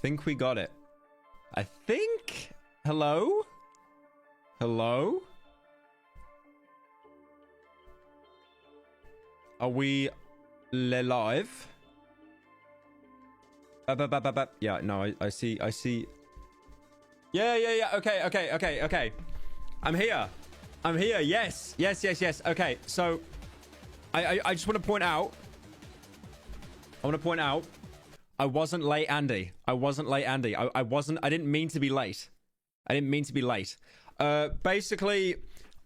think we got it. I think. Hello? Hello? Are we live? Yeah, no, I see. Yeah. Okay. I'm here. Yes. Okay, so I just want to point out. I wasn't late, Andy. I didn't mean to be late. Basically,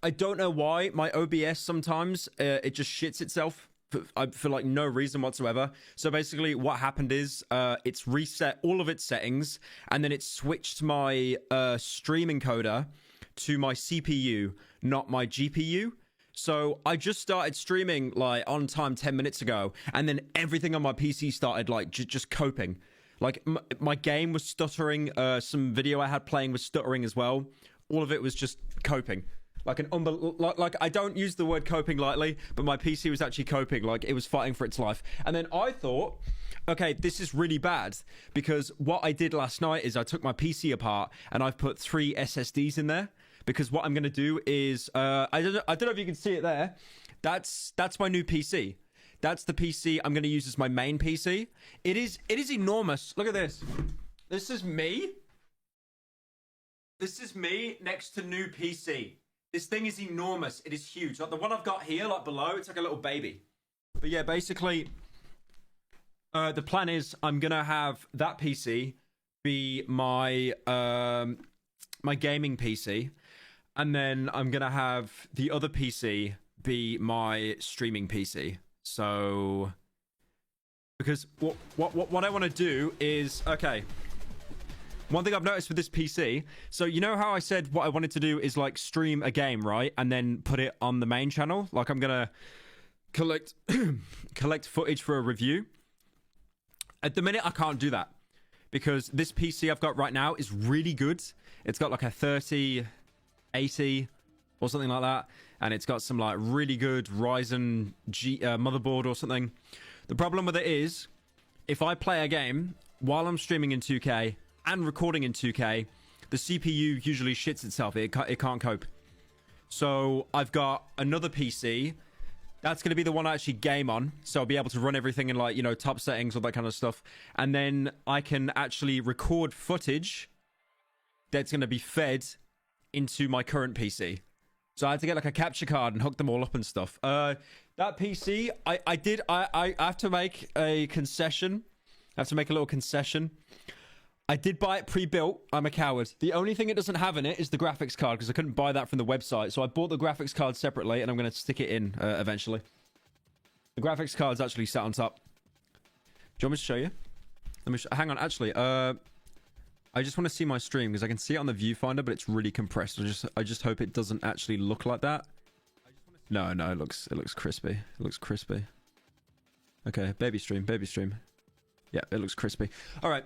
I don't know why my OBS sometimes it just shits itself for like no reason whatsoever. So basically what happened is it's reset all of its settings, and then it switched my stream encoder to my CPU, not my GPU. So I just started streaming like on time 10 minutes ago, and then everything on my PC started like just coping. Like my game was stuttering, some video I had playing was stuttering as well. All of it was just coping. Like I don't use the word coping lightly, but my PC was actually coping, like it was fighting for its life. And then I thought, okay, this is really bad, because what I did last night is I took my PC apart and I've put 3 SSDs in there, because what I'm going to do is I don't know if you can see it there. That's my new PC. That's the PC I'm going to use as my main PC. It is enormous. Look at this. This is me next to new PC. This thing is enormous. It is huge. Like the one I've got here, like below, it's like a little baby. But yeah, basically, the plan is I'm gonna have that PC be my my gaming PC, and then I'm gonna have the other PC be my streaming PC. So, because what I want to do is, okay. One thing I've noticed with this PC, so you know how I said what I wanted to do is like stream a game, right? And then put it on the main channel. Like I'm going to collect footage for a review. At the minute, I can't do that, because this PC I've got right now is really good. It's got like a 3080 or something like that. And it's got some like really good Ryzen motherboard or something. The problem with it is, if I play a game while I'm streaming in 2K, and recording in 2K, the CPU usually shits itself. It can't cope. So I've got another PC. That's going to be the one I actually game on. So I'll be able to run everything in like, you know, top settings, all that kind of stuff. And then I can actually record footage that's going to be fed into my current PC. So I had to get like a capture card and hook them all up and stuff. That PC, I have to make a concession. I have to make a little concession. I did buy it pre-built. I'm a coward. The only thing it doesn't have in it is the graphics card, because I couldn't buy that from the website. So I bought the graphics card separately, and I'm going to stick it in eventually. The graphics card's actually sat on top. Do you want me to show you? Let me hang on. Actually, I just want to see my stream, because I can see it on the viewfinder, but it's really compressed. I just hope it doesn't actually look like that. No, it looks crispy. It looks crispy. Okay, baby stream. Yeah, it looks crispy. All right.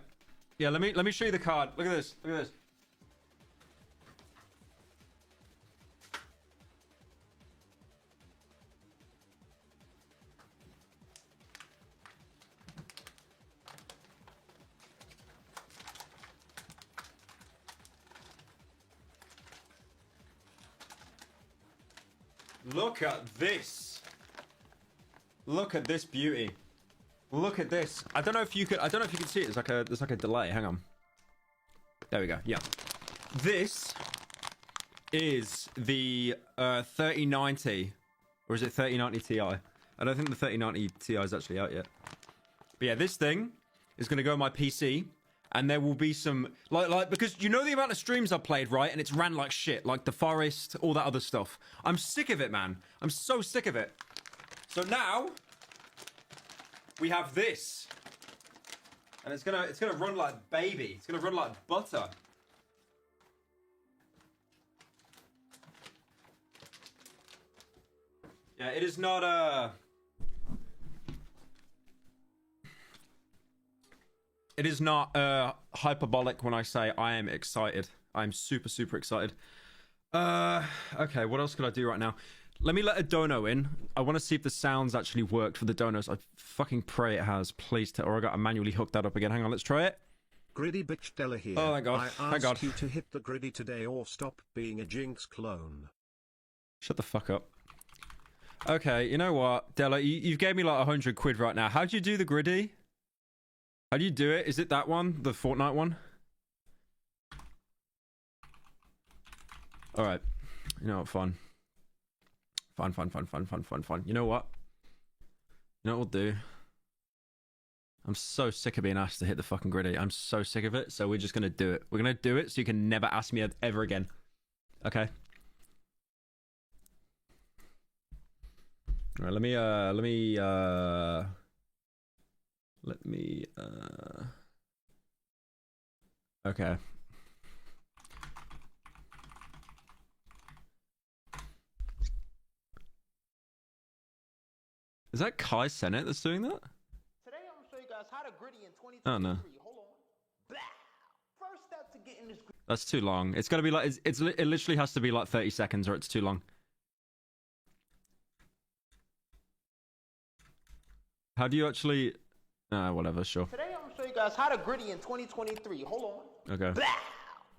Yeah, let me show you the card. Look at this. Look at this. Look at this beauty. Look at this. I don't know if you can see it. There's like a delay. Hang on. There we go. Yeah. This is the 3090, or is it 3090 Ti? I don't think the 3090 Ti is actually out yet. But yeah, this thing is going to go on my PC, and there will be some like because you know the amount of streams I've played, right? And it's ran like shit, like The Forest, all that other stuff. I'm sick of it, man. I'm so sick of it. So now we have this, and it's gonna run like baby. It's gonna run like butter. Yeah, it is not it is not hyperbolic when I say I am excited. I'm super excited. Okay, what else could I do right now? Let me let a dono in. I want to see if the sounds actually worked for the donos. I fucking pray it has. Please tell, or I got to manually hook that up again. Hang on, let's try it. Griddy bitch Della here. Oh my god. I Thank asked God. you to hit the Griddy today or stop being a Jinx clone. Shut the fuck up. Okay, you know what, Della, you've gave me like 100 quid right now. How do you do the Griddy? How do you do it? Is it that one? The Fortnite one? Alright. You know what, fun. Fun. You know what? You know what we'll do? I'm so sick of being asked to hit the fucking Griddy. I'm so sick of it, so we're just gonna do it. We're gonna do it so you can never ask me ever again. Okay? Alright, let me okay. Is that Kai Sennett that's doing that? Today I'm gonna show you guys how to Griddy in 2023. Oh no. Hold on. Blah. First step to getting this Griddy. That's too long. It's gotta be like it literally has to be like 30 seconds or it's too long. How do you actually whatever, sure. Today I'm gonna show you guys how to Griddy in 2023. Hold on. Okay. Blah.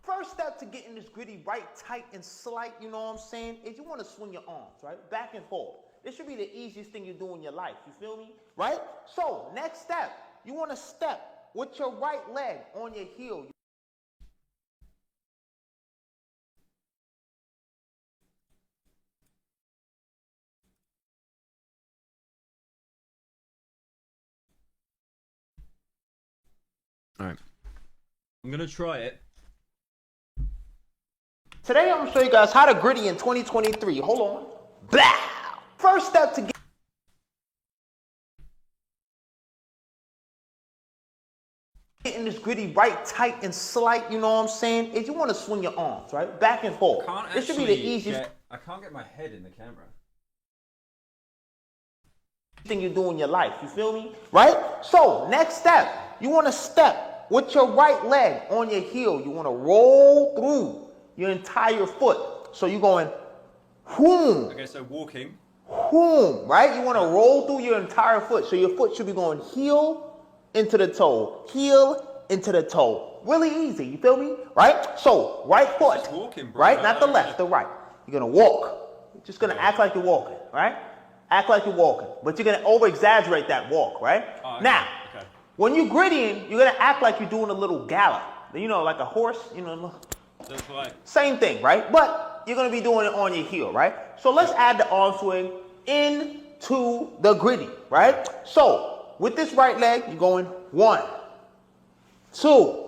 First step to getting this Griddy right, tight, and slight, you know what I'm saying, is you want to swing your arms, right? Back and forth. This should be the easiest thing you do in your life. You feel me? Right? So, next step, you want to step with your right leg on your heel. All right. I'm gonna try it. Today I'm gonna show you guys how to Griddy in 2023. Hold on. Blah. First step to getting this Griddy right, tight, and slight, you know what I'm saying, is you want to swing your arms, right? Back and forth. This should be the easiest I can't get my head in the camera. thing you do in your life. You feel me? Right? So, next step, you want to step with your right leg on your heel. You want to roll through your entire foot. So you're going, whoom. Okay, so walking. Whoom, right? You want to roll through your entire foot. So your foot should be going heel into the toe, heel into the toe. Really easy, you feel me? Right? So, right foot, Just walking, bro. right? Not the left, the right. You're going to walk. You're just going to act like you're walking, right? Act like you're walking. But you're going to over-exaggerate that walk, right? Oh, okay. Now, Okay. when you're griddying, you're going to act like you're doing a little gallop. You know, like a horse, you know. That's right. Same thing, right? But you're going to be doing it on your heel, right? So let's add the arm swing into the Griddy, right? So with this right leg, you're going 1, 2,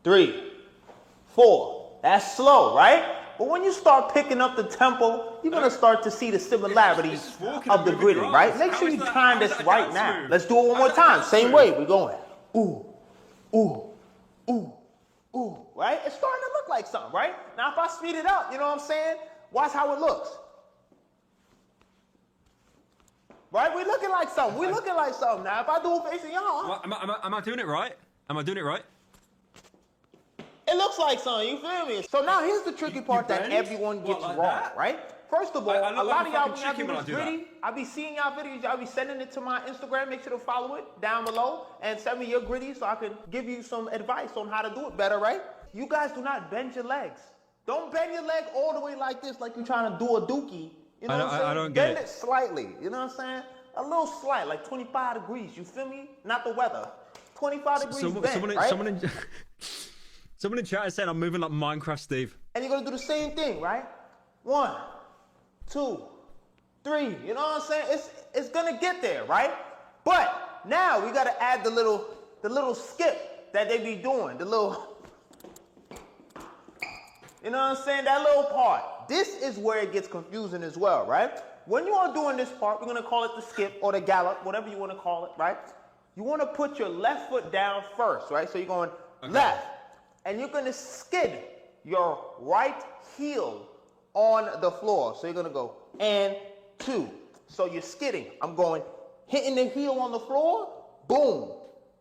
3, 4. That's slow, right? But when you start picking up the tempo, you're going to start to see the similarities of the Griddy, right? Make sure you time this right now. Let's do it one more time. Same way. We're going ooh, ooh, ooh, ooh, right? It's starting to look like something, right? Now, if I speed it up, you know what I'm saying? Watch how it looks. Right? We're looking like something. We're looking like something. Now, if I do it facing y'all, Well, am I doing it right? Am I doing it right? it looks like something. You feel me? So now here's the tricky part that bend? everyone gets What, like wrong, that? right? First of all, I look a lot like of a y'all, fucking when chicken y'all when do I this do Griddy, I be seeing y'all videos. Y'all be sending it to my Instagram. Make sure to follow it down below and send me your Griddy so I can give you some advice on how to do it better, right? You guys do not bend your legs. Don't bend your leg all the way like this, like you're trying to do a dookie. You know what I'm saying? I don't get Bend it slightly. You know what I'm saying? A little slight, like 25 degrees. You feel me? Not the weather. 25 degrees bend, right? Someone in chat is saying I'm moving like Minecraft Steve. And you're gonna do the same thing, right? 1, 2, 3. You know what I'm saying? It's gonna get there, right? But now we gotta add the little skip that they be doing, the little. You know what I'm saying? That little part. This is where it gets confusing as well, right? When you are doing this part, we're gonna call it the skip or the gallop, whatever you want to call it, right? You want to put your left foot down first, right? So you're going left, and you're gonna skid your right heel on the floor. So you're gonna go and 2. So you're skidding. I'm going, hitting the heel on the floor, boom,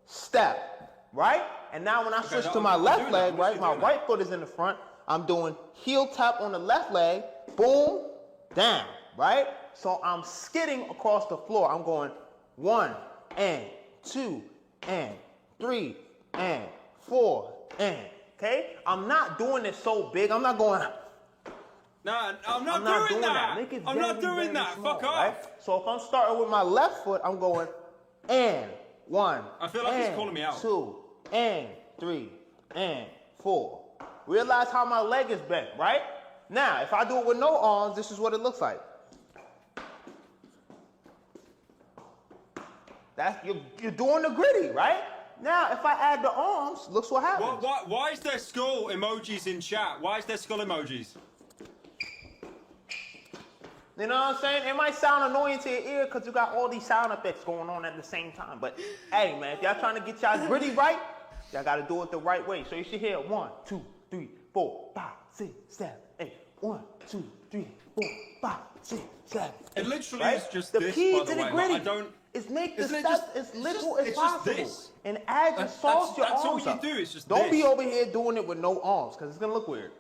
step, right? And now when I switch to my left leg, right, my right foot is in the front. I'm doing heel tap on the left leg, boom, down, right? So I'm skidding across the floor. I'm going 1 and 2 and 3 and 4 and, okay? I'm not doing it so big. I'm not going. No, I'm not doing that. Make it I'm very, not doing very that. small, Fuck off. right? So if I'm starting with my left foot, I'm going and 1. I feel like he's calling me out. 2 and 3 and 4. Realize how my leg is bent, right? Now, if I do it with no arms, this is what it looks like. That's you're doing the gritty, right? Now, if I add the arms, looks what happens. Why is there skull emojis in chat? Why is there skull emojis? You know what I'm saying? It might sound annoying to your ear because you got all these sound effects going on at the same time. But hey, man, if y'all trying to get y'all gritty right, y'all got to do it the right way. So you should hear 1, 2, 3, 4, 5, 6, 7, 8. 1, 2, 3, 4, 5, 6, 7. 8, it literally right? is just the this, key by to the the way. gritty Like, I don't. is make the Isn't it steps just- as it's little just- as it's just possible this. and add your sauce, your That's all arms you up. do is just Don't this. be over here doing it with no arms because it's gonna look weird.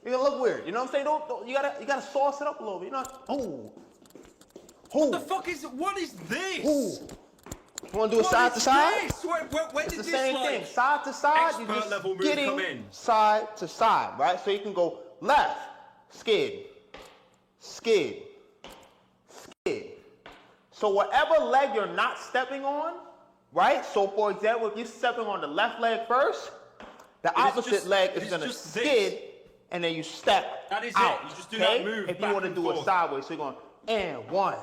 You're gonna look weird. You know what I'm saying? Don't you gotta sauce it up a little bit. You know? What the fuck is? What is this? Ooh. You wanna do it What side is to side? this? When It's did the this same like? thing. Side to side, expert you're just level move skidding come in? side to side, right? So you can go left, skid, skid, skid. So whatever leg you're not stepping on, right? So for example, if you're stepping on the left leg first, the opposite leg is gonna skid, and then you step That is out. it. You just do okay? that move If you back want to and do it forth. sideways, so you're going and 1,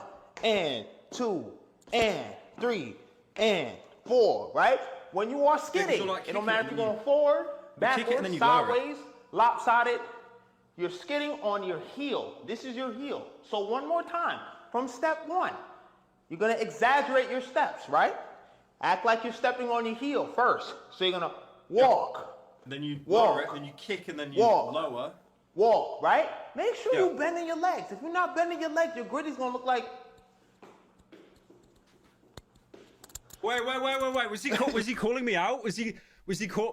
and 2, and 3, and 4, right? When you are skidding, you're like it don't kicking matter it if and you're then going forward, kick it and then backwards, you lower it. sideways, lopsided. You're skidding on your heel. This is your heel. So one more time, from step 1, you're gonna exaggerate your steps, right? Act like you're stepping on your heel first. So you're gonna walk, Then you Walk. lower it, then you kick, and then you Walk. lower. walk, right? Make sure Yeah. you're bending your legs. If you're not bending your legs, your gritty's gonna look like. Wait. Was he calling me out? Was he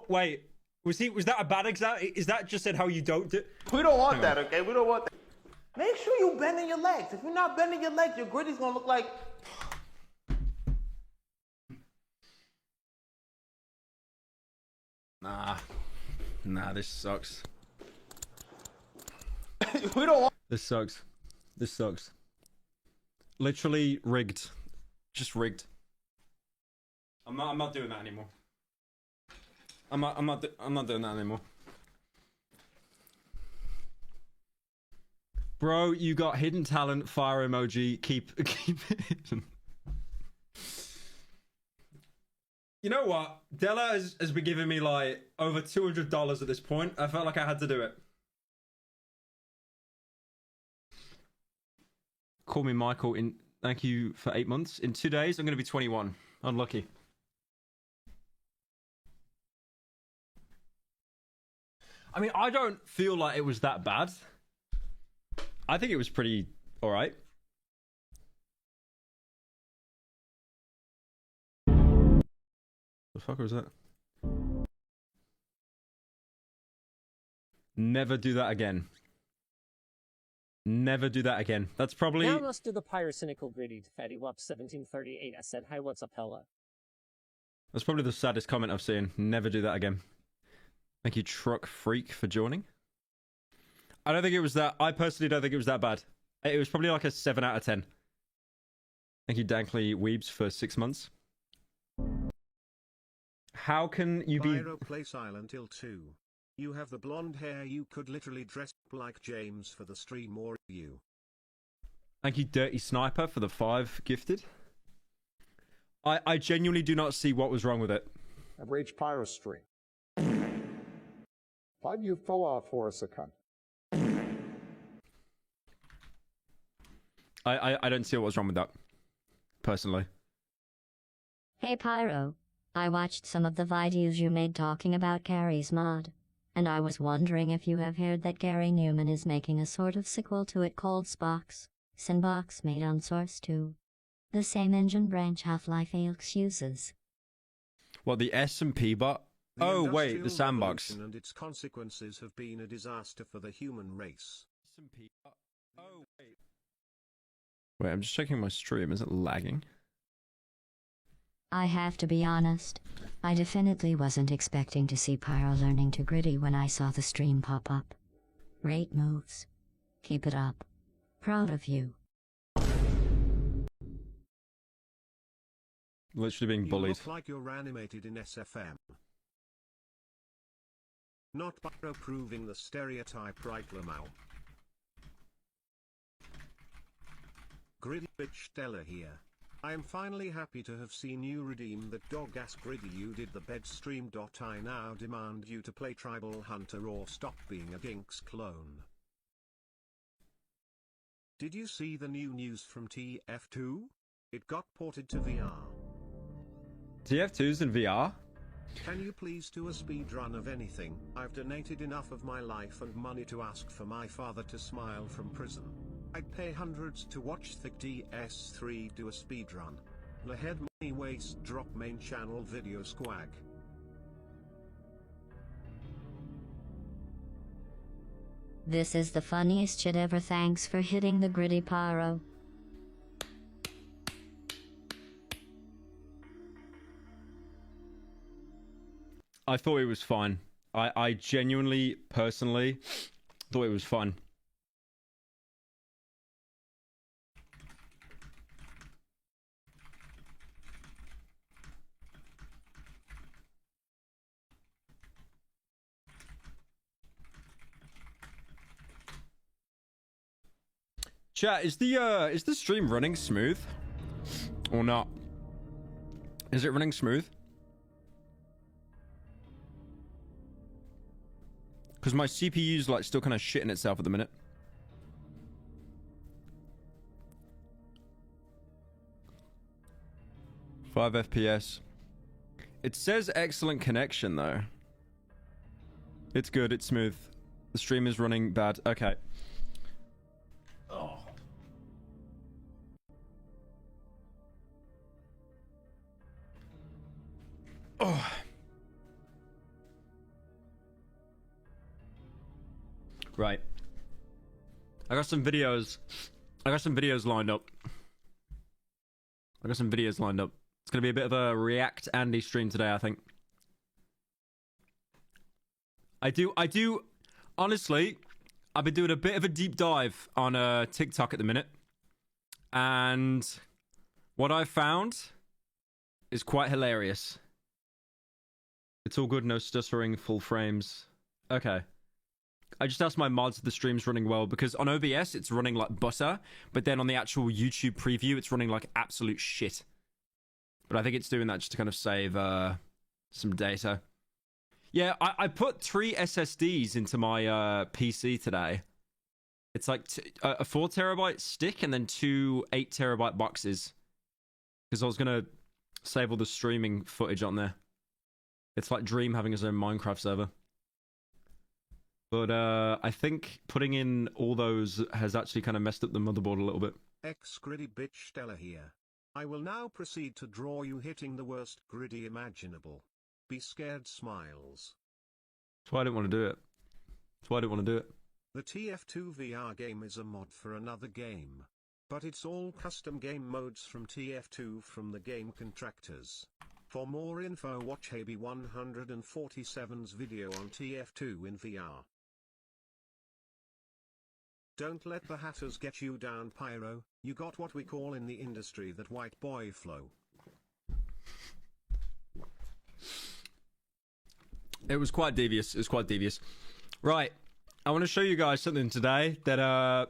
wait. Was that a bad example? Is that just said how you don't do? We don't want that, okay? We don't want that. Make sure you're bending your legs. If you're not bending your legs, your gritty's gonna look like. Nah, this sucks. We don't want. This sucks. Literally rigged. Just rigged. I'm not doing that anymore. I'm not doing that anymore. Bro, you got hidden talent, fire emoji, keep it hidden. You know what? Della has been giving me like over $200 at this point. I felt like I had to do it. Call me Michael in. Thank you for 8 months. In 2 days, I'm going to be 21. Unlucky. I mean, I don't feel like it was that bad. I think it was pretty alright. The fuck was that? Never do that again. Never do that again. That's probably... Now let's do the pyrocynical greedy to Fatty Wop 1738. I said, hi, what's up, hella? That's probably the saddest comment I've seen. Never do that again. Thank you, Truck Freak, for joining. I don't think it was that... I personally don't think it was that bad. It was probably like a 7 out of 10. Thank you, Dankly Weebs, for 6 months. How can you be... Pyro play Silent Hill 2. You have the blonde hair, you could literally dress up like James for the stream, or you. Thank you, Dirty Sniper, for the 5 gifted. I genuinely do not see what was wrong with it. Average pyro stream. Why'd you fall off for us a cunt? I don't see what was wrong with that, personally. Hey Pyro, I watched some of the videos you made talking about Gary's mod, and I was wondering if you have heard that Gary Newman is making a sort of sequel to it called Spox, Sinbox made on Source 2. The same engine branch Half-Life Alyx uses. What, the S&P bot? The Oh, wait, the Industrial sandbox. Revolution and its consequences have been a disaster for the human race. S&P bot? Oh, wait. Wait, I'm just checking my stream. Is it lagging? I have to be honest. I definitely wasn't expecting to see Pyro learning to gritty when I saw the stream pop up. Great moves. Keep it up. Proud of you. Literally being bullied. You look like you're animated in SFM. Not Pyro proving the stereotype, right, Lamau? Gritty bitch Stella here. I am finally happy to have seen you redeem that dog-ass Gritty you did the bed stream. I now demand you to play Tribal Hunter or stop being a Ginks clone. Did you see the new news from TF2? It got ported to VR. TF2's in VR? Can you please do a speedrun of anything? I've donated enough of my life and money to ask for my father to smile from prison. I'd pay hundreds to watch Thick DS3 do a speedrun. The head money waste drop main channel video squag. This is the funniest shit ever. Thanks for hitting the gritty, Pyro. I thought it was fun. I genuinely, personally, thought it was fun. Chat, is the stream running smooth or not? Is it running smooth? Because my CPU's like still kind of shitting itself at the minute. Five FPS. It says excellent connection though. It's good, it's smooth. The stream is running bad. Okay. Oh. Oh. Right. I got some videos lined up. It's gonna be a bit of a React Andy stream today, I think. I do honestly, I've been doing a bit of a deep dive on TikTok at the minute. And what I've found is quite hilarious. It's all good, no stuttering, full frames. Okay. I just asked my mods if the stream's running well, because on OBS it's running like butter, but then on the actual YouTube preview it's running like absolute shit. But I think it's doing that just to kind of save some data. Yeah, I put 3 SSDs into my PC today. It's like a 4 terabyte stick and then 2 8 terabyte boxes. Because I was going to save all the streaming footage on there. It's like Dream having his own Minecraft server. But I think putting in all those has actually kind of messed up the motherboard a little bit. Gritty bitch Stella here. I will now proceed to draw you hitting the worst gritty imaginable. Be scared smiles. That's why I didn't want to do it. The TF2 VR game is a mod for another game. But it's all custom game modes from TF2 from the game contractors. For more info watch AB147's video on TF2 in VR. Don't let the hatters get you down, Pyro. You got what we call in the industry that white boy flow. It was quite devious. Right. I want to show you guys something today that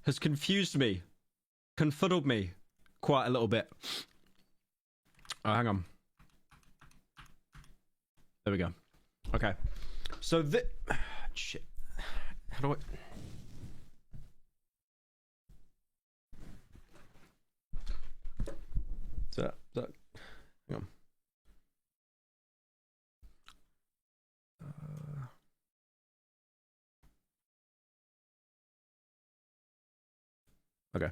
has confused me. Confuddled me quite a little bit. Oh, hang on. There we go. Okay. So shit. How do I... Hang on. Okay.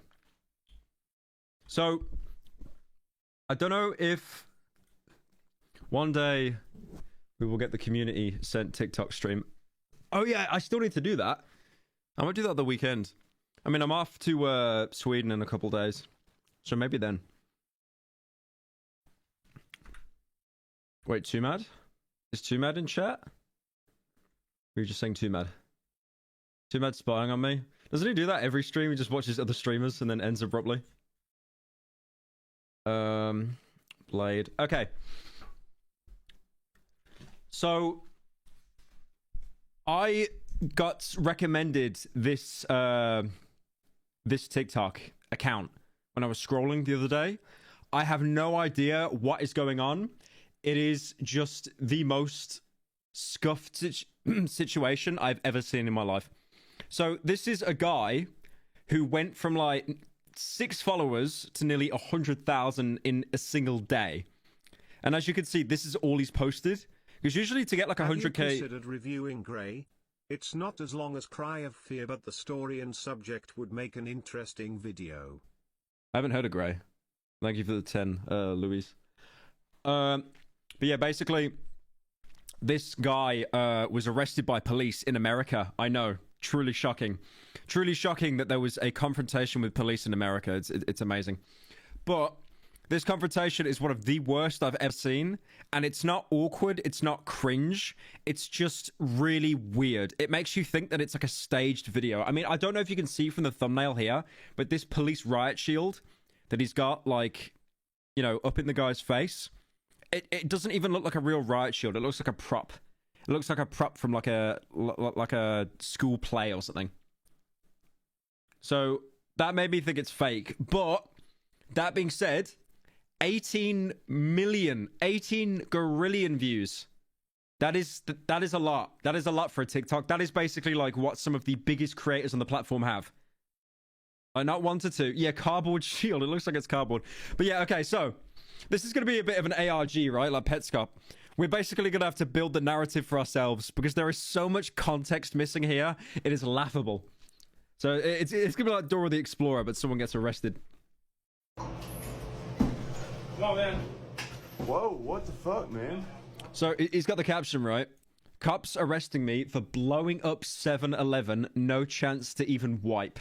So, I don't know if one day we will get the community sent TikTok stream. Oh yeah, I still need to do that. I might do that the weekend. I mean, I'm off to Sweden in a couple days, so maybe then. Wait, Too Mad? Is Too Mad in chat? Or are you just saying Too Mad? Too Mad spying on me? Doesn't he do that every stream? He just watches other streamers and then ends abruptly. Blade. Okay. So I got recommended this this TikTok account when I was scrolling the other day. I have no idea what is going on. It is just the most scuffed situation I've ever seen in my life. So this is a guy who went from like 6 followers to nearly 100,000 in a single day. And as you can see, this is all he's posted. Because usually to get like 100k... Have you considered reviewing Grey? It's not as long as Cry of Fear, but the story and subject would make an interesting video. I haven't heard of Grey. Thank you for the 10, Louise. But yeah, basically, this guy was arrested by police in America. I know. Truly shocking. Truly shocking that there was a confrontation with police in America. It's amazing. But this confrontation is one of the worst I've ever seen. And it's not awkward. It's not cringe. It's just really weird. It makes you think that it's like a staged video. I mean, I don't know if you can see from the thumbnail here, but this police riot shield that he's got, like, you know, up in the guy's face, it doesn't even look like a real riot shield. It looks like a prop. It looks like a prop from like a school play or something. So that made me think it's fake. But that being said, 18 gorillion views. That is a lot. That is a lot for a TikTok. That is basically like what some of the biggest creators on the platform have. Not 1 to 2. Yeah, cardboard shield. It looks like it's cardboard. But yeah, okay, so this is going to be a bit of an ARG, right? Like Petscop. We're basically going to have to build the narrative for ourselves because there is so much context missing here. It is laughable. So it's going to be like Dora the Explorer, but someone gets arrested. Come on, man. Whoa, what the fuck, man? So he's got the caption, right? Cops arresting me for blowing up 7-Eleven. No chance to even wipe.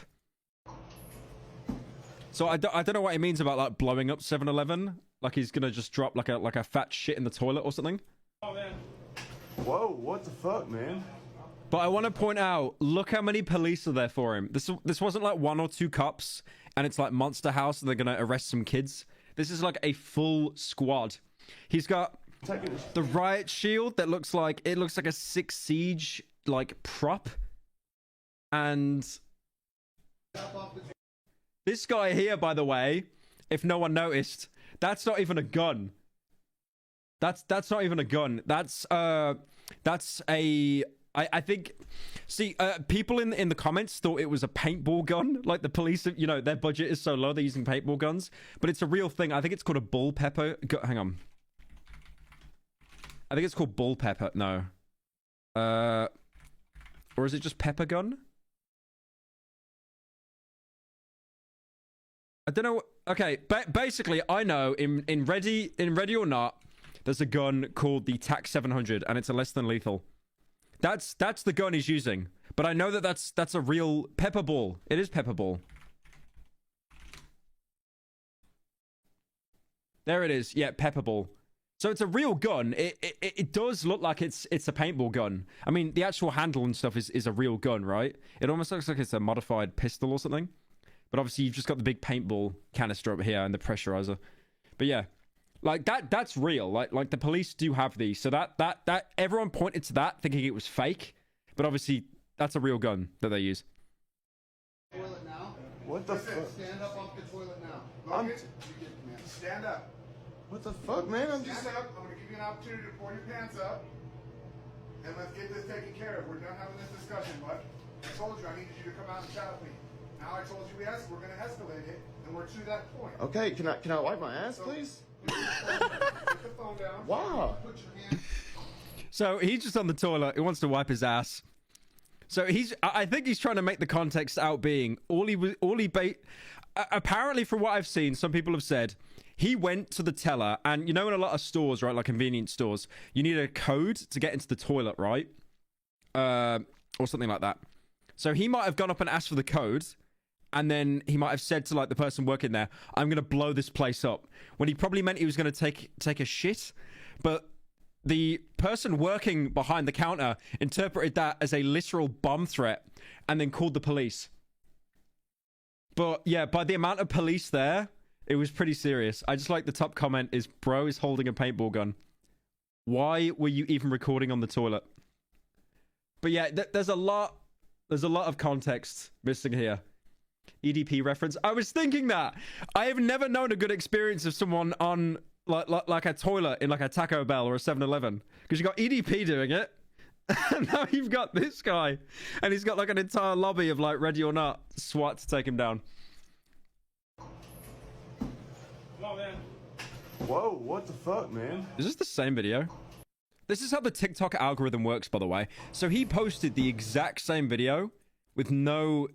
So I don't know what he means about like blowing up 7-Eleven. Like he's gonna just drop like a fat shit in the toilet or something. Oh, man. Whoa, what the fuck, man? But I want to point out, look how many police are there for him. This wasn't like 1 or 2 cops and it's like Monster House and they're gonna arrest some kids. This is like a full squad. He's got the riot shield that looks like a 6 Siege like prop. And this guy here, by the way, if no one noticed, that's not even a gun. That's not even a gun. That's a I think, see, people in the comments thought it was a paintball gun. Like the police, you know, their budget is so low they're using paintball guns, but it's a real thing. I think it's called a bull pepper. Hang on. I think it's called bull pepper. No. Or is it just pepper gun? I don't know. Okay, basically, I know in Ready or Not, there's a gun called the TAC 700, and it's a less than lethal. That's the gun he's using. But I know that's a real pepper ball. It is pepper ball. There it is. Yeah, pepper ball. So it's a real gun. It does look like it's a paintball gun. I mean, the actual handle and stuff is a real gun, right? It almost looks like it's a modified pistol or something. But obviously, you've just got the big paintball canister over here and the pressurizer. But yeah, like that's real. Like the police do have these. So that everyone pointed to that thinking it was fake. But obviously, that's a real gun that they use. Toilet now. What the fuck? Stand up off the toilet now. I'm- Logan, stand up. What the fuck, man? I'm just... Stand up. I'm going to give you an opportunity to pull your pants up. And let's get this taken care of. We're done having this discussion, bud. I told you I needed you to come out and chat with me. Now I told you we're going to escalate it, and we're to that point. Okay, can I wipe my ass, please? Put the phone down. Wow. Put your hand. So he's just on the toilet. He wants to wipe his ass. So I think he's trying to make the context out being apparently from what I've seen, some people have said he went to the teller, and you know, in a lot of stores, right, like convenience stores, you need a code to get into the toilet, right? Or something like that. So he might have gone up and asked for the code, And then he might have said to like the person working there, I'm going to blow this place up. When he probably meant he was going to take a shit. But the person working behind the counter interpreted that as a literal bomb threat and then called the police. But yeah, by the amount of police there, it was pretty serious. I just like the top comment is, bro is holding a paintball gun. Why were you even recording on the toilet? But yeah, there's a lot of context missing here. EDP reference. I was thinking that. I have never known a good experience of someone on like a toilet in like a Taco Bell or a 7-Eleven. Because you got EDP doing it. And now you've got this guy. And he's got like an entire lobby of like ready or not SWAT to take him down. Come on, man. Whoa, what the fuck, man? Is this the same video? This is how the TikTok algorithm works, by the way. So he posted the exact same video with no...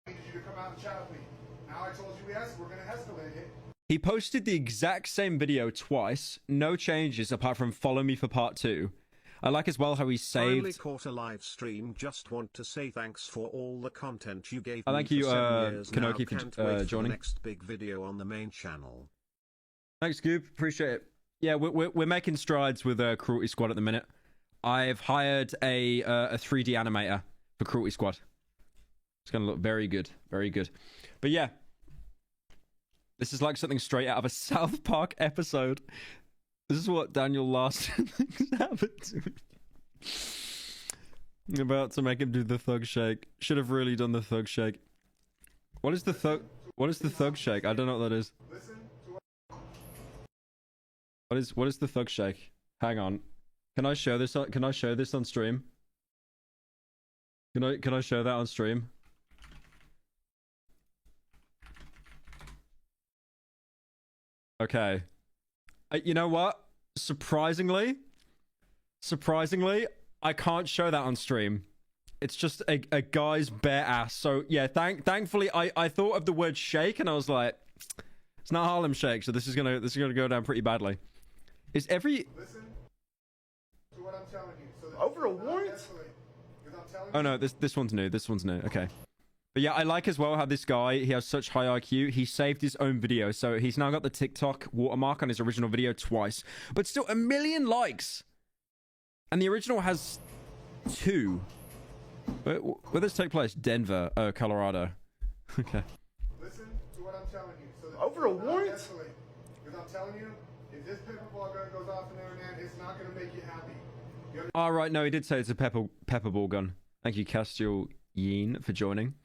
I needed you to come out and chat with me. Now I told you yes, we're going to escalate it. He posted the exact same video twice. No changes apart from follow me for part 2. I like as well how he Finally saved... caught a live stream. Just want to say thanks for all the content you gave I me thank for you, 7 years now. Kanoki, Can't for wait for joining. the next big video on the main channel. Thanks, Goop. Appreciate it. Yeah, we're making strides with Cruelty Squad at the minute. I've hired a 3D animator for Cruelty Squad. It's going to look very good. Very good. But yeah. This is like something straight out of a South Park episode. This is what Daniel Larson happened to me. I'm about to make him do the thug shake. Should have really done the thug shake. What is the thug shake? I don't know what that is. What is the thug shake? Hang on. Can I show this on stream? Can I show that on stream? Okay. You know what? Surprisingly, I can't show that on stream. It's just a guy's bare ass. So yeah, thankfully I thought of the word shake and I was like, it's not Harlem Shake, so this is gonna go down pretty badly. Is every... Listen to what I'm telling you. So that Over a warrant? Oh no, this one's new. This one's new. Okay. But yeah, I like as well how this guy, he has such high IQ. He saved his own video. So he's now got the TikTok watermark on his original video twice. But still 1 million likes. And the original has 2. Where does this take place? Denver, Colorado. Okay. Listen to what I'm telling you. So that Over a warrant? Because I'm telling you, if this pepperball gun goes off in there, man, it's not going to make you happy. Oh, right. No, he did say it's a pepperball gun. Thank you, Castiel Yeen, for joining.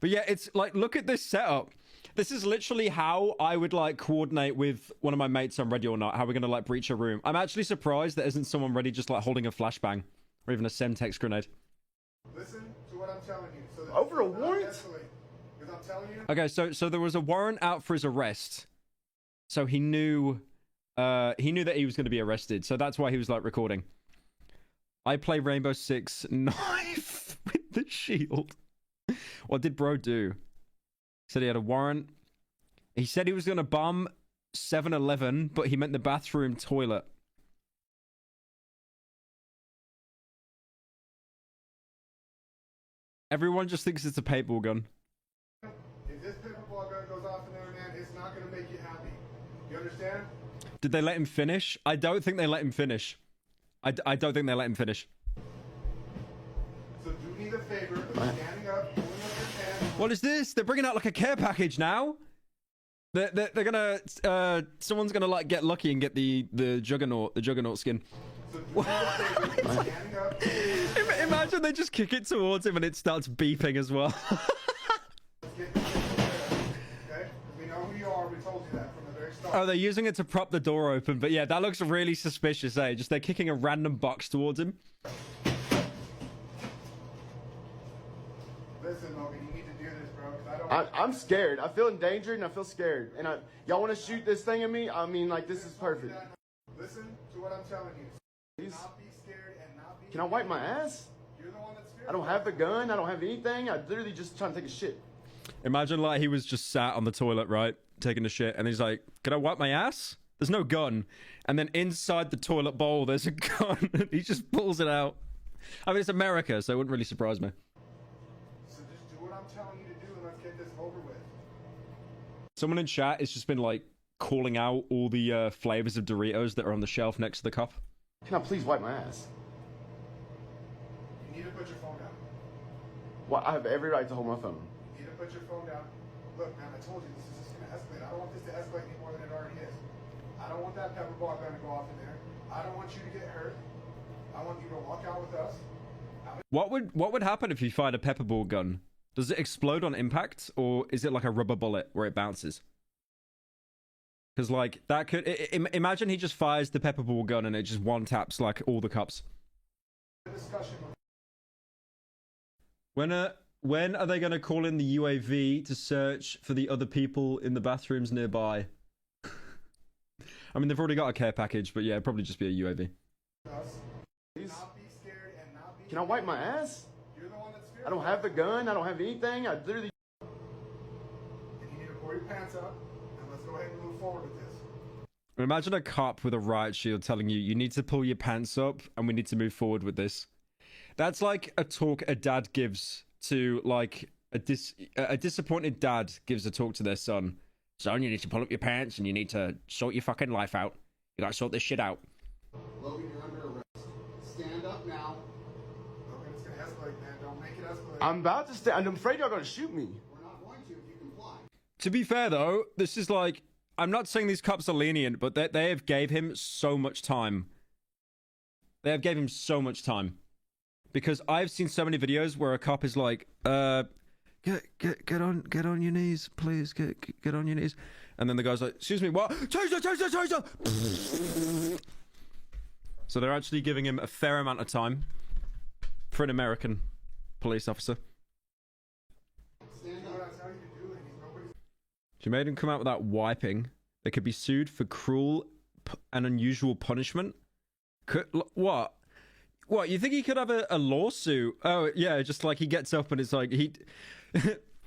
But yeah, it's like, look at this setup. This is literally how I would like coordinate with one of my mates on Ready or Not, how we're going to like breach a room. I'm actually surprised there isn't someone ready just like holding a flashbang or even a Semtex grenade. Listen to what I'm telling you. So that Over a warrant? Because I'm telling you. Okay, so there was a warrant out for his arrest. So he knew that he was going to be arrested. So that's why he was like recording. I play Rainbow Six knife with the shield. What did bro do? Said he had a warrant. He said he was going to bomb 7-Eleven, but he meant the bathroom toilet. Everyone just thinks it's a paintball gun. If this pepperball gun goes off in there, man, it's not going to make you happy. You understand? Did they let him finish? I don't think they let him finish. I don't think they let him finish. So do me the favor of standing up, pulling up your pants. What is this? They're bringing out like a care package now. They're gonna someone's gonna like get lucky and get the juggernaut skin. So do me the favor of standing up. Imagine they just kick it towards him and it starts beeping as well. Let's get this taken care of, okay? We know who you are. We told you that from the very start. Oh, they're using it to prop the door open, but yeah, that looks really suspicious, eh? Just they're kicking a random box towards him. Listen, Logan, you need to do this, bro. 'Cause I'm scared. I feel endangered and I feel scared. And y'all want to shoot this thing at me? I mean, like, this is perfect. Listen to what I'm telling you. Please. Not be scared and not be. Can I wipe my ass? You're the one that's scared. I don't have a gun. I don't have anything. I literally just trying to take a shit. Imagine like he was just sat on the toilet, right? Taking a shit, and he's like, can I wipe my ass? There's no gun. And then inside the toilet bowl, there's a gun, and he just pulls it out. I mean, it's America, so it wouldn't really surprise me. So just do what I'm telling you to do and let's get this over Someone in chat has just been like calling out all the flavors of Doritos that are on the shelf next to the cup. Can I please wipe my ass? You need to put your phone down. Well, I have every right to hold my phone. You need to put your phone down. Look, man, I told you this is just going to escalate. I don't want this to escalate any more than it already is. I don't want that pepper ball gun to go off in there. I don't want you to get hurt. I want you to walk out with us. What would happen if you fired a pepper ball gun? Does it explode on impact, or is it like a rubber bullet where it bounces? Because like that could imagine he just fires the pepper ball gun and it just one taps like all the cups. When are they going to call in the UAV to search for the other people in the bathrooms nearby? I mean, they've already got a care package, but yeah, it'd probably just be a UAV. Please. Can I wipe my ass? I don't have the gun. I don't have anything. I literally. And you need to pull your pants up, and let's go ahead and move forward with this. Imagine a cop with a riot shield telling you need to pull your pants up and we need to move forward with this. That's like a talk a dad gives to like a disappointed dad gives a talk to their son. Son, you need to pull up your pants and you need to sort your fucking life out. You gotta sort this shit out. Logan, you're under arrest. Stand up now. Logan, it's going to escalate, man. Don't make it escalate. I'm about to stand. I'm afraid y'all gonna shoot me. We're not going to if you comply. To be fair though, this is like, I'm not saying these cops are lenient, but they have gave him so much time. They have gave him so much time. Because I've seen so many videos where a cop is like, get on your knees, please, get on your knees. And then the guy's like, excuse me, what? Taser! So they're actually giving him a fair amount of time for an American police officer. She made him come out without wiping. They could be sued for cruel and unusual punishment. What? What, you think he could have a lawsuit? Oh, yeah, just like he gets up and it's like,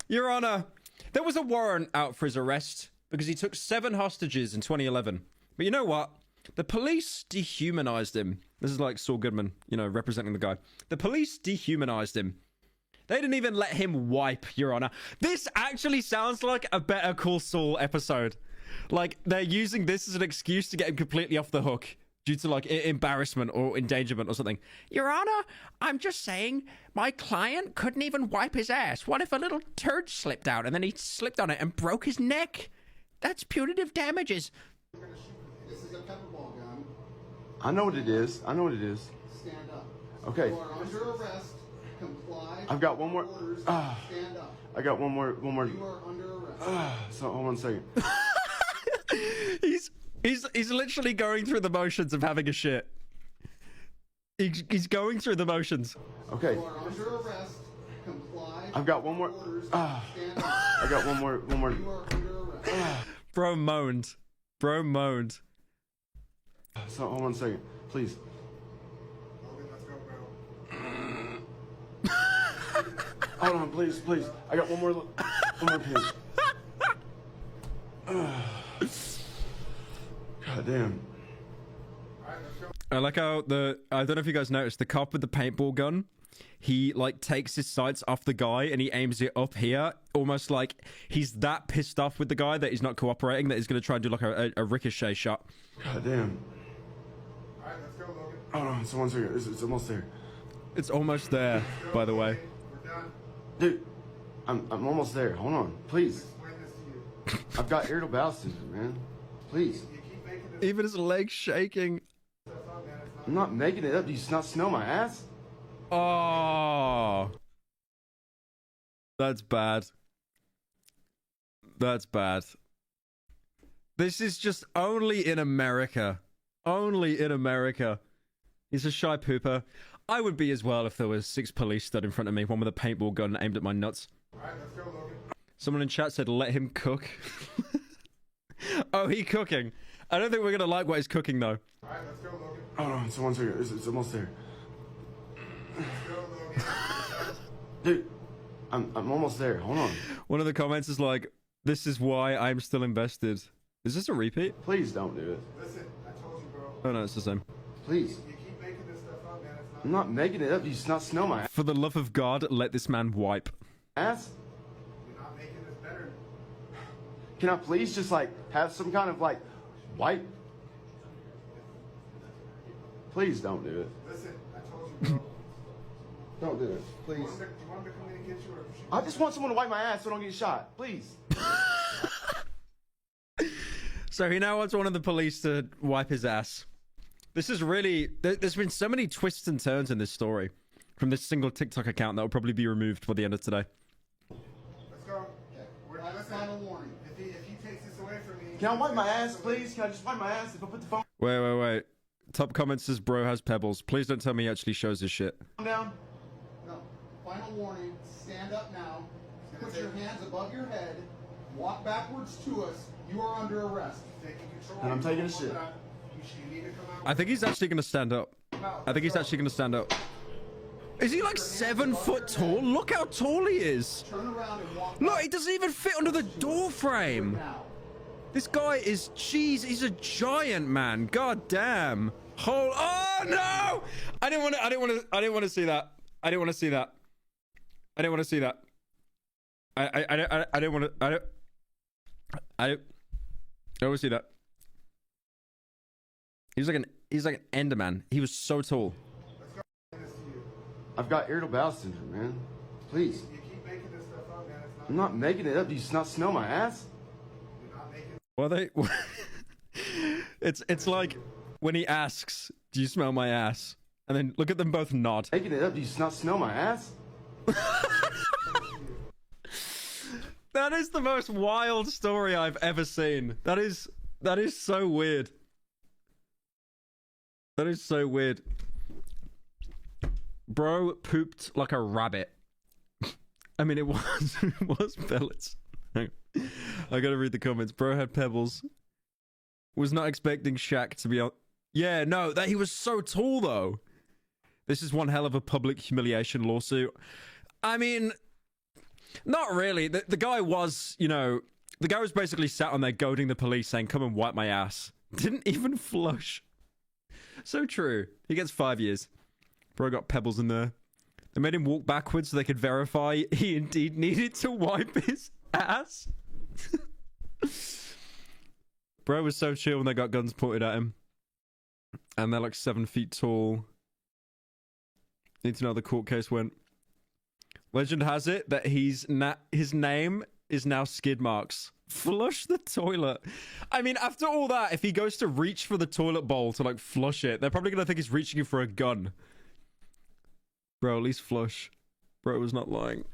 Your Honor, there was a warrant out for his arrest because he took 7 hostages in 2011. But you know what? The police dehumanized him. This is like Saul Goodman, you know, representing the guy. The police dehumanized him. They didn't even let him wipe, Your Honor. This actually sounds like a Better Call Saul episode. Like, they're using this as an excuse to get him completely off the hook due to, like, embarrassment or endangerment or something. Your Honor, I'm just saying, my client couldn't even wipe his ass. What if a little turd slipped out and then he slipped on it and broke his neck? That's punitive damages. This is a pepper ball gun. I know what it is. I know what it is. Stand up. Okay. You are under arrest. Comply. I've got one more. Stand up. I got one more. You are under arrest. So hold on a second. He's literally going through the motions of having a shit. He's going through the motions. Okay. You are under arrest. Comply. I've got one more. Stand up. I got one more. You are under arrest. Bro moaned. So hold on a second, please. Logan, let's go, bro. Hold on, please. I got one more pin. God damn. I like how I don't know if you guys noticed, the cop with the paintball gun, he like takes his sights off the guy and he aims it up here, almost like he's that pissed off with the guy that he's not cooperating that he's going to try and do like a ricochet shot. God damn. Alright, let's go, Logan. Hold on, so 1 second. It's almost there. It's almost there, by the way. We're done. Dude, I'm almost there. Hold on, please. Explain this to you. I've got irritable bowel syndrome, man. Please. You keep making this Even his legs shaking. stuff up, man. It's not I'm not making it up. Do you not smell my ass? Oh, that's bad. That's bad. This is just only in America. Only in America. He's a shy pooper. I would be as well if there was 6 police stood in front of me, one with a paintball gun aimed at my nuts. Alright, let's go, Logan. Someone in chat said, let him cook. Oh, he cooking. I don't think we're going to like what he's cooking, though. Alright, let's go, Logan. Hold on, so 1 second. It's almost there. Let's go, Logan. Dude, I'm almost there. Hold on. One of the comments is like, this is why I'm still invested. Is this a repeat? Please don't do it. Listen, I told you, bro. Oh, no, it's the same. Please. You keep making this stuff up, man. It's not. I'm not making it up. Do you not smell my For the love of God, let this man wipe. ass? You're not making this better. Can I please just like have some kind of like wipe? Please don't do it. Listen, I told you, bro. Don't do it. Please. Do you want me to come in and get you, or should I just want someone to wipe my ass so I don't get shot. Please. So he now wants one of the police to wipe his ass. This is really... There's been so many twists and turns in this story from this single TikTok account that will probably be removed by the end of today. Let's go. Okay. We're not a final warning. If he takes this away from me... Can I wipe my ass, please? Can I just wipe my ass if I put the phone Wait. Top comment says bro has pebbles. Please don't tell me he actually shows his shit. down? No. Final warning. Stand up now. Put your hands above your head. Walk backwards to us. You are under arrest. Taking control. And I'm taking a shit. You need to come out. I think he's actually going to stand up. I think he's actually going to stand up. Is he like 7 foot tall? Look how tall he is. Turn around and walk. Look, he doesn't even fit under the door frame. Now. This guy is, jeez, he's a giant, man. God damn. Oh no! I didn't want to see that. I didn't want to see that. I didn't want to see that. I didn't want to. I don't want to see that. He's like an Enderman. He was so tall. I've got irritable bowel syndrome, man. Please. You keep making this stuff up, man. It's not... I'm not making it up. Do you not smell my ass? You're not making... Well, it's like when he asks, "Do you smell my ass?" And then look at them both nod. Making it up. Do you not smell my ass? That is the most wild story I've ever seen. That is so weird. That is so weird. Bro pooped like a rabbit. I mean, it was pellets. I gotta read the comments. Bro had pebbles. Was not expecting Shaq to be on. Yeah, no, that he was so tall though. This is one hell of a public humiliation lawsuit. I mean, not really. The guy was, the guy was basically sat on there goading the police saying, "Come and wipe my ass." Didn't even flush. So true. He gets 5 years. Bro got pebbles in there. They made him walk backwards so they could verify he indeed needed to wipe his ass. Bro was so chill when they got guns pointed at him. And they're like 7 feet tall. Need to know how the court case went. Legend has it that his name is now Skid Marks. Flush the toilet. I mean, after all that, if he goes to reach for the toilet bowl to like flush it, they're probably gonna think he's reaching for a gun. Bro, at least flush. Bro was not lying.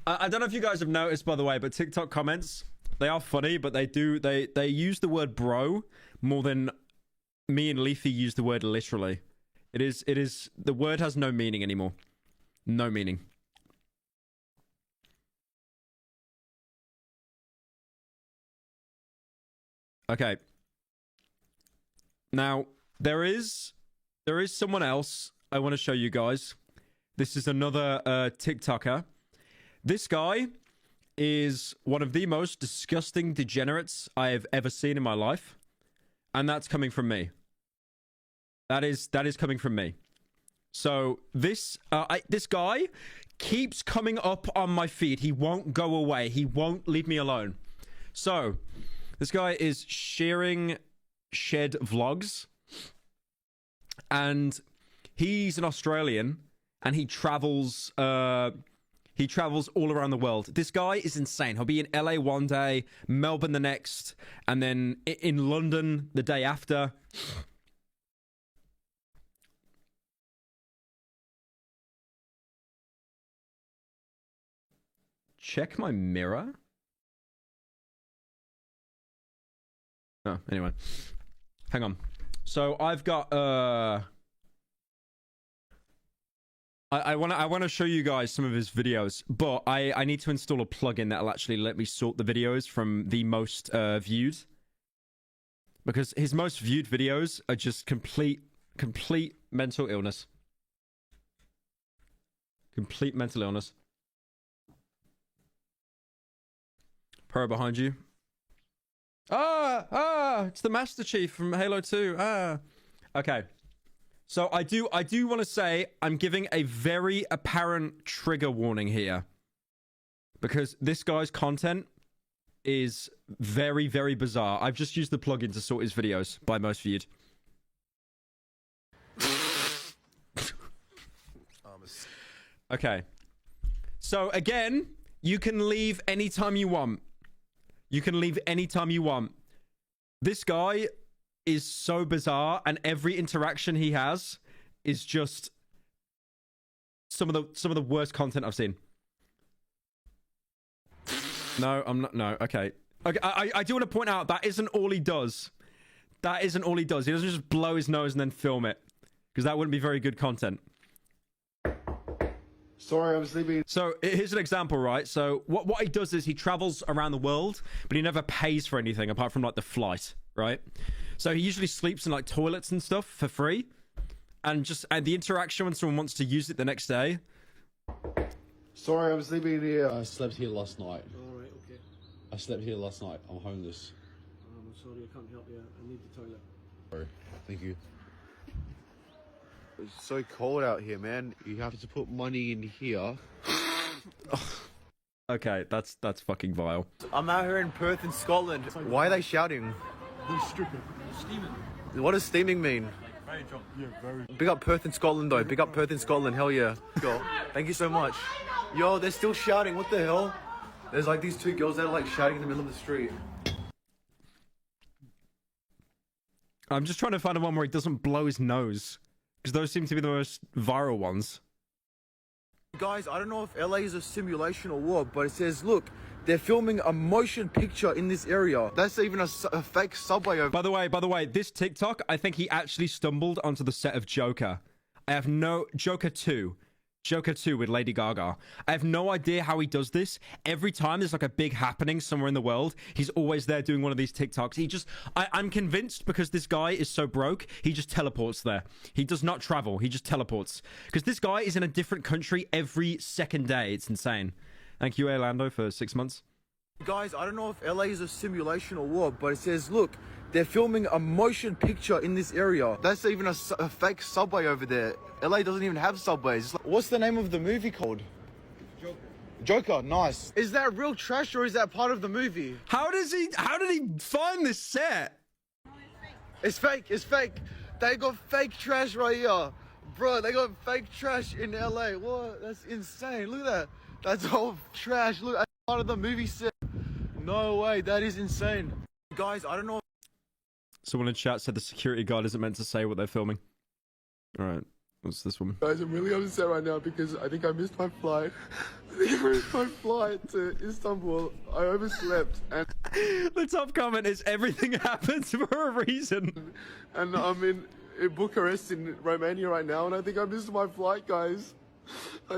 I don't know if you guys have noticed, by the way, but TikTok comments, they are funny, but they use the word bro more than me and Leafy use the word literally. It is the word has no meaning anymore. No meaning. Okay. Now, there is someone else I want to show you guys. This is another TikToker. This guy is one of the most disgusting degenerates I have ever seen in my life. And that's coming from me. That is coming from me. So this guy keeps coming up on my feed. He won't go away. He won't leave me alone. So this guy is sharing shed vlogs. And he's an Australian. And he travels all around the world. This guy is insane. He'll be in LA one day, Melbourne the next, and then in London the day after. Check my mirror. Oh, anyway. Hang on. So I've got I want to show you guys some of his videos, but I need to install a plugin that'll actually let me sort the videos from the most viewed. Because his most viewed videos are just complete mental illness. Complete mental illness. Pro behind you. It's the Master Chief from Halo 2. Okay. So I do want to say I'm giving a very apparent trigger warning here. Because this guy's content is very, very bizarre. I've just used the plugin to sort his videos by most viewed. Okay. So again, you can leave anytime you want. You can leave anytime you want. This guy is so bizarre, and every interaction he has is just some of the worst content I've seen. No, I'm not. No, okay. Okay, I do want to point out that isn't all he does. That isn't all he does. He doesn't just blow his nose and then film it, because that wouldn't be very good content. Sorry, I was leaving. So here's an example, right? So what he does is he travels around the world, but he never pays for anything apart from like the flight, right? So he usually sleeps in like toilets and stuff for free, and the interaction when someone wants to use it the next day. Sorry, I was leaving here. I slept here last night. Alright, okay. I slept here last night. I'm homeless. I'm sorry, I can't help you. I need the toilet. Sorry. Thank you. It's so cold out here, man. You have to put money in here. Okay, that's fucking vile. I'm out here in Perth in Scotland. Why are they shouting? They're stripping. Steaming. What does steaming mean? Like, very drunk. Yeah, very. Big up Perth in Scotland though. Big up Perth in Scotland. Hell yeah. Go. Thank you so much. Yo, they're still shouting. What the hell? There's like these two girls that are like shouting in the middle of the street. I'm just trying to find a one where he doesn't blow his nose, because those seem to be the most viral ones. Guys, I don't know if LA is a simulation or what, but it says, look, they're filming a motion picture in this area. That's even a fake subway over. By the way, this TikTok, I think he actually stumbled onto the set of Joker. Joker 2 with Lady Gaga. I have no idea how he does this. Every time there's like a big happening somewhere in the world, he's always there doing one of these TikToks. I'm convinced, because this guy is so broke, he just teleports there. He does not travel. He just teleports. Because this guy is in a different country every second day. It's insane. Thank you, Orlando, for 6 months. Guys, I don't know if LA is a simulation or what, but it says, look, they're filming a motion picture in this area. That's even a fake subway over there. LA doesn't even have subways. What's the name of the movie called? Joker. Joker, nice. Is that real trash or is that part of the movie? How did he find this set? It's fake, it's fake. They got fake trash right here. Bro, they got fake trash in LA. What? That's insane. Look at that. That's all trash. Look, that's part of the movie set. No way, that is insane. Guys, I don't know. Someone in chat said the security guard isn't meant to say what they're filming. All right, what's this woman? Guys, I'm really upset right now because I think I missed my flight. I think I missed my flight to Istanbul. I overslept and the top comment is everything happens for a reason. And I'm in Bucharest in Romania right now, and I think I missed my flight, guys. I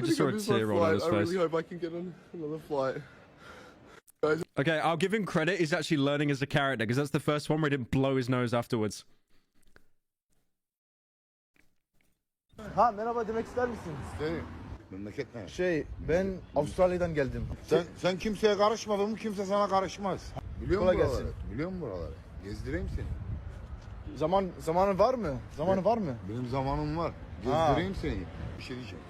just saw a tear roll on his face. I really hope I can get on another flight. Guys. Okay, I'll give him credit. He's actually learning as a character, because that's the first one where he didn't blow his nose afterwards. Ha, merhaba demek ister misin? İsterim. Memleket ne? Ben Avustralya'dan geldim. Sen kimseye karışmadın mı, kimse sana karışmaz. Biliyor musun buraları? gelsin. Biliyor musun buraları? Gezdireyim seni. Zamanın var mı? Zamanın var mı? Benim zamanım var. Gezdireyim seni. Bir şey diyeceğim.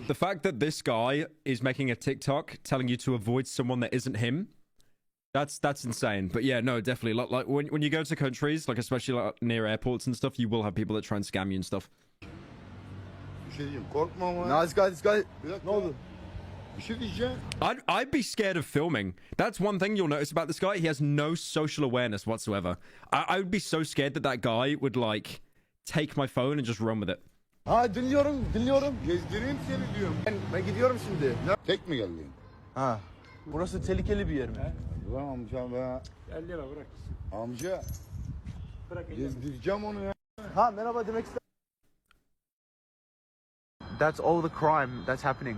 The fact that this guy is making a TikTok telling you to avoid someone that isn't him, that's insane. But yeah, no, definitely. Like when you go to countries, like especially like near airports and stuff, you will have people that try and scam you and stuff. Bir şey diyeceğim. Korkma ama. Na, this guy. Bir dakika. Ne oldu? Bir şey diyeceğim. I'd be scared of filming. That's one thing you'll notice about this guy. He has no social awareness whatsoever. I would be so scared that guy would like take my phone and just run with it. Ha, dinliyorum. Gezdireyim seni diyorum. Ben gidiyorum şimdi. Tek mi geldin? Ha. Burası tehlikeli bir yer mi? Ulan amca be. 50 lira bırak. Amca. Bırak 50 lira. Gezdireceğim onu ya. Ha, merhaba demek ister. That's all the crime that's happening.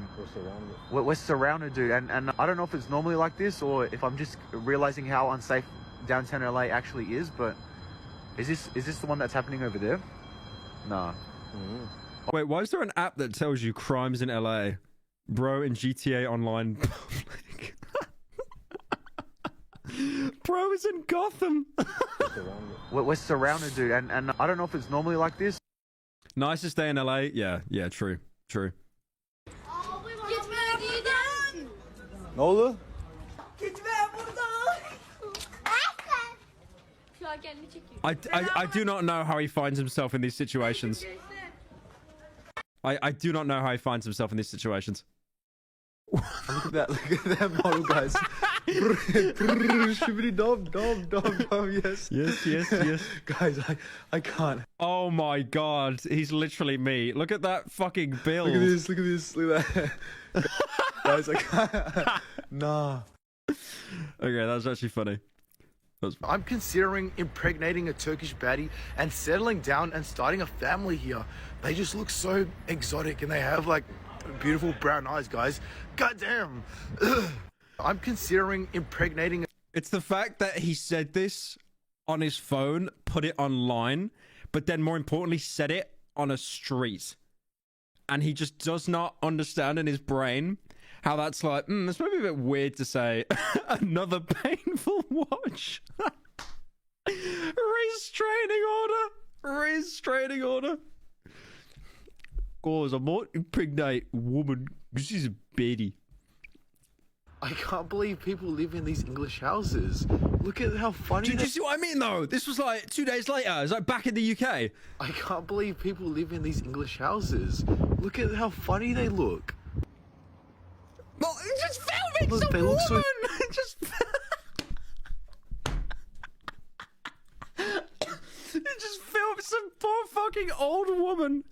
We're surrounded, dude. And I don't know if it's normally like this or if I'm just realizing how unsafe downtown LA actually is, but is this the one that's happening over there? Nah. Wait, why is there an app that tells you crimes in LA? Bro, in GTA Online public. Bro is in Gotham. We're surrounded, dude. And I don't know if it's normally like this. Nicest day in LA? Yeah, true. Ne oldu? Gitme buradan. Şu an kendini çekiyor. I do not know how he finds himself in these situations. I do not know how he finds himself in these situations. Look at that model, guys. Shibbity dum dum dum dum. Yes. Yes. Guys, I can't. Oh my god, he's literally me. Look at that fucking build. Look at this. Look at that. Guys, I can't. Nah. Okay, that's actually funny. I'm considering impregnating a Turkish baddie and settling down and starting a family here. They just look so exotic and they have like beautiful brown eyes, guys. Goddamn. I'm considering impregnating. It's the fact that he said this on his phone, put it online, but then more importantly, said it on a street. And he just does not understand in his brain how that's like, that's maybe a bit weird to say. Another painful watch. Restraining order. Guys, I might impregnate a woman. She's a baddie. I can't believe people live in these English houses. Look at how funny. Did you see what I mean, though? This was like 2 days later. It's like back in the UK. I can't believe people live in these English houses. Look at how funny they look. Well, just filming Look, some they woman. look so... Just film some poor fucking old woman.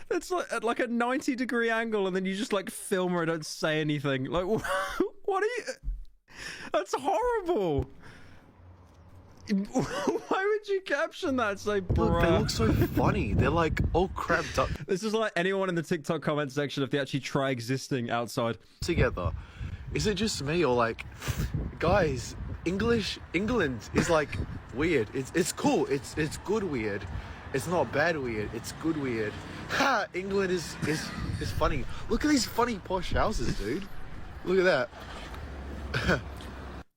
That's like at like a 90-degree angle, and then you just like film her and don't say anything. Like, what are you? That's horrible. Why would you caption that? Say, bruh. Look, they look so funny. They're like all cramped up. This is like anyone in the TikTok comment section if they actually try existing outside Together. Is it just me or like, guys? England is like weird. It's cool. It's good weird. It's not bad weird. It's good weird. Ha! England is funny. Look at these funny posh houses, dude. Look at that.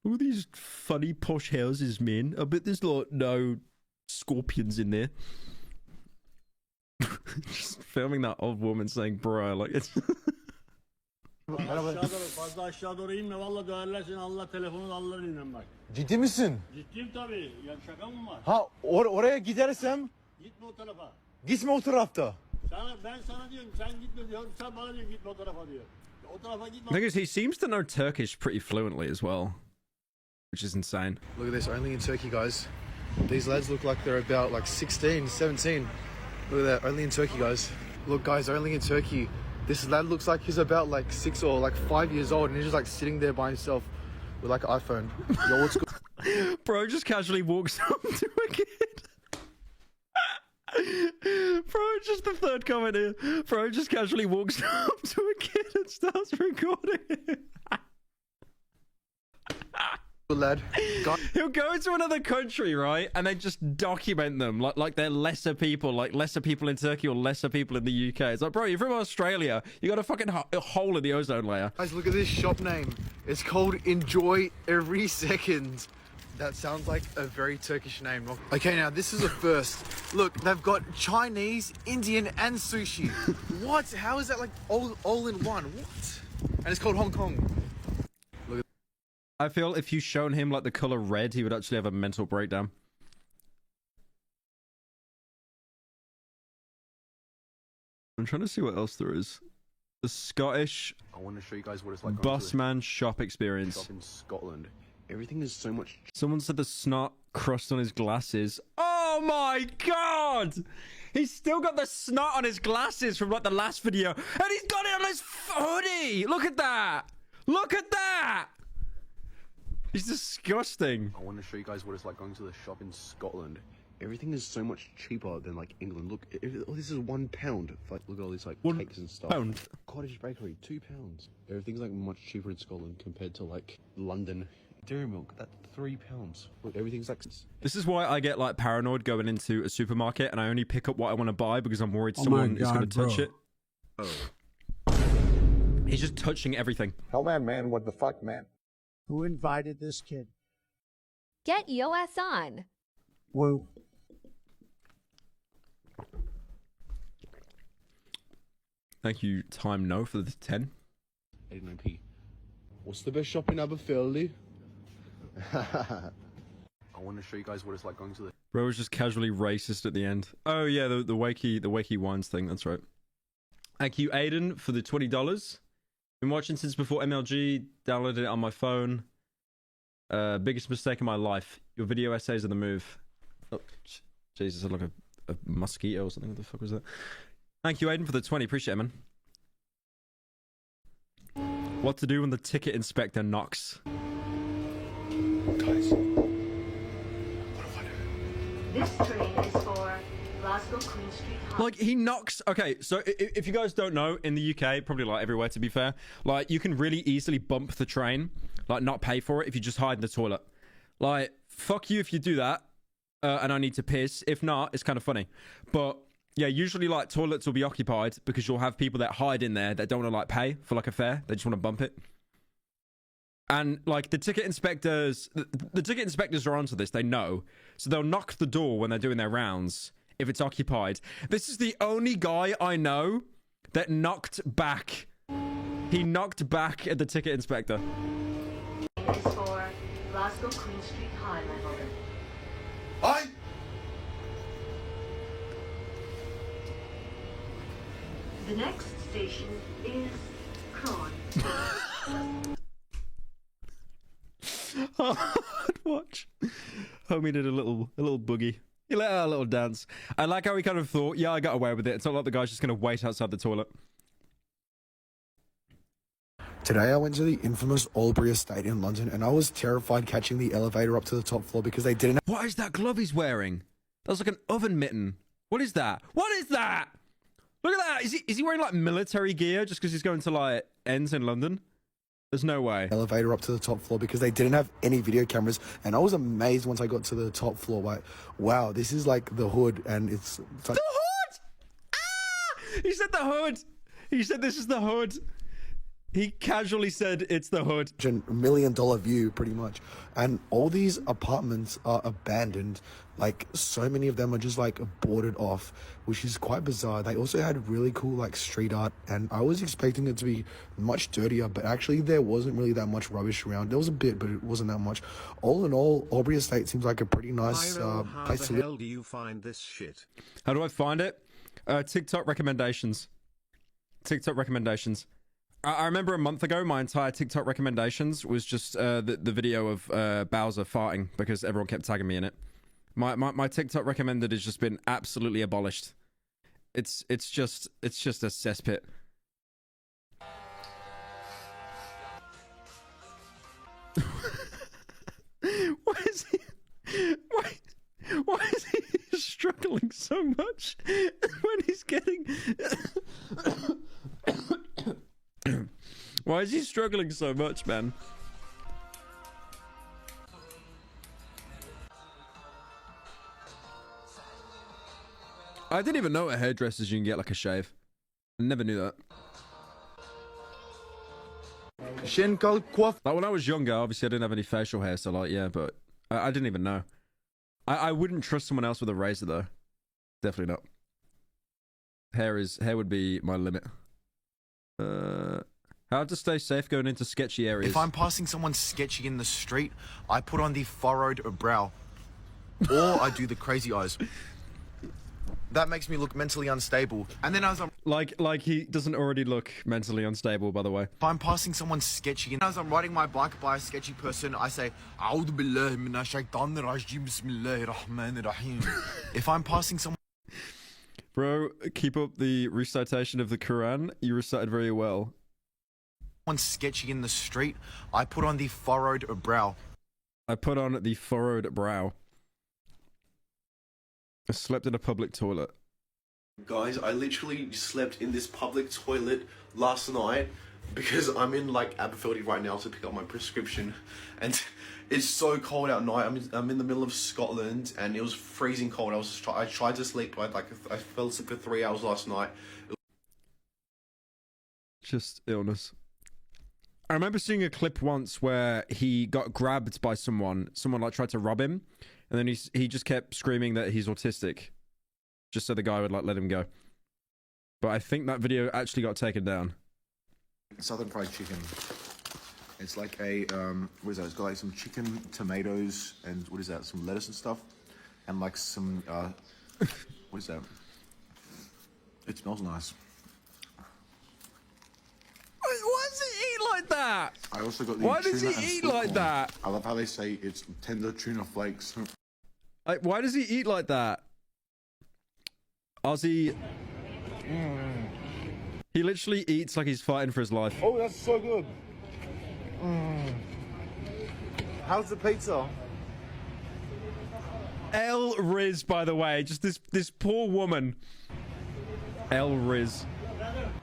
All these funny posh houses, man. I bet there's like no scorpions in there. Just filming that old woman saying, bro, like it's... Fazla aşağı doğru inme valla dönerlersin Allah telefonunu alırlar inan bak. Ciddi misin? Ciddiyim tabii. Ya şaka mı var? Ha oraya gidersem Gitme o tarafa. gitme o tarafta. Ben sana diyorum sen gitme diyorum. Sen bana diyorsun gitme o tarafa diyor. O tarafa gitme. The thing is, he seems to know Turkish pretty fluently as well, which is insane. Look at this, only in Turkey, guys. These lads look like they're about like 16, 17. Look at that, only in Turkey, guys. Look, guys, only in Turkey. This lad looks like he's about like 6 or like 5 years old and he's just like sitting there by himself with like an iPhone. Yo, what's good? Bro just casually walks up to a kid. Bro, just the third comment here. Bro just casually walks up to a kid and starts recording it. Lad. He'll go to another country, right, and then just document them like they're lesser people, like lesser people in Turkey or lesser people in the UK. It's like, bro, you're from Australia. You got a fucking hole in the ozone layer. Guys, look at this shop name. It's called Enjoy Every Second. That sounds like a very Turkish name. Okay, now this is a first. Look, they've got Chinese, Indian, and sushi. What? How is that like all in one? What? And it's called Hong Kong. I feel if you shown him like the color red, he would actually have a mental breakdown. I'm trying to see what else there is. The Scottish I want to show you guys what it's like. busman shop experience. Shop in Scotland. Everything is so much. Someone said the snot crust on his glasses. Oh my god! He's still got the snot on his glasses from like the last video, and he's got it on his hoodie. Look at that! Look at that! He's disgusting. I want to show you guys what it's like going to the shop in Scotland. Everything is so much cheaper than like England. Look, this is £1. Like, look at all these like cakes and stuff. £1. Cottage bakery, £2. Everything's like much cheaper in Scotland compared to like London. Dairy milk, that's £3. Look, everything's like. This is why I get like paranoid going into a supermarket, and I only pick up what I want to buy because I'm worried someone is going to touch it. Oh. He's just touching everything. Tell that man what the fuck, man. Who invited this kid? Get your ass on. Woo. Thank you, Time No, for the 10. 89p. What's the best shop in Aberfeldy? I want to show you guys what it's like going to the... Bro was just casually racist at the end. Oh yeah, the wakey wines thing. That's right. Thank you, Aiden, for the $20. Been watching since before MLG. Downloaded it on my phone. Biggest mistake of my life. Your video essays are the move. Oh, Jesus, I look like a mosquito or something. What the fuck was that? Thank you, Aiden, for the 20. Appreciate it, man. What to do when the ticket inspector knocks? Guys. This train is for Glasgow Queen Street High. Like, he knocks... Okay, so if you guys don't know, in the UK, probably like everywhere to be fair, like, you can really easily bump the train, like, not pay for it if you just hide in the toilet. Like, fuck you if you do that, and I need to piss. If not, it's kind of funny. But, yeah, usually, like, toilets will be occupied because you'll have people that hide in there that don't want to, like, pay for, like, a fare. They just want to bump it. And, like, the ticket inspectors are onto this. They know. So they'll knock the door when they're doing their rounds if it's occupied. This is the only guy I know that knocked back. He knocked back at the ticket inspector. It is for Glasgow Queen Street High level. Hi! The next station is Cron. Hard watch. Homie did a little boogie. He let out a little dance. I like how he kind of thought, yeah, I got away with it. It's not like the guy's just going to wait outside the toilet. Today I went to the infamous Albury estate in London and I was terrified catching the elevator up to the top floor because they didn't... What is that glove he's wearing? That's like an oven mitten. What is that? What is that? Look at that. Is he wearing like military gear just because he's going to like ends in London? There's no way. Elevator up to the top floor because they didn't have any video cameras, and I was amazed once I got to the top floor. Like, wow, this is like the hood, and it's like... The hood! Ah! He said the hood. He said this is the hood. He casually said it's the hood. $1 million view, pretty much. And all these apartments are abandoned. Like, so many of them are just, like, boarded off, which is quite bizarre. They also had really cool, like, street art, and I was expecting it to be much dirtier, but actually there wasn't really that much rubbish around. There was a bit, but it wasn't that much. All in all, Albury Estate seems like a pretty nice place to live. How the hell do you find this shit? How do I find it? TikTok recommendations. TikTok recommendations. I remember a month ago, my entire TikTok recommendations was just the video of Bowser farting because everyone kept tagging me in it. My TikTok recommended has just been absolutely abolished. It's just a cesspit. Why is he struggling so much when he's getting... Why is he struggling so much, man? I didn't even know at hairdressers you can get like a shave. I never knew that. Like when I was younger, obviously I didn't have any facial hair, so like, yeah, but I didn't even know. I wouldn't trust someone else with a razor though. Definitely not. Hair would be my limit. How to stay safe going into sketchy areas. If I'm passing someone sketchy in the street, I put on the furrowed brow. Or I do the crazy eyes. That makes me look mentally unstable. And then as I'm... Like he doesn't already look mentally unstable, by the way. If I'm passing someone sketchy, and as I'm riding my bike by a sketchy person, I say, A'udhu billahi minash shaitanir rajim, bismillahir rahmanir rahim. If I'm passing someone... Bro, keep up the recitation of the Quran. You recited very well. Sketchy in the street, I put on the furrowed brow. I put on the furrowed brow. I slept in a public toilet. Guys, I literally slept in this public toilet last night because I'm in like Aberfeldy right now to pick up my prescription, and it's so cold out night. I'm in the middle of Scotland and it was freezing cold. I tried to sleep, but I fell asleep for 3 hours last night. Just illness. I remember seeing a clip once where he got grabbed by someone like tried to rob him, and then he just kept screaming that he's autistic, just so the guy would like let him go. But I think that video actually got taken down. Southern fried chicken. It's like a what is that? It's got like some chicken, tomatoes, and what is that? Some lettuce and stuff, and like some what is that? It smells nice. Why does he eat like that? I also got the Why does tuna he and eat split like corn. that? I love how they say it's tender tuna flakes. Like, why does he eat like that? Ozzy. He literally eats like he's fighting for his life. Oh, that's so good. How's the pizza? El Riz, by the way, just this poor woman. El Riz.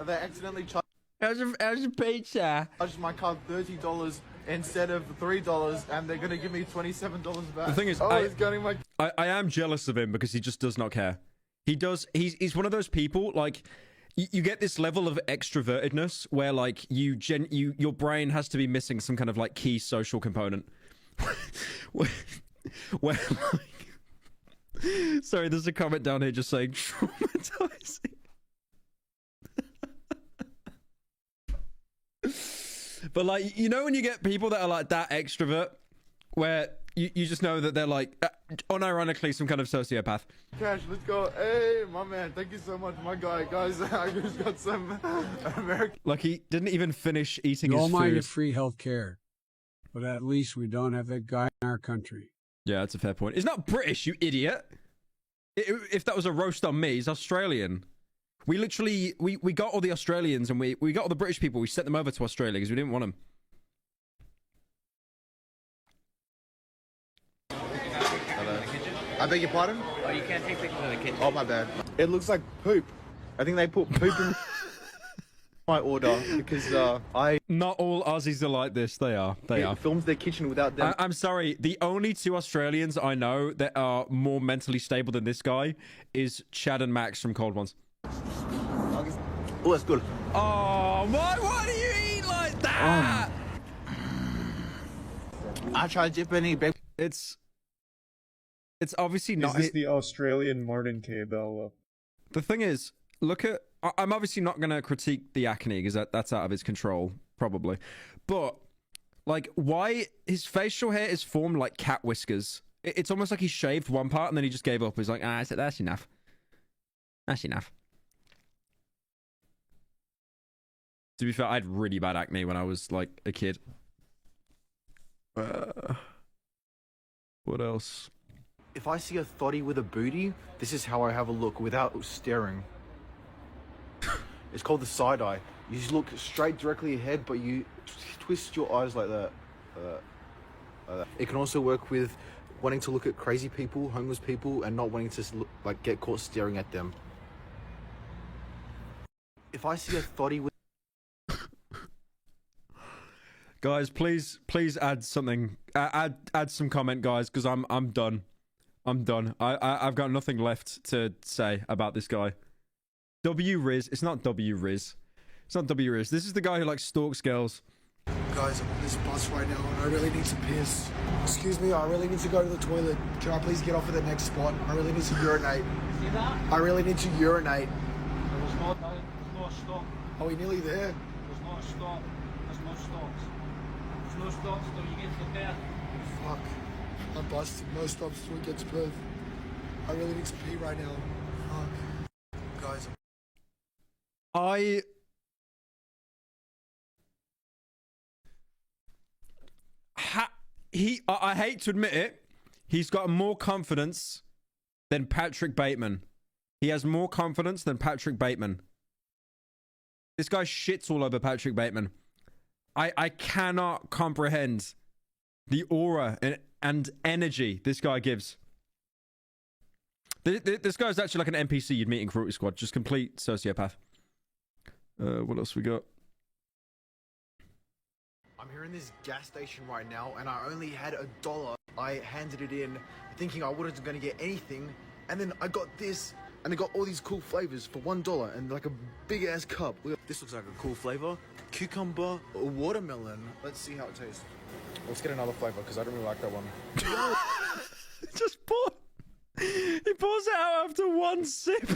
They accidentally charged How's your pizza? my card $30 instead of $3, and they're gonna give me $27 back. The thing is, he's getting my. I am jealous of him because he just does not care. He's one of those people, like, you get this level of extrovertedness where, like, your brain has to be missing some kind of, like, key social component. where like, sorry, there's a comment down here just saying traumatizing. But, like, you know when you get people that are, like, that extrovert, where you just know that they're, like, unironically some kind of sociopath. Cash, let's go. Hey, my man, thank you so much, my guy. Guys, I just got some American. Like, he didn't even finish eating his Don't mind food. the free health care, but at least we don't have that guy in our country. Yeah, that's a fair point. He's not British, you idiot. If that was a roast on me, he's Australian. We literally, we got all the Australians and we got all the British people. We sent them over to Australia because we didn't want them. I beg your pardon? Oh, you can't take pictures in the kitchen. Oh, my bad. It looks like poop. I think they put poop in my order because Not all Aussies are like this. They are. They are. films their kitchen without them. I'm sorry. The only two Australians I know that are more mentally stable than this guy is Chad and Max from Cold Ones. Oh, that's good. Oh, why do you eat like that? I try to dip any big. It's obviously not. Is this the Australian Martin Cabell? The thing is, look at. I'm obviously not going to critique the acne because that's out of his control, probably. But, like, why his facial hair is formed like cat whiskers? It's almost like he shaved one part and then he just gave up. He's like, that's enough. That's enough. To be fair, I had really bad acne when I was, like, a kid. What else? If I see a thotty with a booty, this is how I have a look without staring. It's called the side eye. You just look straight directly ahead, but you twist your eyes like that. It can also work with wanting to look at crazy people, homeless people, and not wanting to like get caught staring at them. If I see a thotty with Guys, please add something. Add some comment, guys, because I'm done. I'm done. I've got nothing left to say about this guy. W Riz. It's not W Riz. It's not W Riz. This is the guy who like stalks girls. Guys, I'm on this bus right now and I really need to piss. Excuse me, I really need to go to the toilet. Can I please get off at the next spot? I really need to urinate. I really need to urinate. There's no stop. Are we nearly there? There's no stop. There's no stops. There's no stops till you get to Perth. Fuck. I'm busted. No stops till it gets Perth. I really need to pee right now. Fuck. Guys, I hate to admit it, he's got more confidence than Patrick Bateman. He has more confidence than Patrick Bateman. This guy shits all over Patrick Bateman. I cannot comprehend the aura and energy this guy gives. This guy's actually like an NPC you'd meet in Cruelty Squad. Just complete sociopath. What else we got? I'm here in this gas station right now, and I only had $1. I handed it in, thinking I wasn't going to get anything, and then I got this, and I got all these cool flavors for $1, and like a big-ass cup. This looks like a cool flavor. Cucumber, watermelon. Let's see how it tastes. Let's get another flavor, because I don't really like that one. Just pour. He pours it out after one sip.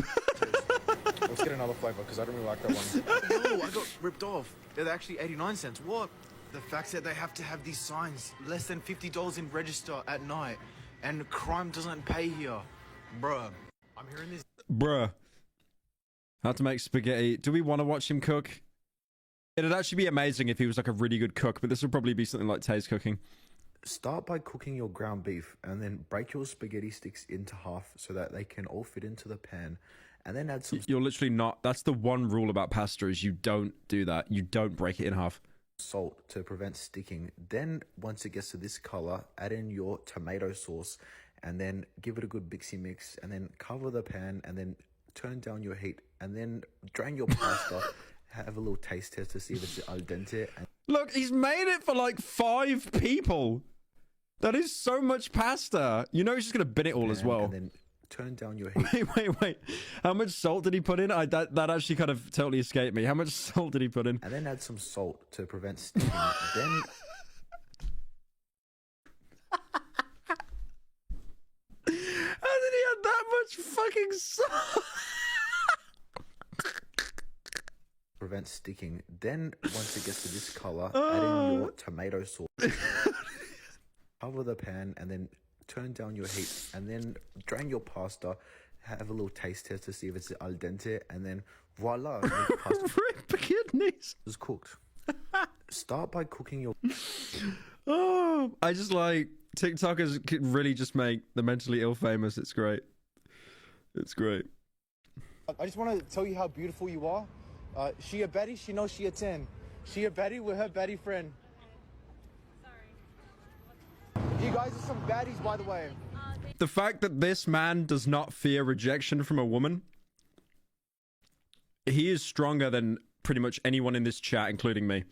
Let's get another flavor, because I don't really like that one. No, I got ripped off. They're actually 89 cents. What? The fact that they have to have these signs, less than $50 in register at night, and crime doesn't pay here. Bruh. I'm hearing this. Bruh. How to make spaghetti. Do we want to watch him cook? It'd actually be amazing if he was like a really good cook, but this would probably be something like Tay's cooking. Start by cooking your ground beef and then break your spaghetti sticks into half so that they can all fit into the pan, and then add some... You're literally not... That's the one rule about pasta is you don't do that. You don't break it in half. Salt to prevent sticking. Then once it gets to this color, add in your tomato sauce and then give it a good mixy mix, and then cover the pan and then turn down your heat and then drain your pasta. Have a little taste test to see if it's al dente. And look, he's made it for like 5 people. That is so much pasta. You know he's just gonna bin it all as well. And then turn down your heat. Wait. How much salt did he put in? That actually kind of totally escaped me. How much salt did he put in? And then add some salt to prevent sticking. Then... How did he have that much fucking salt? Prevent sticking. Then once it gets to this color, add in your tomato sauce. Cover the pan and then turn down your heat and then drain your pasta. Have a little taste test to see if it's al dente, and then voila, your pasta kidneys is cooked. Start by cooking your... Oh, I just like TikTokers can really just make the mentally ill famous. It's great. It's great. I just want to tell you how beautiful you are. She a Betty, she knows she a 10. She a Betty with her Betty friend. Sorry. You guys are some baddies, by the way. The fact that this man does not fear rejection from a woman, he is stronger than pretty much anyone in this chat, including me.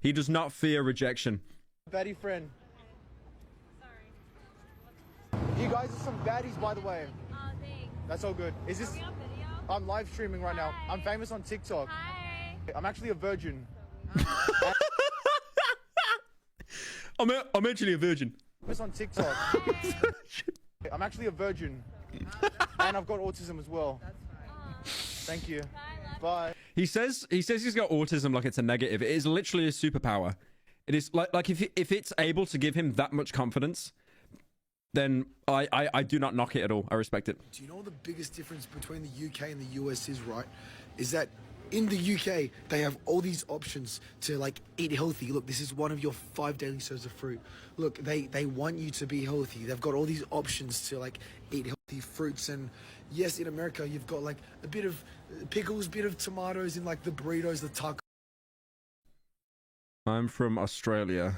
He does not fear rejection. Betty friend. Sorry. You guys are some baddies, by the way. Thanks. That's all good. Is this... I'm live streaming right now. I'm famous on TikTok. Hi. I'm actually a virgin. I'm actually a virgin. Famous on TikTok. I'm actually a virgin. And I've got autism as well. Thank you. Bye. He says he's got autism like it's a negative. It is literally a superpower. It is like if it's able to give him that much confidence, then I do not knock it at all. I respect it. Do you know what the biggest difference between the UK and the US is, right? Is that in the UK, they have all these options to like eat healthy. Look, this is one of your 5 daily serves of fruit. Look, they want you to be healthy. They've got all these options to like eat healthy fruits. And yes, in America, you've got like a bit of pickles, bit of tomatoes in like the burritos, the tacos. I'm from Australia.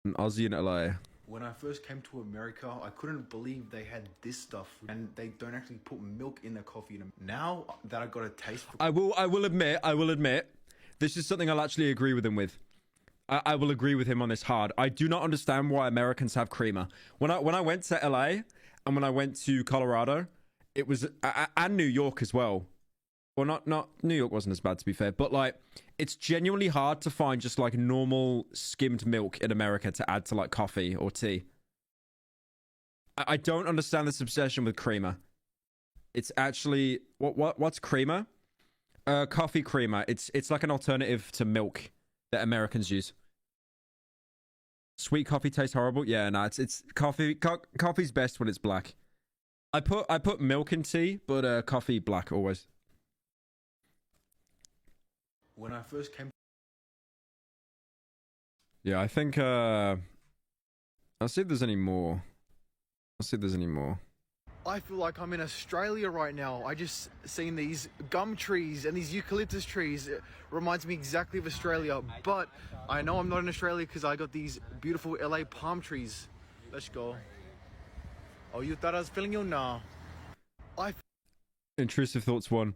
An Aussie in LA. When I first came to America, I couldn't believe they had this stuff, and they don't actually put milk in their coffee. Now that I got a taste for... I will admit, this is something I'll actually agree with him with. I will agree with him on this hard. I do not understand why Americans have creamer. When I went to LA and when I went to Colorado, it was and New York as well. Well, not New York wasn't as bad, to be fair, but like it's genuinely hard to find just like normal skimmed milk in America to add to like coffee or tea. I don't understand this obsession with creamer. It's actually what's creamer? Coffee creamer. It's like an alternative to milk that Americans use. Sweet coffee tastes horrible. Yeah, no, it's coffee. Coffee's best when it's black. I put milk in tea, but coffee black always. When I first came... Yeah, I think, I'll see if there's any more. I feel like I'm in Australia right now. I just seen these gum trees and these eucalyptus trees. It reminds me exactly of Australia, but I know I'm not in Australia because I got these beautiful LA palm trees. Let's go. Oh, you thought I was feeling you now? Intrusive Thoughts 1.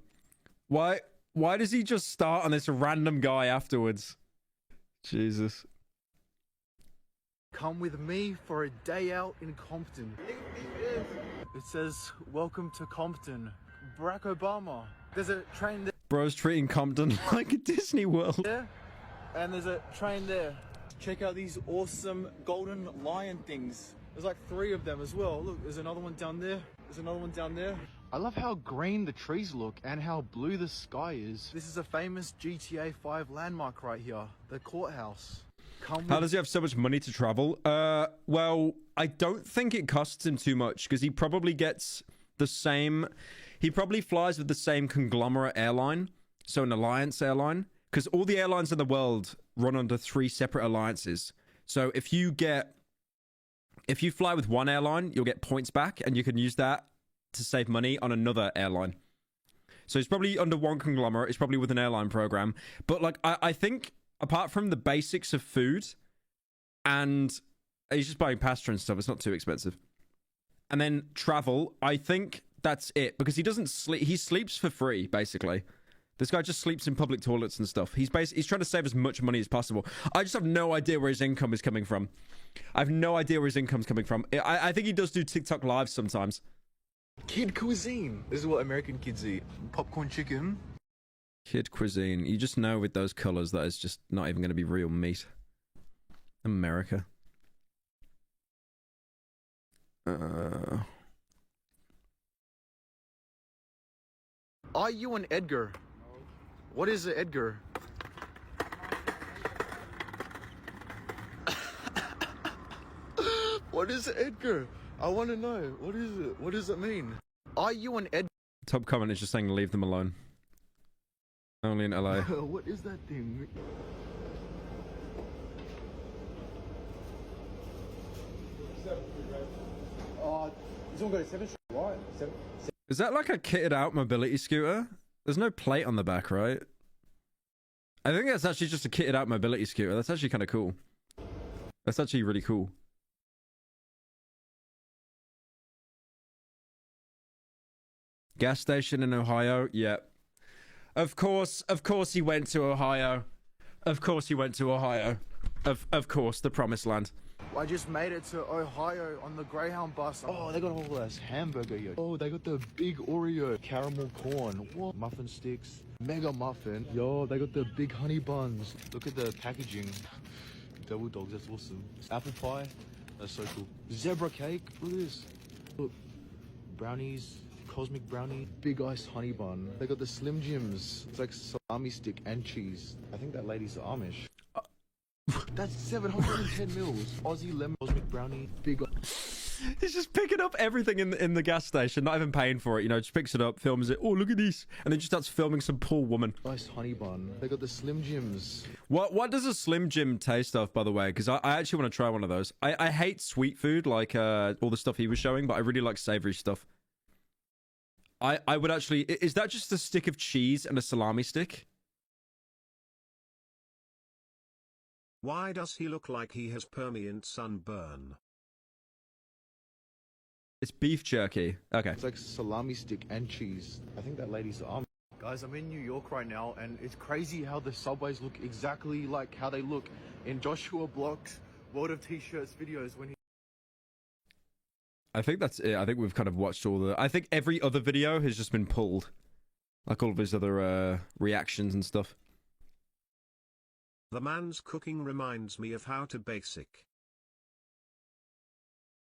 Why does he just start on this random guy afterwards? Jesus. Come with me for a day out in Compton. It says, welcome to Compton. Barack Obama. There's a train there. Bro's treating Compton like a Disney World. There, and there's a train there. Check out these awesome golden lion things. There's like 3 of them as well. Look, there's another one down there. There's another one down there. I love how green the trees look and how blue the sky is. This is a famous GTA 5 landmark right here, the courthouse. How does he have so much money to travel? Well, I don't think it costs him too much because he probably gets the same. He probably flies with the same conglomerate airline, so an alliance airline, because all the airlines in the world run under 3 separate alliances. So if you fly with one airline, you'll get points back, and you can use that to save money on another airline. So he's probably under one conglomerate. He's probably with an airline program. But like, I think apart from the basics of food, and he's just buying pasta and stuff, it's not too expensive. And then travel, I think that's it, because he doesn't sleep. He sleeps for free, basically. This guy just sleeps in public toilets and stuff. He's trying to save as much money as possible. I just have no idea where his income is coming from. I have no idea where his income's coming from. I think he does do TikTok lives sometimes. Kid cuisine. This is what American kids eat. Popcorn chicken. Kid cuisine. You just know with those colors that it's just not even going to be real meat. America. Are you an Edgar? What is an Edgar? What is an Edgar? I want to know. What is it? What does it mean? Are you an Edgar? Top comment is just saying leave them alone. Only in LA. What is that thing? Is that like a kitted out mobility scooter? There's no plate on the back, right? I think that's actually just a kitted out mobility scooter. That's actually kind of cool. That's actually really cool. Gas station in Ohio? Yeah. Of course he went to Ohio. Of course he went to Ohio. Of course, the promised land. I just made it to Ohio on the Greyhound bus. Oh, they got all this hamburger, yo. Oh, they got the big Oreo, caramel corn, what? Muffin sticks, mega muffin. Yo, they got the big honey buns. Look at the packaging. Double dogs, that's awesome. Apple pie, that's so cool. Zebra cake, look at this. Look, brownies, cosmic brownie, big iced honey bun. They got the Slim Jims. It's like salami stick and cheese. I think that lady's Amish. That's 710 mils. Aussie lemon cosmic brownie, big. He's just picking up everything in the gas station, not even paying for it. You know, just picks it up, films it. Oh, look at this, and then just starts filming some poor woman. Nice honey bun. They got the Slim Jims. What does a Slim Jim taste of, by the way? Because I actually want to try one of those. I hate sweet food, like all the stuff he was showing, but I really like savory stuff. I would actually. Is that just a stick of cheese and a salami stick? Why does he look like he has permanent sunburn? It's beef jerky. Okay. It's like salami stick and cheese. I think that lady's Amish. Guys, I'm in New York right now, and it's crazy how the subways look exactly like how they look in Joshua Block's World of T-Shirts videos when he... I think that's it. I think we've kind of watched all the... I think every other video has just been pulled. Like all of his other reactions and stuff. The man's cooking reminds me of How to Basic.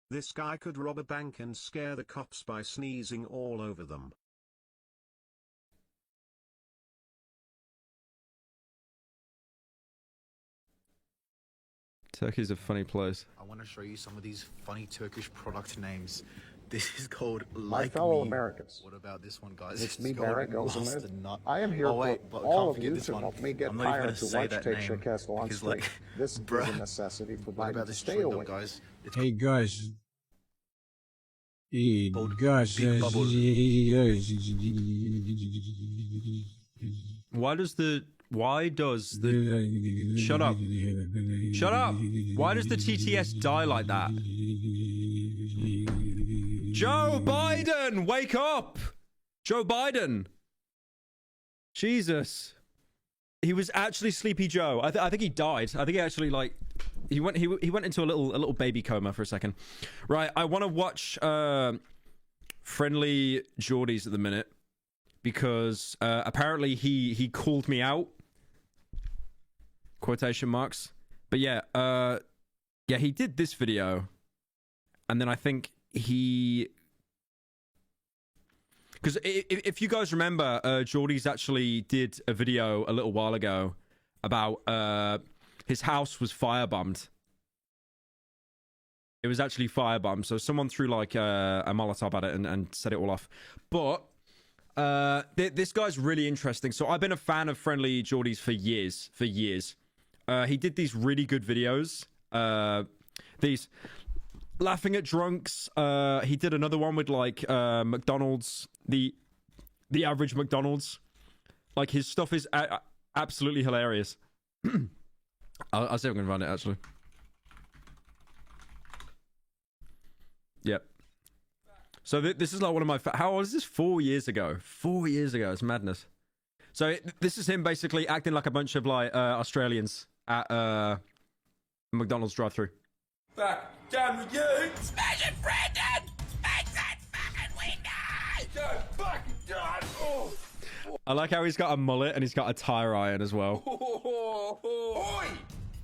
This guy could rob a bank and scare the cops by sneezing all over them. Turkey's a funny place. I want to show you some of these funny Turkish product names. This is called My fellow Americans. What about this one, guys? It's me, Barrett Elzimir. Nut. I am here for all of you to help me get I'm not Pyro even to gonna say watch that Take name Castle on because, stream. like, This is bruh, a necessity for what Biden about to this stay trend, away. guys? It's Hey guys. Hey guys. Big Bubble. Why does the shut up. Shut up. Why does the TTS die like that? Joe Biden, wake up. Joe Biden. Jesus. He was actually Sleepy Joe. I think he died. I think he actually he went into a little baby coma for a second. Right, I want to watch Friendly Geordies at the minute because apparently he called me out. Quotation marks. But yeah, he did this video. And then I think he Because if you guys remember, Geordie's actually did a video a little while ago about his house was firebombed. It was actually firebombed. So someone threw like a Molotov at it and set it all off. But this guy's really interesting. So I've been a fan of Friendly Geordie's for years. He did these really good videos. These laughing at drunks. He did another one with like McDonald's, the average McDonald's. Like his stuff is absolutely hilarious. I'll see if I can find it actually. Yep. So this is like one of my... How old is this? 4 years ago. 4 years ago. It's madness. So this is him basically acting like a bunch of like Australians at McDonald's drive-thru. Back down with you. Smash it, Brandon! Smash that fucking window! Go fucking down! Oh. I like how he's got a mullet and he's got a tire iron as well. Oi!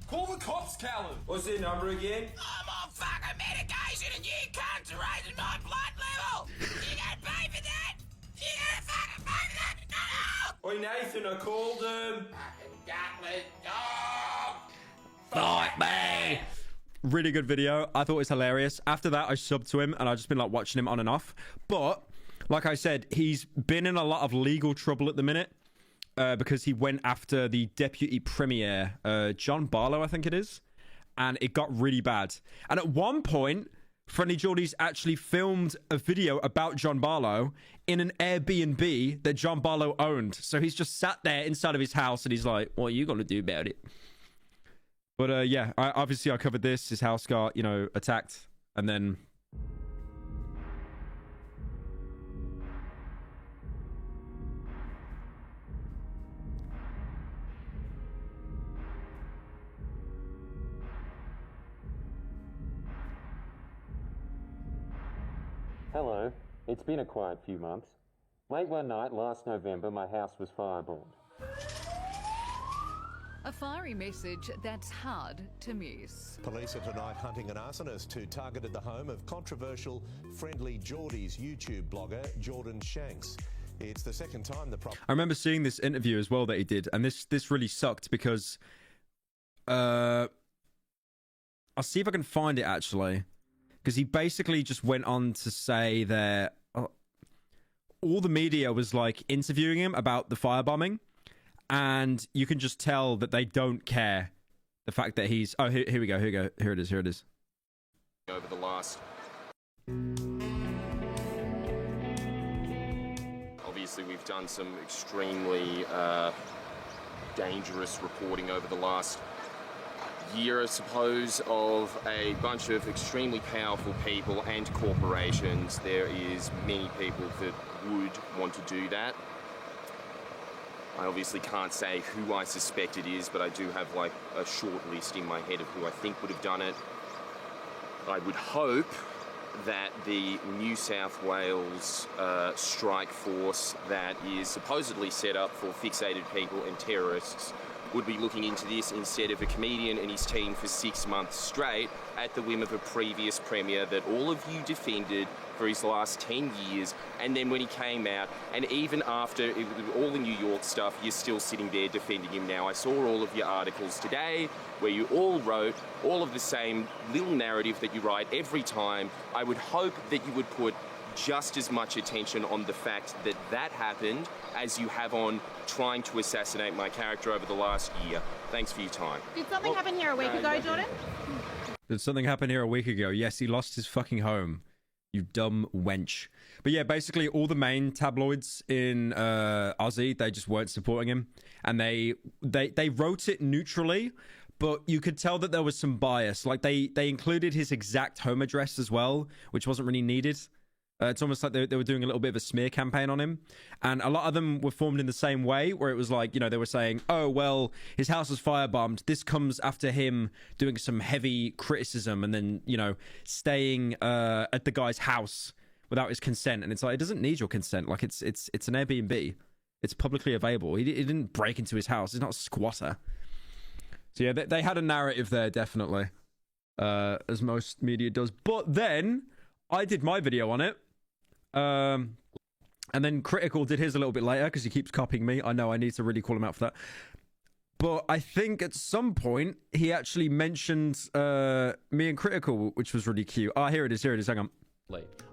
Call the cops, Callum. What's their number again? I'm on fucking medication and you can't raise my blood level. You gotta pay for that. You gotta fucking pay for that. No! Oi, Nathan, I called him. Fucking gutless dog. Fight me! Really good video. I thought it was hilarious. After that, I subbed to him and I've just been like watching him on and off. But like I said, he's been in a lot of legal trouble at the minute. Because he went after the deputy premier, John Barlow, I think it is, and it got really bad. And at one point, Friendly Geordie's actually filmed a video about John Barlow in an Airbnb that John Barlow owned. So he's just sat there inside of his house and he's like, what are you going to do about it? But yeah, obviously I covered this. His house got, you know, attacked and then... Hello. It's been a quiet few months. Late one night last November, my house was firebombed. A fiery message that's hard to miss. Police are tonight hunting an arsonist who targeted the home of controversial Friendly Geordie's YouTube blogger Jordan Shanks. It's the second time the I remember seeing this interview as well that he did, and this really sucked because I'll see if I can find it actually. Because he basically just went on to say that all the media was like interviewing him about the firebombing, and you can just tell that they don't care. The fact that he's here we go, here it is. Over the last, obviously we've done some extremely dangerous reporting over the last year, I suppose, of a bunch of extremely powerful people and corporations. There is many people that would want to do that. I obviously can't say who I suspect it is, but I do have like a short list in my head of who I think would have done it. I would hope that the New South Wales strike force that is supposedly set up for fixated people and terrorists would be looking into this instead of a comedian and his team for 6 months straight at the whim of a previous premier that all of you defended for his last 10 years, and then when he came out, and even after all the New York stuff, you're still sitting there defending him now. I saw all of your articles today where you all wrote all of the same little narrative that you write every time. I would hope that you would put just as much attention on the fact that that happened as you have on trying to assassinate my character over the last year. Thanks for your time. Did something happen here a week ago, Jordan? Did something happen here a week ago? Yes, he lost his fucking home. You dumb wench. But yeah, basically all the main tabloids in Aussie, they just weren't supporting him. And they wrote it neutrally, but you could tell that there was some bias. Like they included his exact home address as well, which wasn't really needed. It's almost like they were doing a little bit of a smear campaign on him. And a lot of them were formed in the same way, where it was like, you know, they were saying, oh, well, his house was firebombed. This comes after him doing some heavy criticism and then, you know, staying at the guy's house without his consent. And it's like, it doesn't need your consent. Like, it's an Airbnb. It's publicly available. He didn't break into his house. He's not a squatter. So, yeah, they had a narrative there, definitely, as most media does. But then I did my video on it. And then Critical did his a little bit later because he keeps copying me. I know I need to really call him out for that. But I think at some point he actually mentioned me and Critical, which was really cute. Ah, here it is. Here it is. Hang on.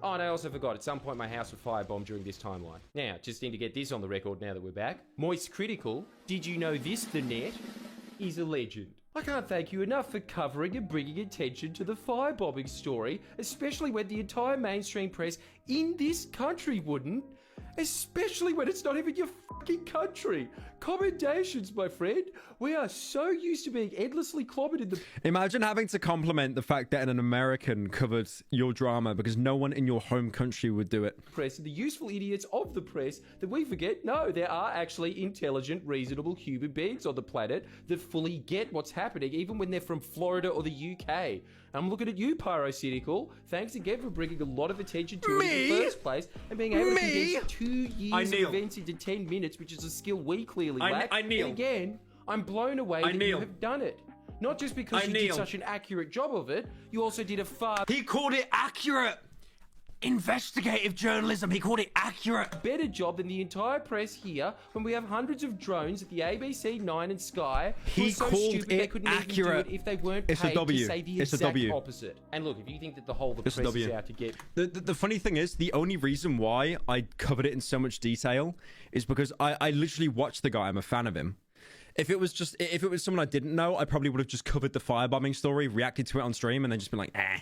Oh, and I also forgot, at some point my house was firebombed during this timeline. Now, just need to get this on the record now that we're back. Moist Critical, did you know this, the net, is a legend. I can't thank you enough for covering and bringing attention to the firebombing story, especially when the entire mainstream press in this country wouldn't. Especially when it's not even your fucking country. Commendations, my friend. We are so used to being endlessly clobbered in the... Imagine having to compliment the fact that an American covered your drama because no one in your home country would do it. Press and the useful idiots of the press that we forget, no, there are actually intelligent, reasonable human beings on the planet that fully get what's happening, even when they're from Florida or the UK. I'm looking at you, Pyrocynical. Thanks again for bringing a lot of attention to it in the first place and being able to condense 2 years of events into 10 minutes, which is a skill we clearly lack. And again, I'm blown away that you have done it. Not just because you did such an accurate job of it, you also did a far... He called it accurate! Investigative journalism, he called it accurate. Better job than the entire press here when we have hundreds of drones at the ABC 9 and Sky who are so stupid they couldn't even do it if they weren't paid to say the exact opposite. And look, if you think that the whole of the press is out to get... The funny thing is, the only reason why I covered it in so much detail is because I literally watched the guy. I'm a fan of him. If it was someone I didn't know, I probably would have just covered the firebombing story, reacted to it on stream, and then just been like, eh.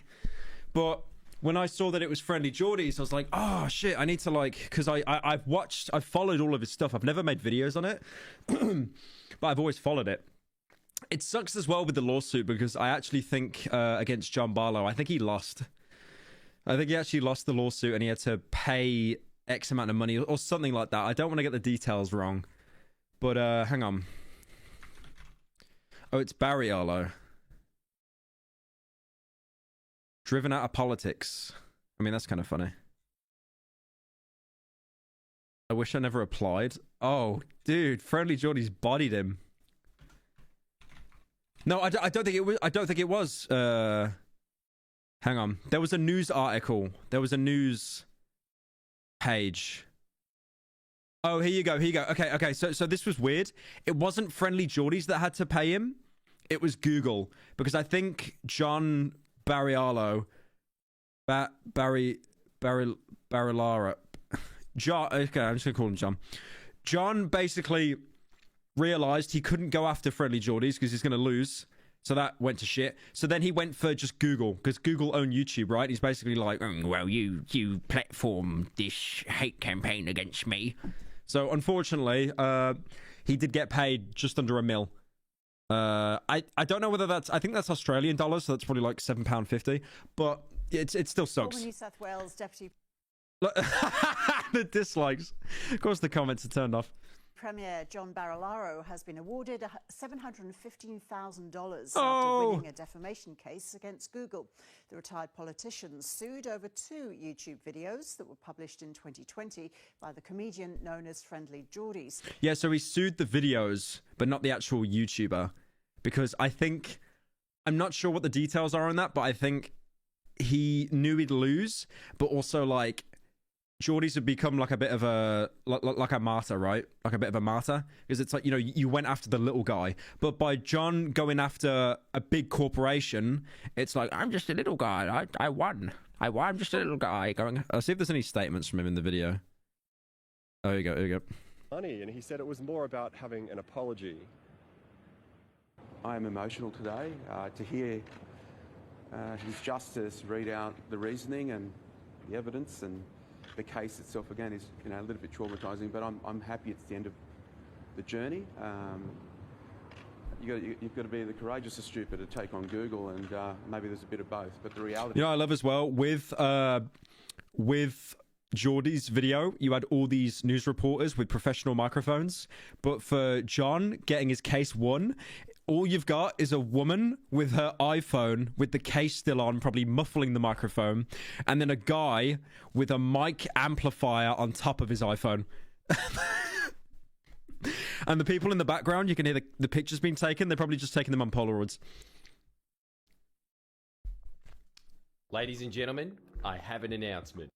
But when I saw that it was Friendly Geordies, I was like, oh shit, I need to because I've followed all of his stuff. I've never made videos on it, but I've always followed it. It sucks as well with the lawsuit because I actually think against John Barlow, I think he lost. I think he actually lost the lawsuit and he had to pay X amount of money or something like that. I don't want to get the details wrong, but hang on. Oh, it's Barry Arlo. Driven out of politics. I mean, that's kind of funny. I wish I never applied. Oh, dude, Friendly Geordies bodied him. No, I don't think it was. I don't think it was. Hang on. There was a news article. There was a news page. Oh, here you go. Here you go. Okay. So this was weird. It wasn't Friendly Geordies that had to pay him. It was Google because I think John Barrialo, Barilara, John. Okay, I'm just gonna call him John. John basically realized he couldn't go after Friendly Geordies because he's gonna lose. So that went to shit. So then he went for just Google because Google owned YouTube, right? He's basically like, well, you platform this hate campaign against me. So unfortunately, he did get paid just under $1 million. I don't know whether that's... I think that's Australian dollars, so that's probably like £7.50. But it still sucks. New South Wales Deputy The dislikes. Of course, the comments are turned off. Premier John Barilaro has been awarded $715,000 Oh. after winning a defamation case against Google. The retired politician sued over 2 YouTube videos that were published in 2020 by the comedian known as Friendly Geordies. Yeah, so he sued the videos, but not the actual YouTuber. Because I think... I'm not sure what the details are on that, but I think he knew he'd lose, but also, like... Geordies have become like a bit of a like a martyr, right? Like a bit of a martyr, because it's like, you know, you went after the little guy, but by John going after a big corporation, it's like, I'm just a little guy. I won. I'm just a little guy. I'll see if there's any statements from him in the video. Oh, here you go. Money, and he said it was more about having an apology. I am emotional today to hear His Justice read out the reasoning and the evidence, and the case itself again is, you know, a little bit traumatizing, but I'm happy it's the end of the journey. You've got to be the courageous or stupid to take on Google, and maybe there's a bit of both. But the reality, you know, I love as well with Geordie's video, you had all these news reporters with professional microphones, but for John getting his case won, all you've got is a woman with her iPhone with the case still on, probably muffling the microphone, and then a guy with a mic amplifier on top of his iPhone. And the people in the background, you can hear the pictures being taken. They're probably just taking them on Polaroids. Ladies and gentlemen, I have an announcement.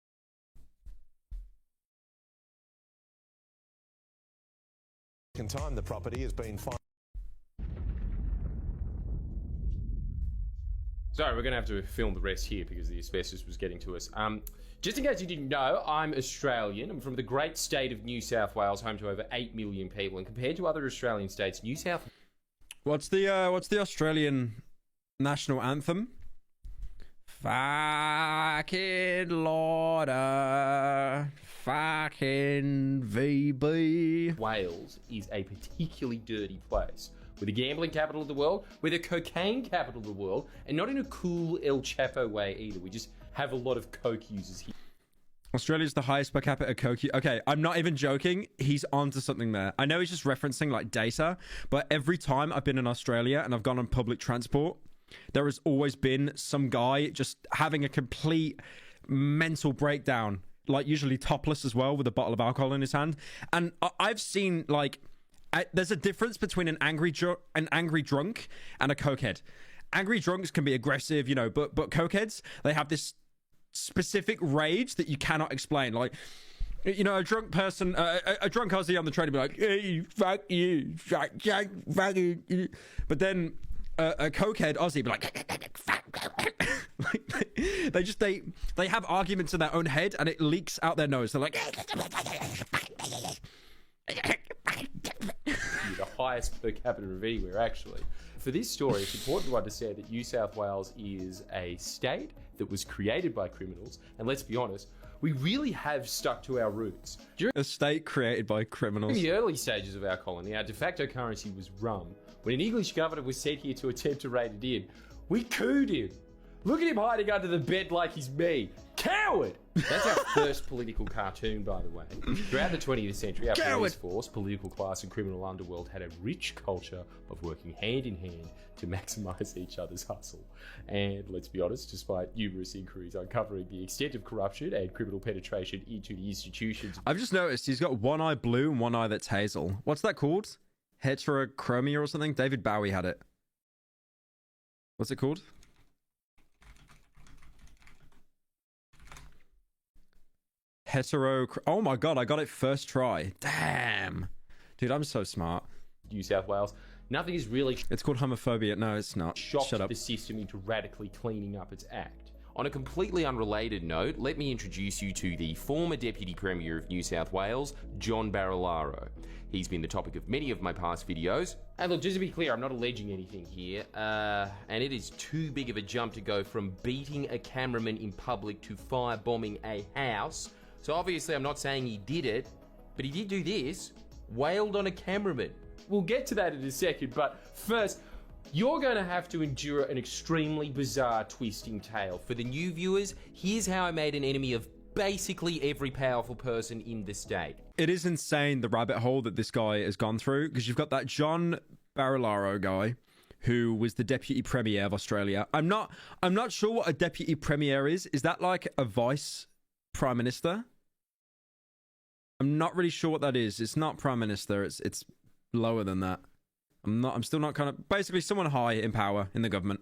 second time the property has been fined. Sorry, we're going to have to film the rest here because the asbestos was getting to us. Just in case you didn't know, I'm Australian. I'm from the great state of New South Wales, home to over 8 million people. And compared to other Australian states, New South... What's the Australian national anthem? Fucking Lauder. Fucking VB. Wales is a particularly dirty place. We're the gambling capital of the world, we're the cocaine capital of the world, and not in a cool El Chapo way either. We just have a lot of coke users here. Australia's the highest per capita coke. Okay, I'm not even joking. He's onto something there. I know he's just referencing like data, but every time I've been in Australia and I've gone on public transport, there has always been some guy just having a complete mental breakdown, like usually topless as well, with a bottle of alcohol in his hand. And I've seen like... there's a difference between an angry drunk and a cokehead. Angry drunks can be aggressive, you know, but cokeheads, they have this specific rage that you cannot explain. Like, you know, a drunk person, a drunk Aussie on the train would be like, hey, fuck you, fuck you. But then a cokehead Aussie would be like, they have arguments in their own head and it leaks out their nose. They're like, the highest per capita of anywhere, actually. For this story, it's important to understand that New South Wales is a state that was created by criminals, and let's be honest, we really have stuck to our roots. During a state created by criminals. In the early stages of our colony, our de facto currency was rum. When an English governor was sent here to attempt to raid it in, we cooed him. Look at him hiding under the bed like he's me. Coward! That's our first political cartoon, by the way. Throughout the 20th century, our police force, political class, and criminal underworld had a rich culture of working hand in hand to maximise each other's hustle. And let's be honest, despite numerous inquiries uncovering the extent of corruption and criminal penetration into the institutions... I've just noticed he's got one eye blue and one eye that's hazel. What's that called? Heterochromia or something? David Bowie had it. What's it called? Oh my god, I got it first try. Damn. Dude, I'm so smart. New South Wales. Nothing is really... It's called homophobia. No, it's not. Shut up. The system into radically cleaning up its act. On a completely unrelated note, let me introduce you to the former Deputy Premier of New South Wales, John Barilaro. He's been the topic of many of my past videos. And look, just to be clear, I'm not alleging anything here. And it is too big of a jump to go from beating a cameraman in public to firebombing a house. So obviously I'm not saying he did it, but he did do this. Wailed on a cameraman. We'll get to that in a second, but first, you're going to have to endure an extremely bizarre twisting tale. For the new viewers, here's how I made an enemy of basically every powerful person in the state. It is insane, the rabbit hole that this guy has gone through, because you've got that John Barilaro guy, who was the Deputy Premier of Australia. I'm not sure what a Deputy Premier is. Is that like a Vice Prime Minister? I'm not really sure what that is. It's not Prime Minister. It's lower than that. I'm still not kind of... Basically, someone high in power in the government.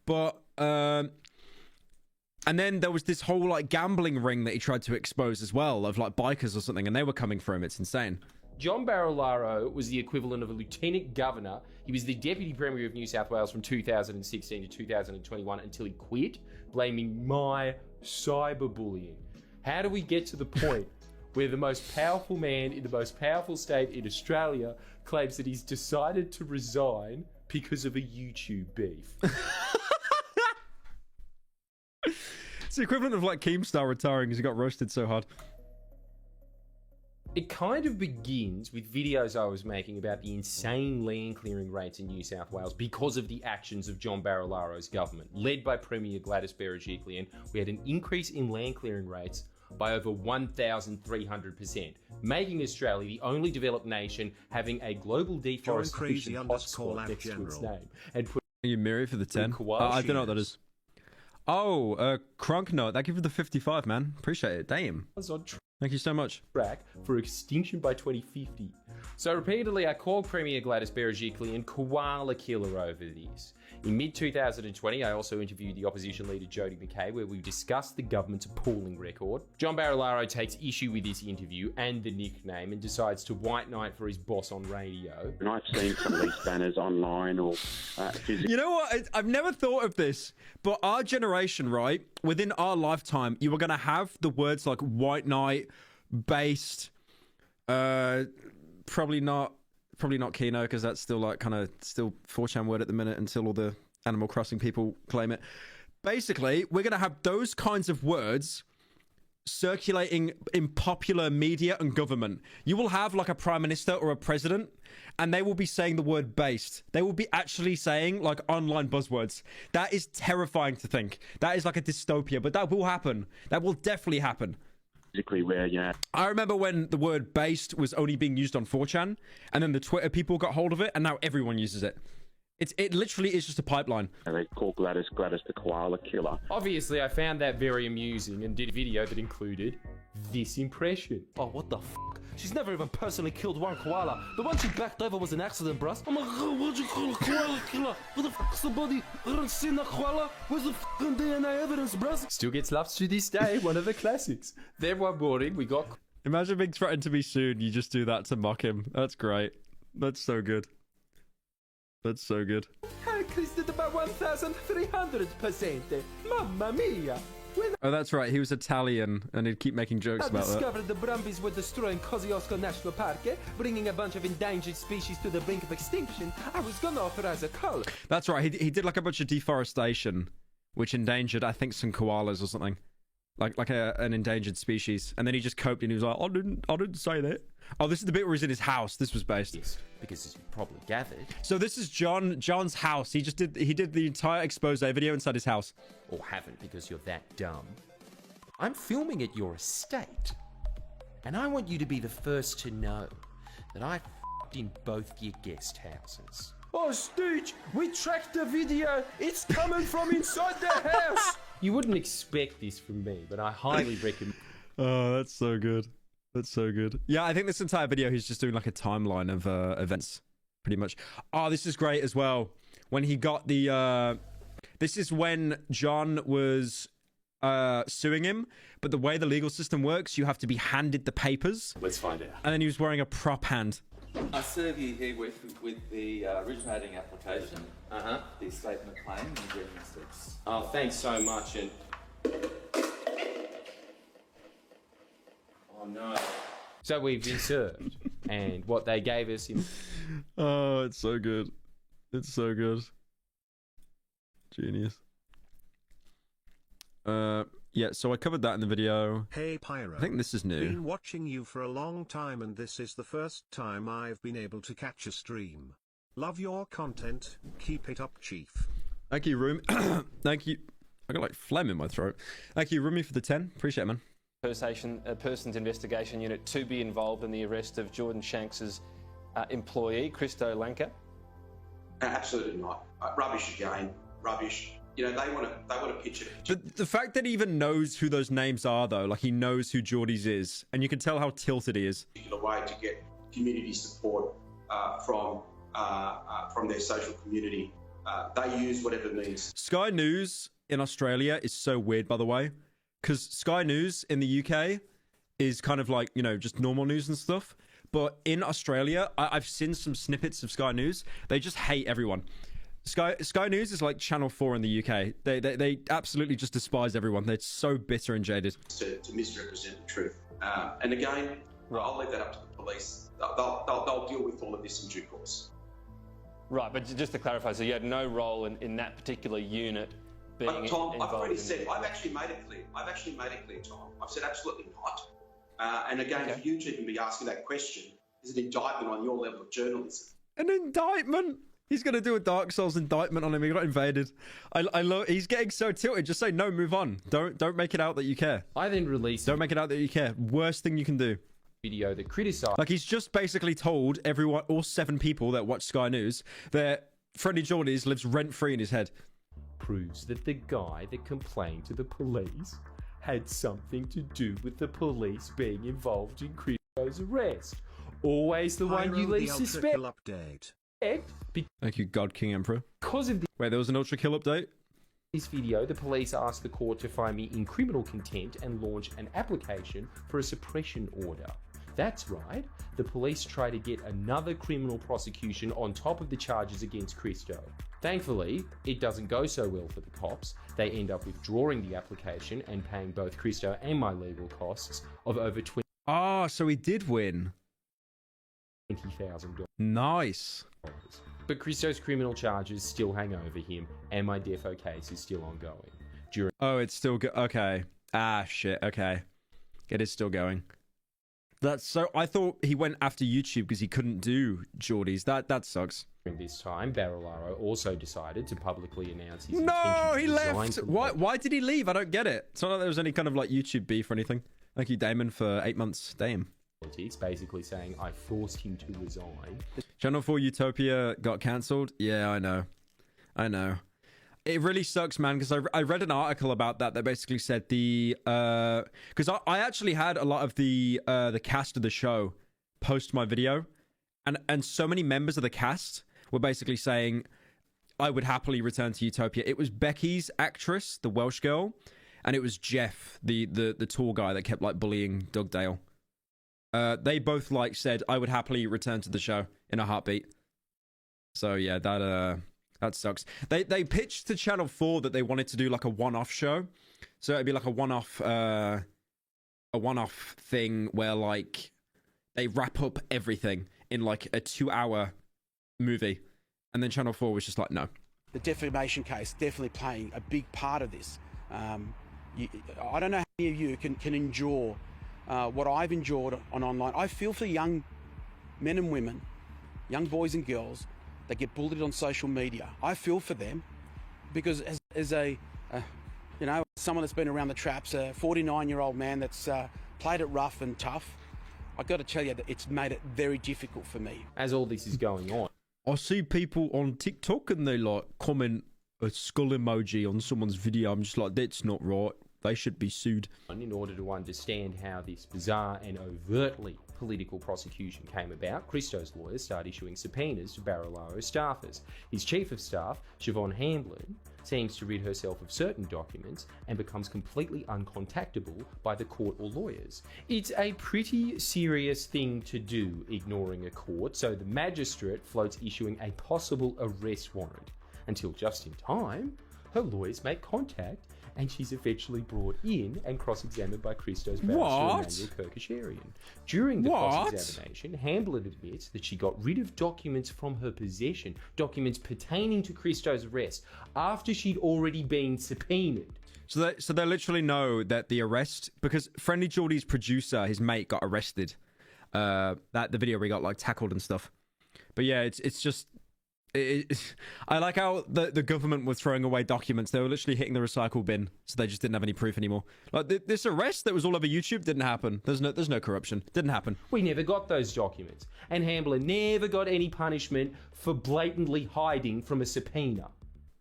But, and then there was this whole, like, gambling ring that he tried to expose as well, of, like, bikers or something, and they were coming for him. It's insane. John Barilaro was the equivalent of a lieutenant governor. He was the Deputy Premier of New South Wales from 2016 to 2021 until he quit, blaming my cyberbullying. How do we get to the point where the most powerful man in the most powerful state in Australia claims that he's decided to resign because of a YouTube beef? It's the equivalent of like Keemstar retiring because he got roasted so hard. It kind of begins with videos I was making about the insane land clearing rates in New South Wales because of the actions of John Barilaro's government. Led by Premier Gladys Berejiklian, we had an increase in land clearing rates by over 1,300%, making Australia the only developed nation having a global deforestation hotspot next to its name. And Are you married for the 10? I don't know what that is. Oh, Crunk Note. Thank you for the 55, man. Appreciate it. Damn. Thank you so much. Track for extinction by 2050. So repeatedly, I called Premier Gladys Berejiklian koala killer over this. In mid-2020, I also interviewed the opposition leader Jody McKay, where we discussed the government's appalling record. John Barilaro takes issue with this interview and the nickname and decides to white knight for his boss on radio. And I've seen some of these banners online or You know what? I've never thought of this, but our generation, right, within our lifetime, you were going to have the words like white knight, based, probably not Keno, because that's still like kind of still 4chan word at the minute until all the Animal Crossing people claim it. Basically, we're going to have those kinds of words circulating in popular media and government. You will have like a prime minister or a president, and they will be saying the word based. They will be actually saying like online buzzwords. That is terrifying to think. That is like a dystopia, but that will happen. That will definitely happen. Where, I remember when the word based was only being used on 4chan, and then the Twitter people got hold of it, and now everyone uses it. It literally is just a pipeline. They call Gladys the koala killer. Obviously, I found that very amusing and did a video that included this impression. Oh, what the f***? She's never even personally killed one koala. The one she backed over was an accident, bruh. Oh my god, what'd you call a koala killer? What the f***, somebody? I don't see a koala. Where's the f***ing DNA evidence, bruh? Still gets loved to this day, one of the classics. Then one morning, we got... Imagine being threatened to be sued, you just do that to mock him. That's great. That's so good. That's so good. I increased it about 1,300%. Mamma mia! Oh, that's right. He was Italian, and he'd keep making jokes about that. I discovered the Brumbies were destroying Kosciuszko National Park, bringing a bunch of endangered species to the brink of extinction. I was gonna authorize a cull. That's right. He did like a bunch of deforestation, which endangered, I think, some koalas or something, like an endangered species. And then he just coped, and he was like, I didn't say that. Oh, this is the bit where he's in his house. This was based. Yes, because as you probably gathered. So this is John's house. He did the entire expose video inside his house. Or haven't, because you're that dumb. I'm filming at your estate. And I want you to be the first to know that I f***ed in both your guest houses. Oh, Stooge, we tracked the video. It's coming from inside the house. You wouldn't expect this from me, but I highly recommend... Oh, that's so good. That's so good. Yeah, I think this entire video, he's just doing like a timeline of events, pretty much. Oh, this is great as well. When he got the... This is when John was suing him, but the way the legal system works, you have to be handed the papers. Let's find out. And then he was wearing a prop hand. I serve you here with the originating application, the statement of claim, and getting steps. Oh, thanks so much, and... Oh no. So we've been served, and what they gave us in... Oh, it's so good. It's so good. Genius. Yeah, so I covered that in the video. Hey Pyro. I think this is new. Been watching you for a long time, and this is the first time I've been able to catch a stream. Love your content. Keep it up, Chief. Thank you, Rumi. Thank you. I got like phlegm in my throat. Thank you, Rumi, for the 10. Appreciate it, man. Person's Investigation Unit to be involved in the arrest of Jordan Shanks's employee, Christo Lanka? Absolutely not. Rubbish again. Rubbish. You know, they want to pitch it. The fact that he even knows who those names are, though, like he knows who Geordie's is, and you can tell how tilted he is. Particular way to get community support from their social community. They use whatever means. Sky News in Australia is so weird, by the way, because Sky News in the UK is kind of like, you know, just normal news and stuff. But in Australia, I've seen some snippets of Sky News. They just hate everyone. Sky News is like Channel 4 in the UK. They absolutely just despise everyone. They're so bitter and jaded. To misrepresent the truth. And again, I'll leave that up to the police. They'll deal with all of this in due course. Right, but just to clarify, so you had no role in that particular unit being But Tom, involved I've already in said, I've actually made it clear, Tom. I've said absolutely not. And again, for you to even be asking that question is an indictment on your level of journalism. An indictment? He's going to do a Dark Souls indictment on him. He got invaded. I love. He's getting so tilted. Just say no. Move on. Don't make it out that you care. I then released. Don't make it out that you care. Worst thing you can do. Video that criticised. Like he's just basically told everyone, all 7 people that watch Sky News, that Freddie Geordies lives rent free in his head. Proves that the guy that complained to the police had something to do with the police being involved in Christo's arrest. Always the one you least suspect. Update. Thank you, God King Emperor. Because of Wait, there was an Ultra Kill update? this video, the police asked the court to find me in criminal contempt and launch an application for a suppression order. That's right, the police try to get another criminal prosecution on top of the charges against Christo. Thankfully, it doesn't go so well for the cops. They end up withdrawing the application and paying both Christo and my legal costs of over Ah, so he did win. $20,000. Nice. But Christo's criminal charges still hang over him, and my defo case is still ongoing. Oh, it's still okay. Ah, shit. Okay, it is still going. That's so. I thought he went after YouTube because he couldn't do Geordies. That sucks. During this time, Barilaro also decided to publicly announce his No, intention he to resign left. from Why did he leave? I don't get it. It's not like there was any kind of like YouTube beef or anything. Thank you, Damon, for 8 months. Damn. politics, basically saying I forced him to resign. Channel 4 Utopia got cancelled. Yeah, I know. It really sucks, man, because I read an article about that basically said the because I actually had a lot of the cast of the show post my video, and so many members of the cast were basically saying I would happily return to Utopia. It was Becky's actress, the Welsh girl, and it was Jeff, the tall guy that kept like bullying Dugdale. They both like said I would happily return to the show in a heartbeat. So yeah, that sucks. They pitched to Channel 4 that they wanted to do like a one-off show. So it'd be like a one-off thing where like they wrap up everything in like a 2-hour movie. And then Channel 4 was just like, no. The defamation case definitely playing a big part of this. I don't know how many of you can endure what I've endured on online. I feel for young men and women, young boys and girls that get bullied on social media. I feel for them because as someone that's been around the traps, a 49-year-old man that's played it rough and tough, I've got to tell you that it's made it very difficult for me. As all this is going on, I see people on TikTok and they like comment a skull emoji on someone's video. I'm just like, that's not right. They should be sued. In order to understand how this bizarre and overtly political prosecution came about, Christo's lawyers start issuing subpoenas to Barilaro staffers. His chief of staff, Siobhan Hamblin, seems to rid herself of certain documents and becomes completely uncontactable by the court or lawyers. It's a pretty serious thing to do, ignoring a court, so the magistrate floats issuing a possible arrest warrant. Until just in time, her lawyers make contact and she's eventually brought in and cross-examined by Christo's barrister Emmanuel Kirkasharian. During the cross-examination, Hamblin admits that she got rid of documents from her possession, documents pertaining to Christo's arrest, after she'd already been subpoenaed. So they literally know that the arrest, because Friendly Geordie's producer, his mate, got arrested. The video where he got like tackled and stuff. But yeah, it's just... I like how the government was throwing away documents. They were literally hitting the recycle bin, so they just didn't have any proof anymore. Like this arrest that was all over YouTube didn't happen. There's no corruption. Didn't happen. We never got those documents, and Hamblin never got any punishment for blatantly hiding from a subpoena.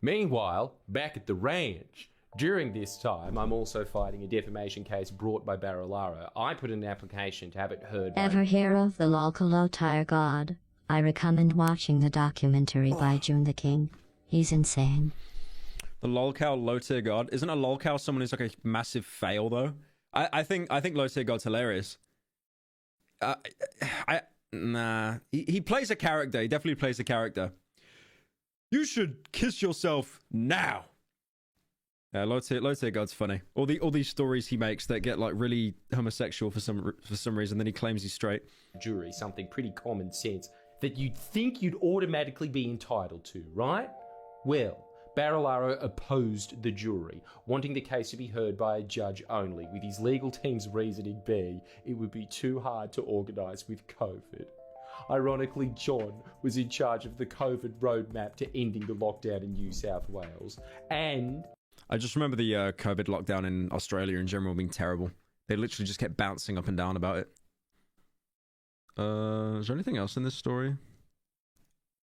Meanwhile, back at the ranch, during this time, I'm also fighting a defamation case brought by Barilaro. I put in an application to have it heard by... Ever hear of the Lolcalo Tire God? I recommend watching the documentary by June the King. He's insane. The lolcow low tier god. Isn't a lolcow someone who's like a massive fail though? I think low tier god's hilarious. Nah. He plays a character. He definitely plays a character. You should kiss yourself now. Yeah, low tier god's funny. All these stories he makes that get like really homosexual for some reason. Then he claims he's straight. Jury, something pretty common sense that you'd think you'd automatically be entitled to, right? Well, Barilaro opposed the jury, wanting the case to be heard by a judge only, with his legal team's reasoning being it would be too hard to organise with COVID. Ironically, John was in charge of the COVID roadmap to ending the lockdown in New South Wales, and... I just remember the COVID lockdown in Australia in general being terrible. They literally just kept bouncing up and down about it. Is there anything else in this story?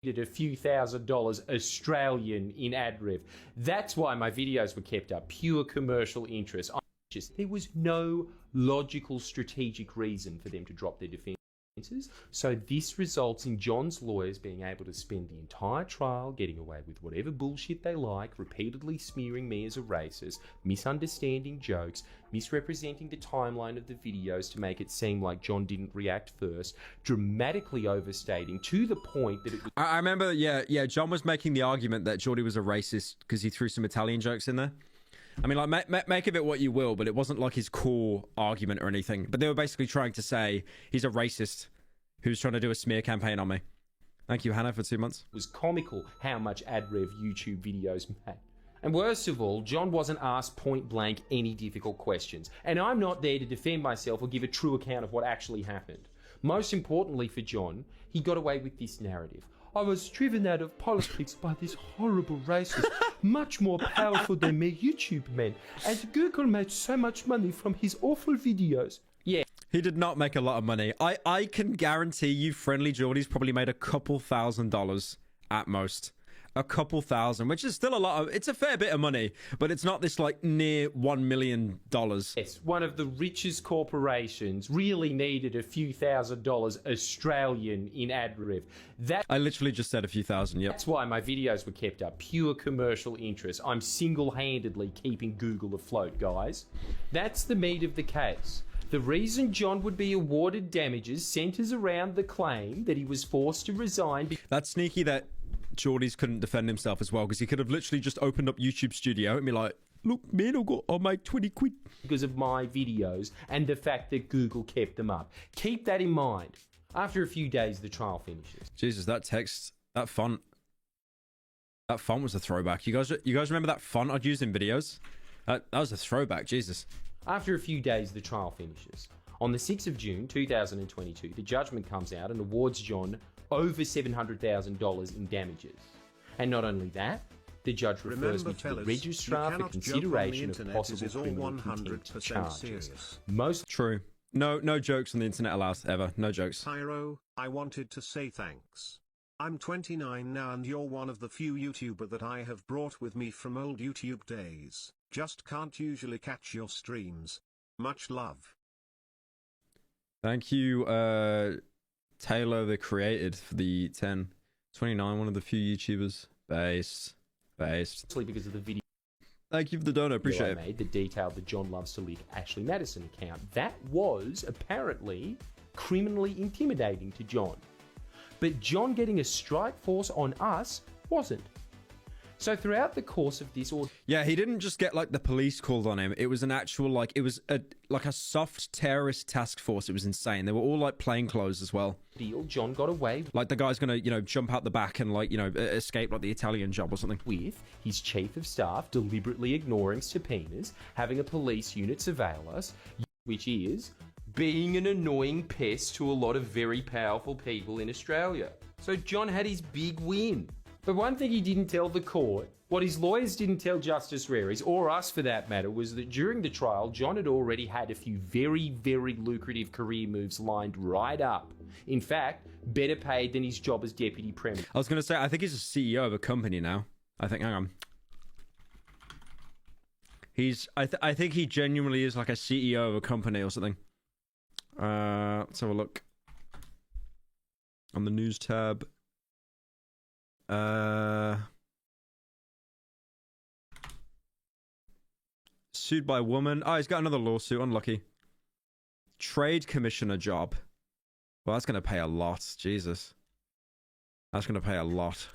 A few $1,000s Australian in ad rev. That's why my videos were kept up. Pure commercial interest. There was no logical strategic reason for them to drop their defence. So this results in John's lawyers being able to spend the entire trial getting away with whatever bullshit they like, repeatedly smearing me as a racist, misunderstanding jokes, misrepresenting the timeline of the videos to make it seem like John didn't react first, dramatically overstating to the point that it was... I remember, yeah, John was making the argument that Geordie was a racist because he threw some Italian jokes in there. I mean, like, make of it what you will, but it wasn't like his core argument or anything. But they were basically trying to say he's a racist who's trying to do a smear campaign on me. Thank you, Hannah, for 2 months. It was comical how much ad rev YouTube videos made. And worst of all, John wasn't asked point blank any difficult questions. And I'm not there to defend myself or give a true account of what actually happened. Most importantly for John, he got away with this narrative. I was driven out of politics by this horrible racist, much more powerful than me YouTube man, and Google made so much money from his awful videos. Yeah. He did not make a lot of money. I can guarantee you Friendly Geordie's probably made a couple $1,000s at most. A couple thousand, which is still a lot of... It's a fair bit of money, but it's not this, like, near $1 million. Yes, one of the richest corporations really needed a few $1,000s Australian in ad rev. I literally just said a few thousand, yep. That's why my videos were kept up. Pure commercial interest. I'm single-handedly keeping Google afloat, guys. That's the meat of the case. The reason John would be awarded damages centres around the claim that he was forced to resign... That's sneaky that Geordie's couldn't defend himself as well, because he could have literally just opened up YouTube Studio and be like, look, man, I'll make 20 quid. Because of my videos and the fact that Google kept them up. Keep that in mind. After a few days, the trial finishes. Jesus, that text, that font was a throwback. You guys remember that font I'd used in videos? That was a throwback, Jesus. After a few days, the trial finishes. On the 6th of June 2022, the judgment comes out and awards John over $700,000 in damages. And not only that, the judge refers me to the registrar for consideration of possible criminal contempt charges. Most true. No jokes on the internet allowed ever. No jokes. Pyro, I wanted to say thanks. I'm 29 now and you're one of the few YouTuber that I have brought with me from old YouTube days. Just can't usually catch your streams. Much love. Thank you, Taylor the Created for the 10. 29, one of the few YouTubers. Based. Because of the video. Thank you for the donor, appreciate it. That detailed the John Loves to Lick Ashley Madison account. That was apparently criminally intimidating to John. But John getting a strike force on us wasn't. So throughout the course of this... Yeah, he didn't just get, like, the police called on him. It was an actual, like, it was a soft terrorist task force. It was insane. They were all, like, plainclothes as well. John got away. Like, the guy's gonna, jump out the back and, like, escape, like, the Italian job or something. With his chief of staff deliberately ignoring subpoenas, having a police unit surveil us, which is being an annoying pest to a lot of very powerful people in Australia. So John had his big win. But one thing he didn't tell the court, what his lawyers didn't tell Justice Rares, or us for that matter, was that during the trial, John had already had a few very, very lucrative career moves lined right up. In fact, better paid than his job as Deputy Premier. I was going to say, I think he's a CEO of a company now. Hang on. I think he genuinely is like a CEO of a company or something. Let's have a look. On the news tab. Sued by woman. Oh, he's got another lawsuit. Unlucky. Trade commissioner job. Well, that's going to pay a lot. Jesus. That's going to pay a lot.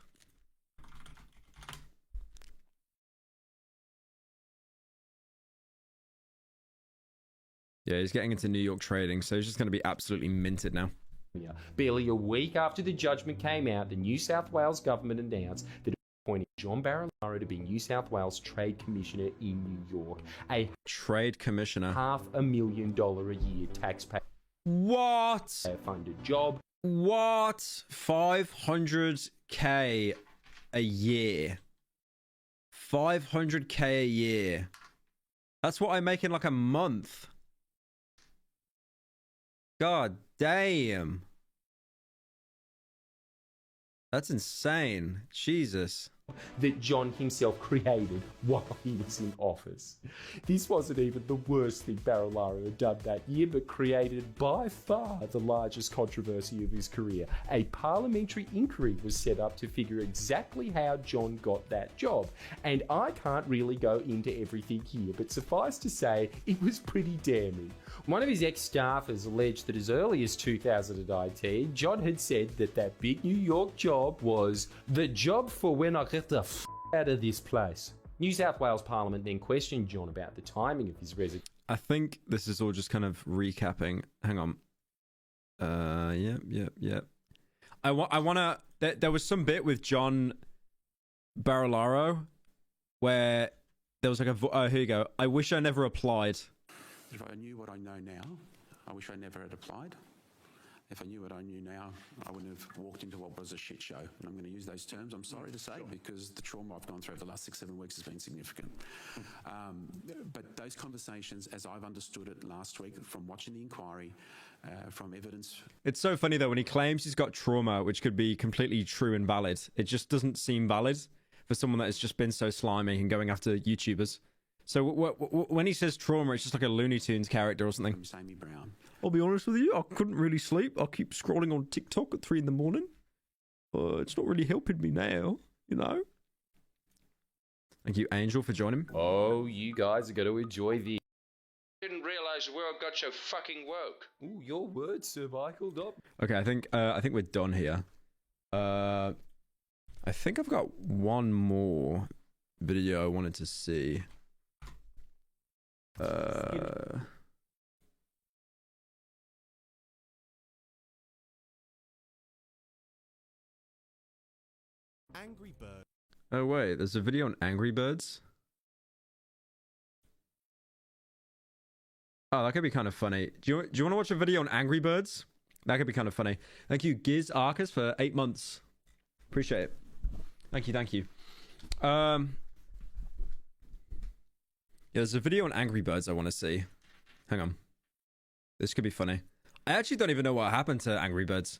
Yeah, he's getting into New York trading, so he's just going to be absolutely minted now. Barely a week after the judgment came out, the New South Wales government announced that it appointed John Barilaro to be New South Wales Trade Commissioner in New York. A Trade Commissioner. $500,000 a year taxpayer. What? Funded job. What? $500K a year. $500K a year. That's what I make in like a month. God damn. That's insane. Jesus. that John himself created while he was in office. This wasn't even the worst thing Barilaro had done that year, but created by far the largest controversy of his career. A parliamentary inquiry was set up to figure exactly how John got that job. And I can't really go into everything here, but suffice to say, it was pretty damning. One of his ex-staffers alleged that as early as 2019, John had said that that big New York job was the job for when I get the out of this place. New South Wales Parliament then questioned John about the timing of his resignation. I think this is all just kind of recapping. Hang on. Yep. I want to... There was some bit with John Barilaro where there was like a... Oh, here you go. I wish I never applied. If I knew what I know now, I wish I never had applied. If I knew what I knew now, I wouldn't have walked into what was a shit show. And I'm going to use those terms, I'm sorry to say, because the trauma I've gone through over the last 6-7 weeks has been significant. But those conversations, as I've understood it last week, from watching the inquiry, from evidence... It's so funny, though, when he claims he's got trauma, which could be completely true and valid, it just doesn't seem valid for someone that has just been so slimy and going after YouTubers. So when he says trauma, it's just like a Looney Tunes character or something. Sammy Brown. I'll be honest with you, I couldn't really sleep. I keep scrolling on TikTok at 3 a.m. It's not really helping me now, you know? Thank you, Angel, for joining. Oh, you guys are going to enjoy the... Didn't realise the world got so fucking woke. Ooh, your words, Sir Michael. Okay, I think we're done here. I think I've got one more video I wanted to see. Angry Bird. Oh wait, there's a video on Angry Birds. Oh, that could be kind of funny. Do you want to watch a video on Angry Birds? That could be kind of funny. Thank you, Giz Arcus, for 8 months. Appreciate it. Thank you. Yeah, there's a video on Angry Birds I want to see. Hang on. This could be funny. I actually don't even know what happened to Angry Birds.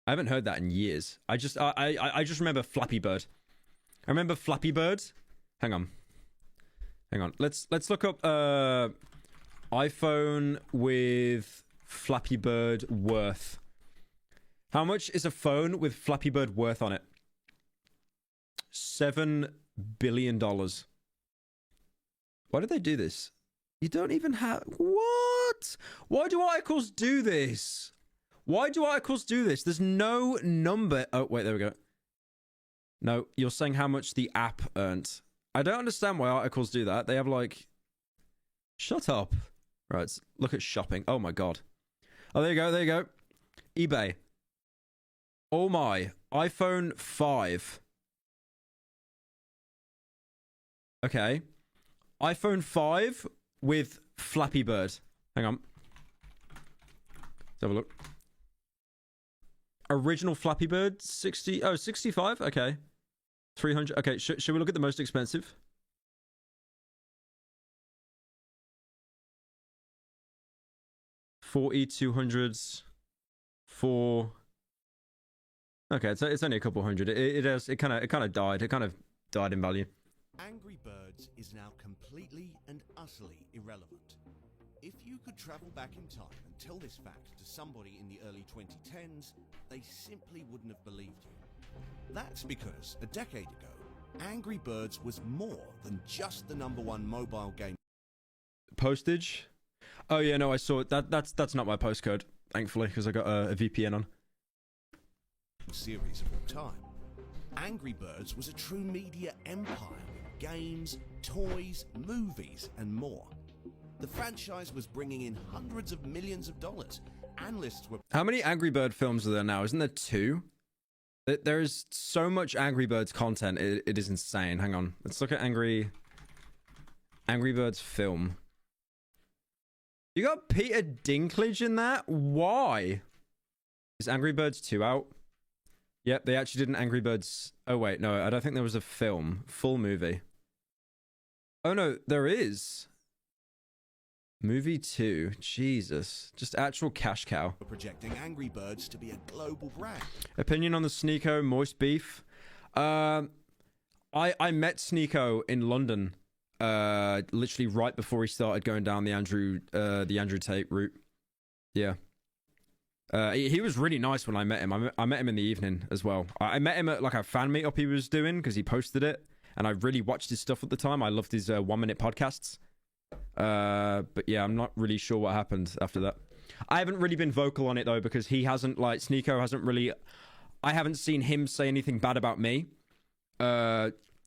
I haven't heard that in years. I just remember Flappy Bird. I remember Flappy Bird. Hang on. Let's look up iPhone with Flappy Bird worth. How much is a phone with Flappy Bird worth on it? $7 billion. Why did they do this? You don't even have... What? Why do articles do this? There's no number... Oh, wait, there we go. No, you're saying how much the app earned. I don't understand why articles do that. They have, like... Shut up. Right, let's look at shopping. Oh, my God. Oh, there you go. eBay. Oh, my. iPhone 5. Okay. iPhone 5 with Flappy Bird. Hang on. Let's have a look. Original Flappy Bird, 60... Oh, 65? Okay. 300... Okay, should we look at the most expensive? $4,200 for... Okay, it's only a couple hundred. It kind of died. It kind of died in value. Angry Birds is now completely and utterly irrelevant. If you could travel back in time and tell this fact to somebody in the early 2010s, they simply wouldn't have believed you. That's because a decade ago, Angry Birds was more than just the #1 mobile game. Postage? Oh yeah, no, I saw it. That's not my postcode, thankfully, because I got a VPN on. Series of all time. Angry Birds was a true media empire with games, toys, movies, and more. The franchise was bringing in hundreds of millions of dollars. Analysts were... How many Angry Bird films are there now? Isn't there 2? There is so much Angry Birds content. It is insane. Hang on. Let's look at Angry Birds film. You got Peter Dinklage in that? Why? Is Angry Birds 2 out? Yep, they actually did an Angry Birds... Oh, wait, no, I don't think there was a film. Full movie. Oh, no, there is. Movie 2. Jesus. Just actual cash cow. Projecting Angry Birds to be a global brand. Opinion on the Sneeko Moist Beef? I met Sneeko in London, literally right before he started going down the Andrew Tate route. Yeah. He was really nice when I met him. I met him in the evening as well. I met him at like a fan meetup he was doing because he posted it, and I really watched his stuff at the time. I loved his 1 minute podcasts. But yeah, I'm not really sure what happened after that. I haven't really been vocal on it though, because he hasn't, like, Sneeko hasn't really, I haven't seen him say anything bad about me.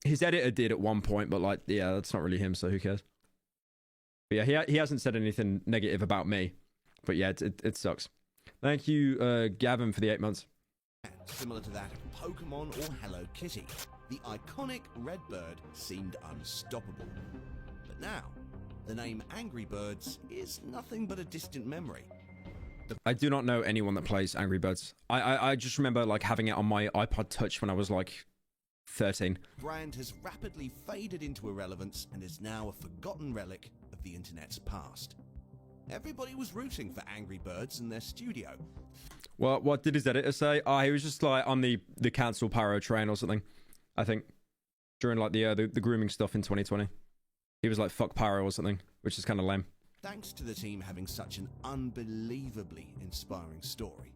His editor did at one point, but like, yeah, that's not really him, so who cares? But yeah, he hasn't said anything negative about me. But yeah, it sucks. Thank you, Gavin, for the 8 months. Similar to that of Pokemon or Hello Kitty, the iconic red bird seemed unstoppable. But now, the name Angry Birds is nothing but a distant memory. I do not know anyone that plays Angry Birds. I just remember like having it on my iPod Touch when I was like 13. The brand has rapidly faded into irrelevance and is now a forgotten relic of the internet's past. Everybody was rooting for Angry Birds in their studio. Well, what did his editor say? Oh, he was just like on the cancel pyro train or something, I think, during like the grooming stuff in 2020. He was like, fuck pyro or something, which is kind of lame. Thanks to the team having such an unbelievably inspiring story.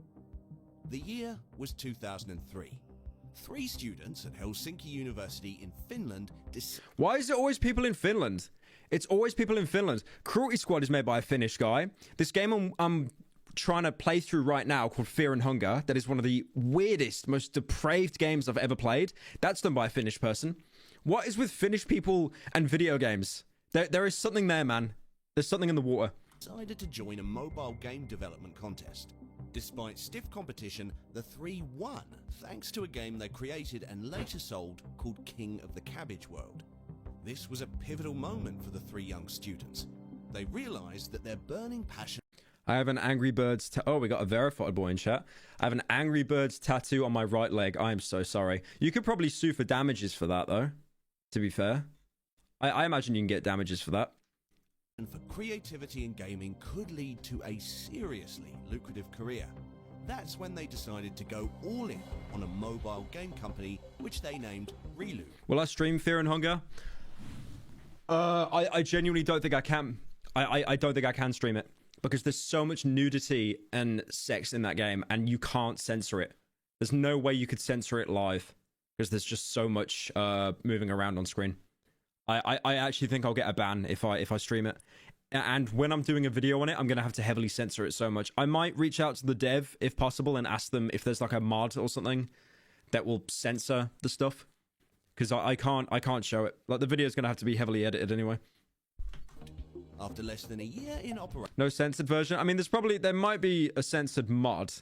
The year was 2003. 3 students at Helsinki University in Finland. Why is it always people in Finland? It's always people in Finland. Cruelty Squad is made by a Finnish guy. This game I'm trying to play through right now called Fear and Hunger, that is one of the weirdest, most depraved games I've ever played. That's done by a Finnish person. What is with Finnish people and video games? There is something there, man. There's something in the water. Decided to join a mobile game development contest. Despite stiff competition, the 3 won, thanks to a game they created and later sold called King of the Cabbage World. This was a pivotal moment for the 3 young students. They realized that their burning passion... I have an Angry Birds... Oh, we got a verified boy in chat. I have an Angry Birds tattoo on my right leg. I am so sorry. You could probably sue for damages for that, though, to be fair. I imagine you can get damages for that. And for creativity in gaming could lead to a seriously lucrative career. That's when they decided to go all in on a mobile game company, which they named Reupload. Will I stream Fear and Hunger? I genuinely don't think I can. I don't think I can stream it, because there's so much nudity and sex in that game, and you can't censor it. There's no way you could censor it live, because there's just so much moving around on screen. I actually think I'll get a ban if I stream it. And when I'm doing a video on it, I'm going to have to heavily censor it so much. I might reach out to the dev, if possible, and ask them if there's like a mod or something that will censor the stuff. Because I can't show it. Like, the video's going to have to be heavily edited anyway. After less than a year in operation... No censored version? I mean, there might be a censored mod.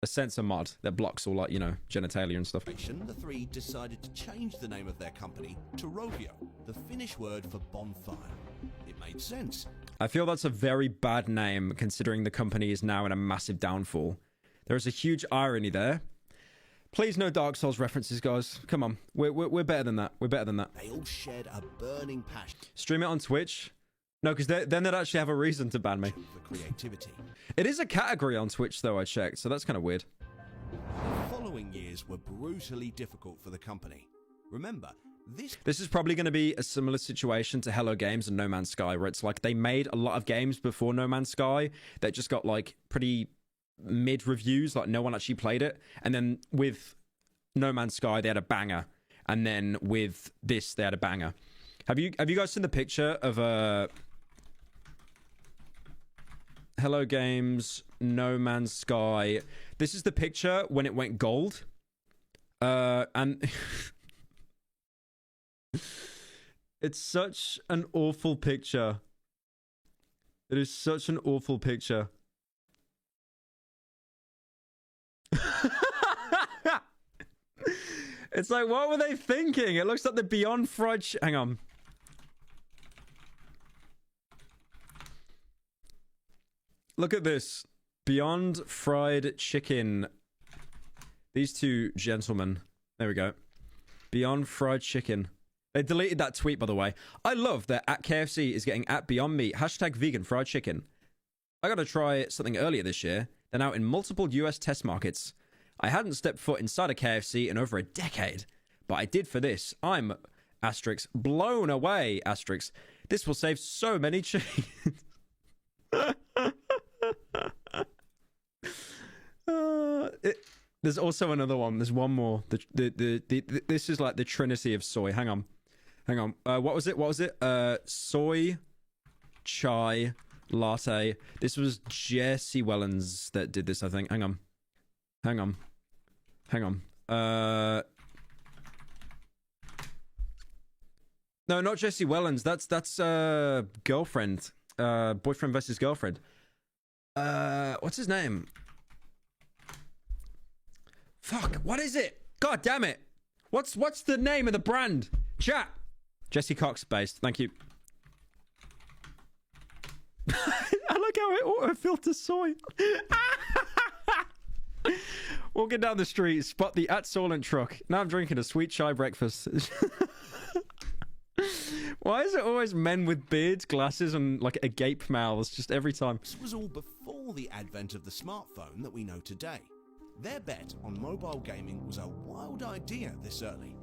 A censor mod that blocks all, like, you know, genitalia and stuff. The 3 decided to change the name of their company to Rovio, the Finnish word for bonfire. It made sense. I feel that's a very bad name, considering the company is now in a massive downfall. There is a huge irony there. Please, no Dark Souls references, guys. Come on, we're better than that. We're better than that. They all shared a burning passion. Stream it on Twitch. No, because then they'd actually have a reason to ban me. For creativity. It is a category on Twitch, though, I checked, so that's kind of weird. The following years were brutally difficult for the company. Remember, this is probably going to be a similar situation to Hello Games and No Man's Sky, where it's like they made a lot of games before No Man's Sky that just got like pretty mid reviews, like no one actually played it, and then with No Man's Sky they had a banger, and then with this they had a banger. Have you guys seen the picture of Hello Games, No Man's Sky? This is the picture when it went gold. And it's such an awful picture. It is such an awful picture. It's like, what were they thinking? It looks like the Beyond Fried... Hang on. Look at this. Beyond Fried Chicken. These 2 gentlemen. There we go. Beyond Fried Chicken. They deleted that tweet, by the way. I love that at KFC is getting at Beyond Meat. # vegan fried chicken. I got to try something earlier this year. They're now in multiple US test markets. I hadn't stepped foot inside a KFC in over a decade. but I did for this. I'm asterisk blown away asterisk. This will save so many cheese. There's also another one. There's one more. This is like the trinity of soy. Hang on. What was it? Soy chai latte. This was Jesse Wellens that did this, I think. Hang on. No, not Jesse Wellens. That's girlfriend. Boyfriend versus girlfriend. What's his name? Fuck, what is it? God damn it. What's the name of the brand? Chat. Jesse Cox based. Thank you. I like how it auto-filters soy. Walking down the street, spot the Solent truck. Now I'm drinking a sweet chai breakfast. Why is it always men with beards, glasses, and like agape mouths just every time? This was all before the advent of the smartphone that we know today. Their bet on mobile gaming was a wild idea this early.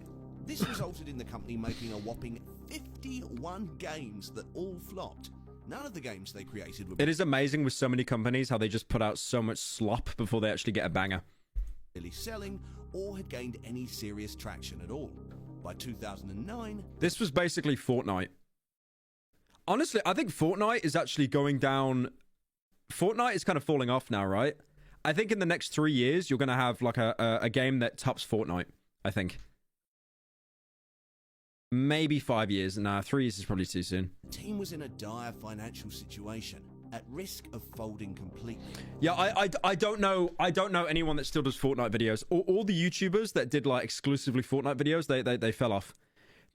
This resulted in the company making a whopping 51 games that all flopped. None of the games they created were... It is amazing with so many companies how they just put out so much slop before they actually get a banger. ...really selling or had gained any serious traction at all. By 2009... This was basically Fortnite. Honestly, I think Fortnite is actually going down... Fortnite is kind of falling off now, right? I think in the next 3 years, you're going to have like a game that tops Fortnite, I think. Maybe 5 years. Nah, 3 years is probably too soon. The team was in a dire financial situation, at risk of folding completely. Yeah, I don't know anyone that still does Fortnite videos. All the YouTubers that did like exclusively Fortnite videos, they fell off.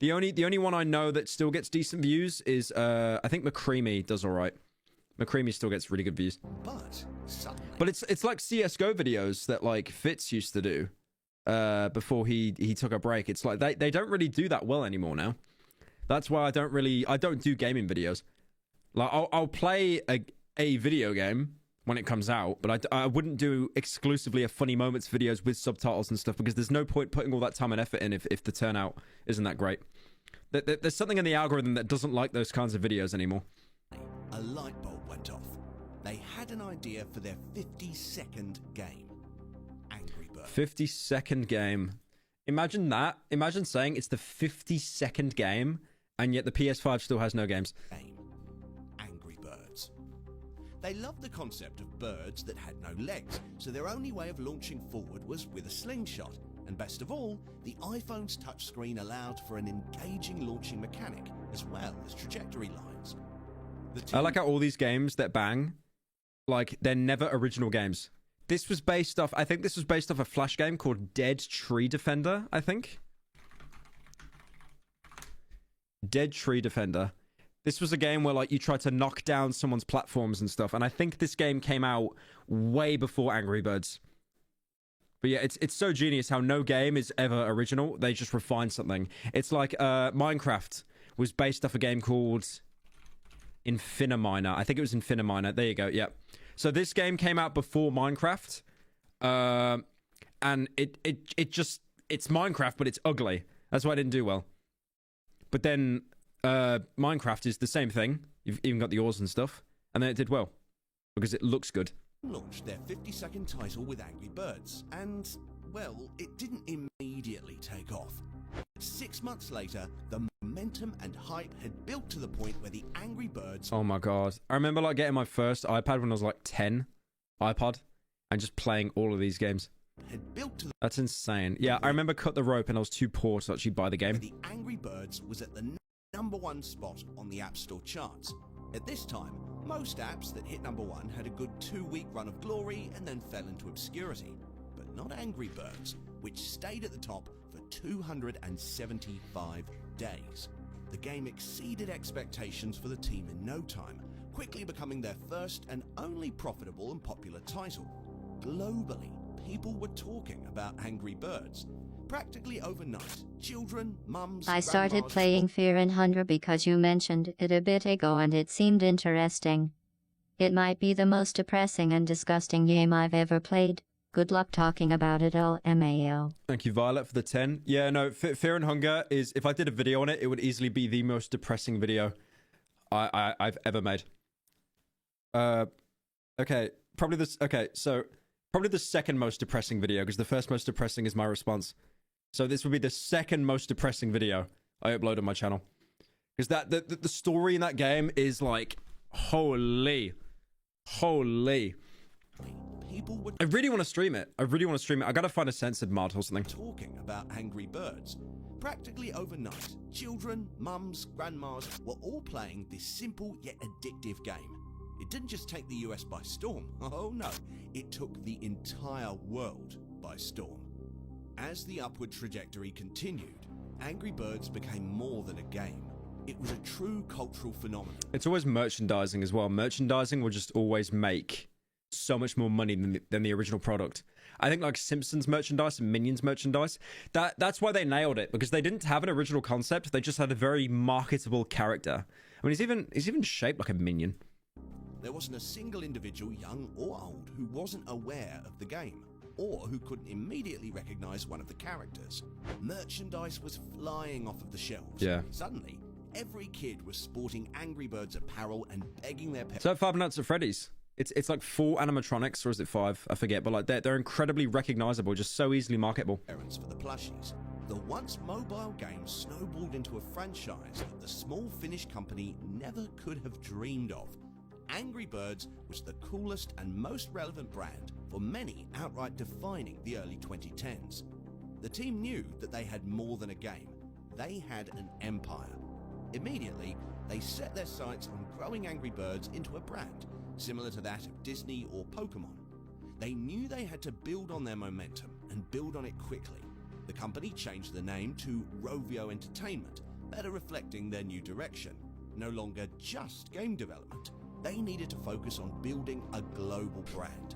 The only one I know that still gets decent views is I think McCreamy does all right. McCreamy still gets really good views. But it's like CS:GO videos that like Fitz used to do. Before he took a break. It's like they don't really do that well anymore now. That's why I don't do gaming videos. Like I'll play a video game when it comes out, but I wouldn't do exclusively a funny moments videos with subtitles and stuff, because there's no point putting all that time and effort in if the turnout isn't that great. There's something in the algorithm that doesn't like those kinds of videos anymore. A light bulb went off. They had an idea for their 50-second game. 50-second game. Imagine that. Imagine saying it's the 50-second game, and yet the PS5 still has no games. Angry Birds. They loved the concept of birds that had no legs, so their only way of launching forward was with a slingshot. And best of all, the iPhone's touchscreen allowed for an engaging launching mechanic, as well as trajectory lines. I like how all these games that bang, like, they're never original games. This was based off, I think this was based off a Flash game called Dead Tree Defender, I think. Dead Tree Defender. This was a game where, like, you try to knock down someone's platforms and stuff, and I think this game came out way before Angry Birds. But yeah, it's so genius how no game is ever original. They just refine something. It's like Minecraft was based off a game called Infiniminer. I think it was Infiniminer. There you go, yeah. So this game came out before Minecraft, and it's Minecraft, but it's ugly. That's why it didn't do well. But then Minecraft is the same thing. You've even got the ores and stuff, and then it did well because it looks good. Launched their 50-second title with Angry Birds, and well, it didn't immediately take off. 6 months later, the momentum and hype had built to the point where the Angry Birds... Oh my god. I remember like getting my first iPad when I was like 10, iPod, and just playing all of these games. Had built to the... That's insane. Yeah, I remember Cut the Rope and I was too poor to actually buy the game. The Angry Birds was at the #1 spot on the App Store charts. At this time, most apps that hit #1 had a good 2-week run of glory and then fell into obscurity. But not Angry Birds, which stayed at the top for 275 days. The game exceeded expectations for the team in no time, quickly becoming their first and only profitable and popular title. Globally, people were talking about Angry Birds. Practically overnight, children, mums... I started playing Fear and Hunger because you mentioned it a bit ago and it seemed interesting. It might be the most depressing and disgusting game I've ever played, Good luck talking about it, LMAO. Thank you, Violet, for the 10. Yeah, no, Fear and Hunger is, if I did a video on it, it would easily be the most depressing video I've ever made. Okay, probably this. Okay, so probably the second most depressing video, because the first most depressing is my response. So this would be the second most depressing video I upload on my channel, because the story in that game is like holy. I really want to stream it. I gotta find a censored mod or something. Talking about Angry Birds. Practically overnight, children, mums, grandmas were all playing this simple yet addictive game. It didn't just take the US by storm. Oh no, it took the entire world by storm. As the upward trajectory continued, Angry Birds became more than a game. It was a true cultural phenomenon. It's always merchandising as well. Merchandising will just always make so much more money than the original product. I think like Simpsons merchandise and Minions merchandise, that's why they nailed it, because they didn't have an original concept. They just had a very marketable character. I mean, he's even shaped like a minion. There wasn't a single individual, young or old, who wasn't aware of the game, or who couldn't immediately recognize one of the characters. Merchandise was flying off of the shelves. Yeah. Suddenly, every kid was sporting Angry Birds apparel and begging their parents. Is that Five Nights at Freddy's? It's like 4 animatronics, or is it 5? I forget, but like they're incredibly recognizable, just so easily marketable. Parents for the plushies. The once mobile game snowballed into a franchise that the small Finnish company never could have dreamed of. Angry Birds was the coolest and most relevant brand, for many outright defining the early 2010s. The team knew that they had more than a game. They had an empire. Immediately, they set their sights on growing Angry Birds into a brand, similar to that of Disney or Pokemon. They knew they had to build on their momentum and build on it quickly. The company changed the name to Rovio Entertainment, better reflecting their new direction. No longer just game development. They needed to focus on building a global brand.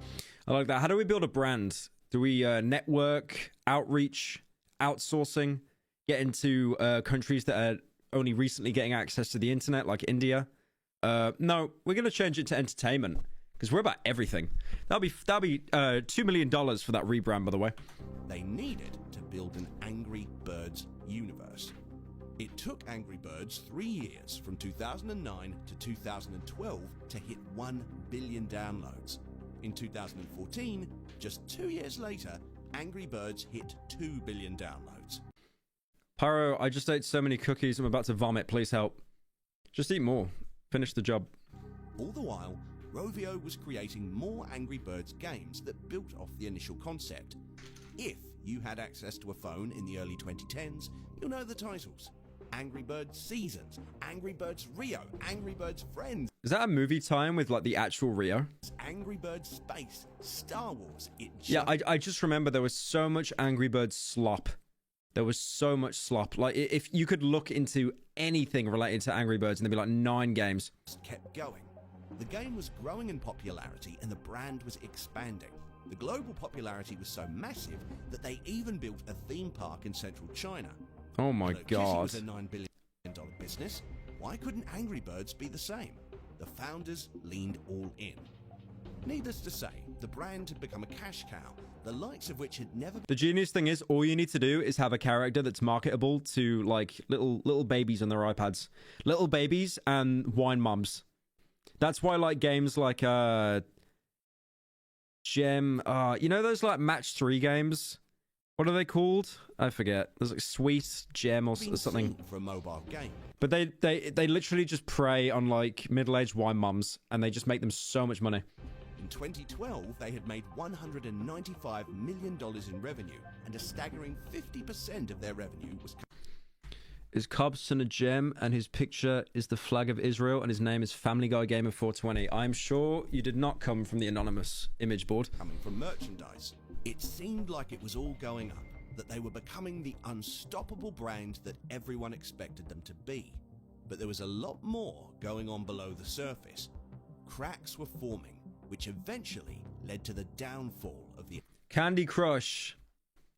I like that. How do we build a brand? Do we network, outreach, outsourcing, get into countries that are only recently getting access to the internet, like India? No, we're going to change it to entertainment, because we're about everything. That'll be $2 million for that rebrand, by the way. They needed to build an Angry Birds universe. It took Angry Birds 3 years, from 2009 to 2012, to hit 1 billion downloads. In 2014, just 2 years later, Angry Birds hit 2 billion downloads. Pyro, I just ate so many cookies, I'm about to vomit. Please help. Just eat more. Finish the job. All the while, Rovio was creating more Angry Birds games that built off the initial concept. If you had access to a phone in the early 2010s, you'll know the titles. Angry Birds Seasons, Angry Birds Rio, Angry Birds Friends. Is that a movie time with like the actual Rio? Angry Birds Space, Star Wars. Yeah, I just remember there was so much Angry Birds slop. There was so much slop. Like, if you could look into anything related to Angry Birds, and there'd be like 9 games. Kept going. The game was growing in popularity, and the brand was expanding. The global popularity was so massive that they even built a theme park in central China. Oh my God. It was a $9 billion business. Why couldn't Angry Birds be the same? The founders leaned all in. Needless to say, the brand had become a cash cow, the likes of which had never... The genius thing is, all you need to do is have a character that's marketable to like little babies on their iPads. Little babies and wine mums. That's why like games like Gem, you know those like match 3 games? What are they called? I forget. There's like Sweet, Gem, or something. For a mobile game. But they literally just prey on like middle-aged wine mums, and they just make them so much money. In 2012, they had made $195 million in revenue, and a staggering 50% of their revenue was... Is Cobson a gem, and his picture is the flag of Israel, and his name is Family Guy Gamer 420. I'm sure you did not come from the anonymous image board. Coming from merchandise. It seemed like it was all going up, that they were becoming the unstoppable brand that everyone expected them to be. But there was a lot more going on below the surface. Cracks were forming, which eventually led to the downfall of the Candy Crush.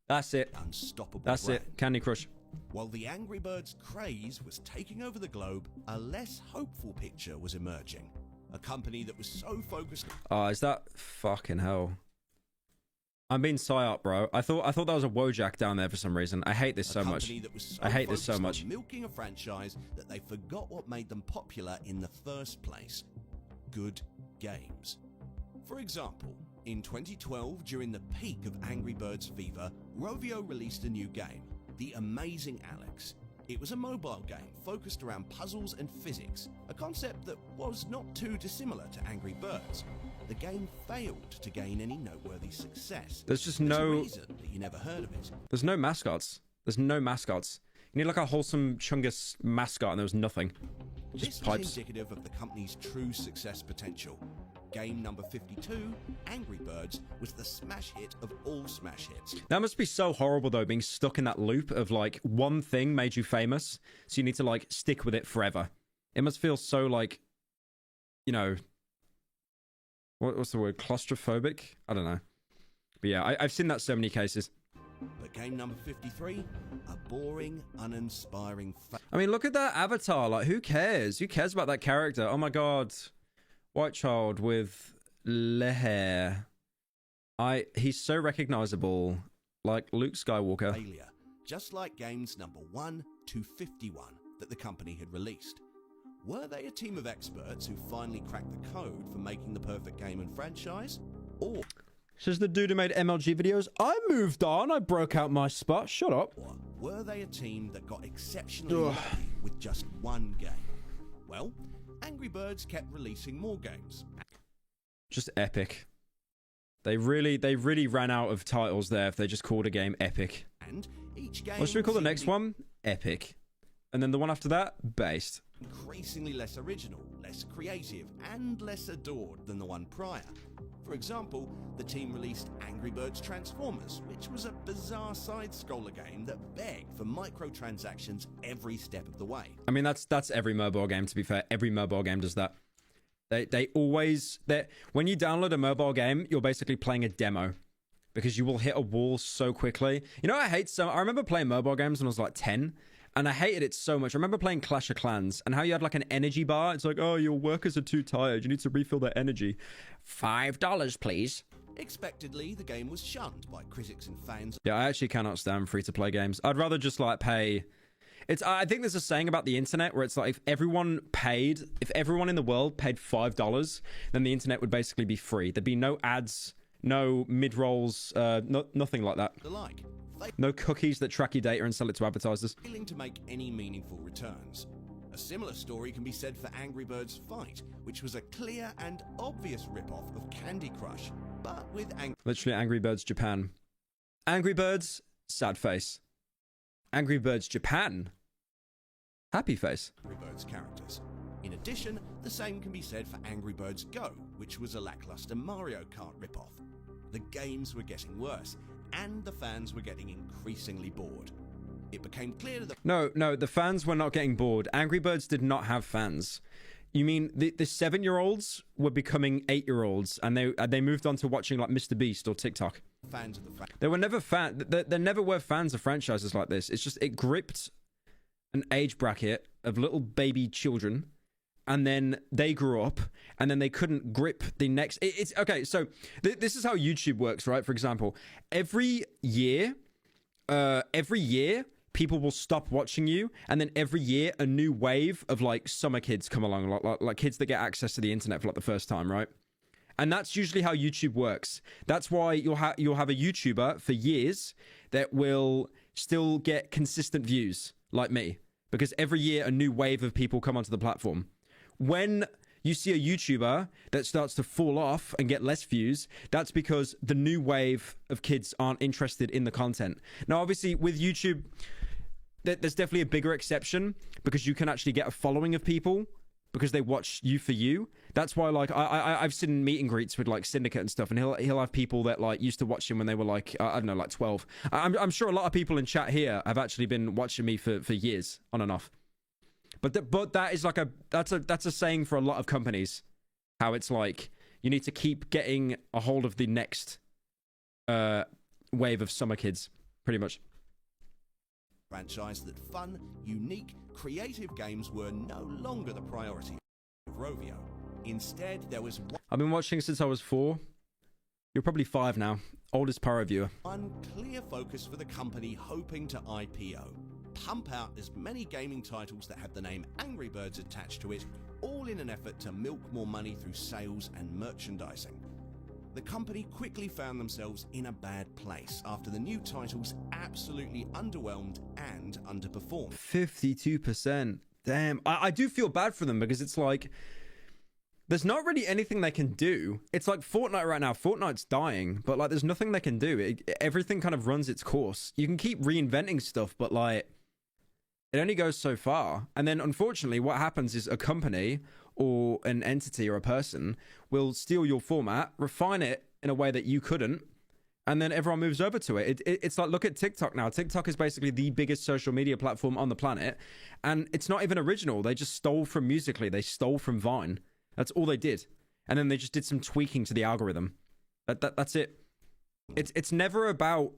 That's it. Unstoppable That's brand. it. Candy Crush. While the Angry Birds craze was taking over the globe, a less hopeful picture was emerging. A company that was so focused... Oh, is that fucking hell? I'm being psyop, bro. I thought that was a Wojak down there for some reason. I hate this so much. I hate this so much. Milking a franchise that they forgot what made them popular in the first place. Good games. For example, in 2012, during the peak of Angry Birds fever, Rovio released a new game, The Amazing Alex. It was a mobile game focused around puzzles and physics, a concept that was not too dissimilar to Angry Birds. The game failed to gain any noteworthy success. There's just a no reason that you never heard of it. There's no mascots. There's no mascots. You need like a wholesome Chungus mascot, and there was nothing. Just This pipes. was indicative of the company's true success potential. Game number 52, Angry Birds, was the smash hit of all smash hits. That must be so horrible though, being stuck in that loop of like one thing made you famous, so you need to like stick with it forever. It must feel so like, you know, what's the word? Claustrophobic? I don't know. But yeah, I've seen that so many cases. But game number 53, a boring, uninspiring. I mean, look at that avatar. Like, who cares? Who cares about that character? Oh my god, white child with hair. He's so recognizable, like Luke Skywalker. Failure, just like games number 1 to 51 that the company had released. Were they a team of experts who finally cracked the code for making the perfect game and franchise? Or Says the dude who made MLG videos. I moved on. I broke out my spot. Shut up. were they a team that got exceptionally lucky with just one game? Well, Angry Birds kept releasing more games. Just epic. They really ran out of titles there if they just called a game epic. And each game, What should we call the next one? Epic. And then the one after that? Based. Increasingly less original, less creative, and less adored than the one prior. For example, the team released Angry Birds Transformers, which was a bizarre side-scroller game that begged for microtransactions every step of the way. I mean, that's every mobile game, to be fair. Every mobile game does that. They always... When you download a mobile game, you're basically playing a demo. Because you will hit a wall so quickly. You know, I remember playing mobile games when I was like 10. And I hated it so much. I remember playing Clash of Clans and how you had like an energy bar. It's like, oh, your workers are too tired. You need to refill their energy. $5, please. Expectedly, the game was shunned by critics and fans. Yeah, I actually cannot stand free-to-play games. I'd rather just like pay... I think there's a saying about the internet where it's like if everyone in the world paid $5, then the internet would basically be free. There'd be no ads, no mid-rolls, nothing like that. No cookies that track your data and sell it to advertisers. Failing to make any meaningful returns. A similar story can be said for Angry Birds Fight, which was a clear and obvious rip-off of Candy Crush, but with Literally Angry Birds Japan. Angry Birds, sad face. Angry Birds Japan, happy face. Angry Birds characters. In addition, the same can be said for Angry Birds Go, which was a lackluster Mario Kart rip-off. The games were getting worse, and the fans were getting increasingly bored. It became clear that No, the fans were not getting bored. Angry Birds did not have fans. You mean the 7-year-olds were becoming 8-year-olds, and they moved on to watching like Mr. Beast or TikTok. Fans of the They were never there never were fans of franchises like this. It's just it gripped an age bracket of little baby children, and then they grew up, and then they couldn't grip the next... It's okay, so this is how YouTube works, right? For example, every year, people will stop watching you, and then every year, a new wave of, like, summer kids come along, like kids that get access to the internet for, like, the first time, right? And that's usually how YouTube works. That's why you'll have a YouTuber for years that will still get consistent views, like me. Because every year, a new wave of people come onto the platform. When you see a YouTuber that starts to fall off and get less views, that's because the new wave of kids aren't interested in the content. Now, obviously, with YouTube, there's definitely a bigger exception because you can actually get a following of people because they watch you for you. That's why, like, I've seen meet and greets with, like, Syndicate and stuff, and he'll have people that, like, used to watch him when they were, like, I don't know, like 12. I'm sure a lot of people in chat here have actually been watching me for years, on and off. But that is like that's a saying for a lot of companies, how it's like you need to keep getting a hold of the next wave of summer kids, pretty much. Franchise that fun, unique, creative games were no longer the priority of Rovio. Instead, there was I've been watching since I was 4. You're probably 5 now. Oldest pyro viewer. One clear focus for the company hoping to IPO. Pump out as many gaming titles that have the name Angry Birds attached to it, all in an effort to milk more money through sales and merchandising. The company quickly found themselves in a bad place after the new titles absolutely underwhelmed and underperformed. 52%. Damn. I do feel bad for them because it's like, there's not really anything they can do. It's like Fortnite right now. Fortnite's dying, but like there's nothing they can do. Everything kind of runs its course. You can keep reinventing stuff, but like it only goes so far. And then unfortunately what happens is a company or an entity or a person will steal your format, refine it in a way that you couldn't, and then everyone moves over to it. It's like, look at TikTok now. TikTok is basically the biggest social media platform on the planet, and it's not even original. They just stole from Musical.ly. They stole from Vine. That's all they did. And then they just did some tweaking to the algorithm. That's it. It's never about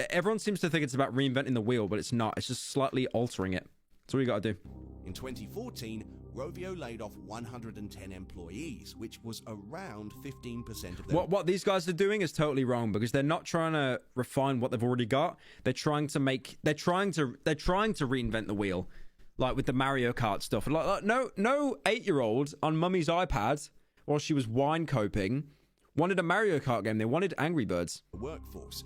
everyone seems to think it's about reinventing the wheel, but it's not. It's just slightly altering it. That's all you got to do. In 2014, Rovio laid off 110 employees, which was around 15% of their... What these guys are doing is totally wrong, because they're not trying to refine what they've already got. They're trying to reinvent the wheel, like with the Mario Kart stuff. Like no 8-year-old on mummy's iPad while she was wine coping wanted a Mario Kart game. They wanted Angry Birds. Workforce.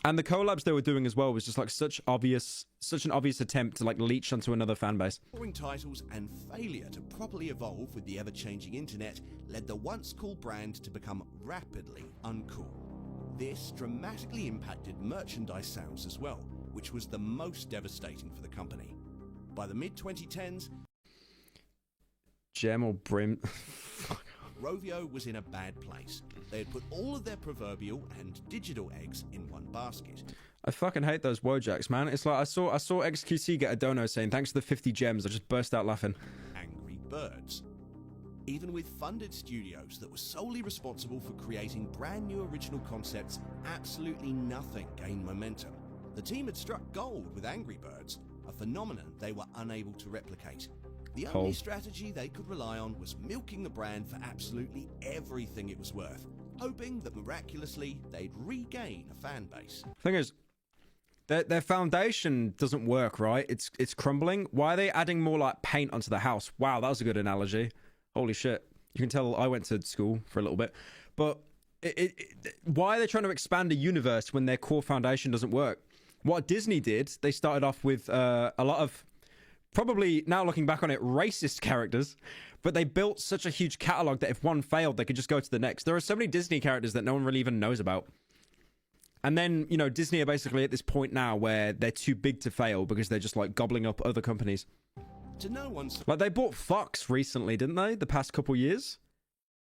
And the collabs they were doing as well was just like such an obvious attempt to like leech onto another fan base. Boring titles and failure to properly evolve with the ever-changing internet led the once cool brand to become rapidly uncool. This dramatically impacted merchandise sales as well, which was the most devastating for the company. By the mid-2010s, Gem or Brim... Rovio was in a bad place. They had put all of their proverbial and digital eggs in one basket. I fucking hate those Wojaks, man. It's like I saw XQC get a dono saying thanks for the 50 gems. I just burst out laughing. Angry Birds. Even with funded studios that were solely responsible for creating brand new original concepts, absolutely nothing gained momentum. The team had struck gold with Angry Birds, a phenomenon they were unable to replicate. The only strategy they could rely on was milking the brand for absolutely everything it was worth, hoping that miraculously they'd regain a fan base. Thing is, their foundation doesn't work, right? It's crumbling. Why are they adding more like paint onto the house? Wow, that was a good analogy. Holy shit. You can tell I went to school for a little bit. But why are they trying to expand a universe when their core foundation doesn't work? What Disney did, they started off with a lot of... probably, now looking back on it, racist characters, but they built such a huge catalog that if one failed, they could just go to the next. There are so many Disney characters that no one really even knows about. And then, you know, Disney are basically at this point now where they're too big to fail because they're just like gobbling up other companies. To no one's... Like they bought Fox recently, didn't they? The past couple years.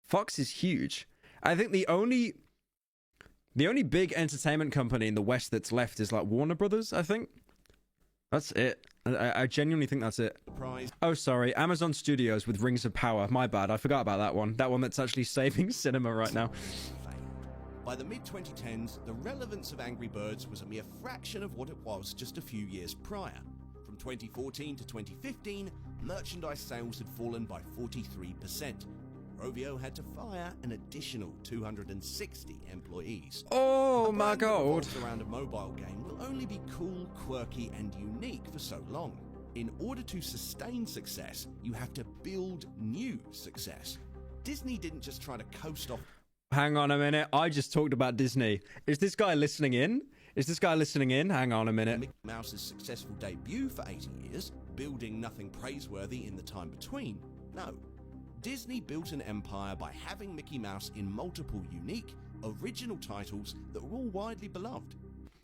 Fox is huge. I think the only big entertainment company in the West that's left is like Warner Brothers, I think. That's it. I genuinely think that's it. Surprise. Oh, sorry. Amazon Studios with Rings of Power. My bad. I forgot about that one. That one that's actually saving cinema right now. By the mid-2010s, the relevance of Angry Birds was a mere fraction of what it was just a few years prior. From 2014 to 2015, merchandise sales had fallen by 43%. Rovio had to fire an additional 260 employees. Oh my god. Around a mobile game will only be cool, quirky, and unique for so long. In order to sustain success, you have to build new success. Disney didn't just try to coast off. Hang on a minute. I just talked about Disney. Is this guy listening in? Hang on a minute. Mickey Mouse's successful debut for 80 years, building nothing praiseworthy in the time between. No. Disney built an empire by having Mickey Mouse in multiple unique, original titles that were all widely beloved.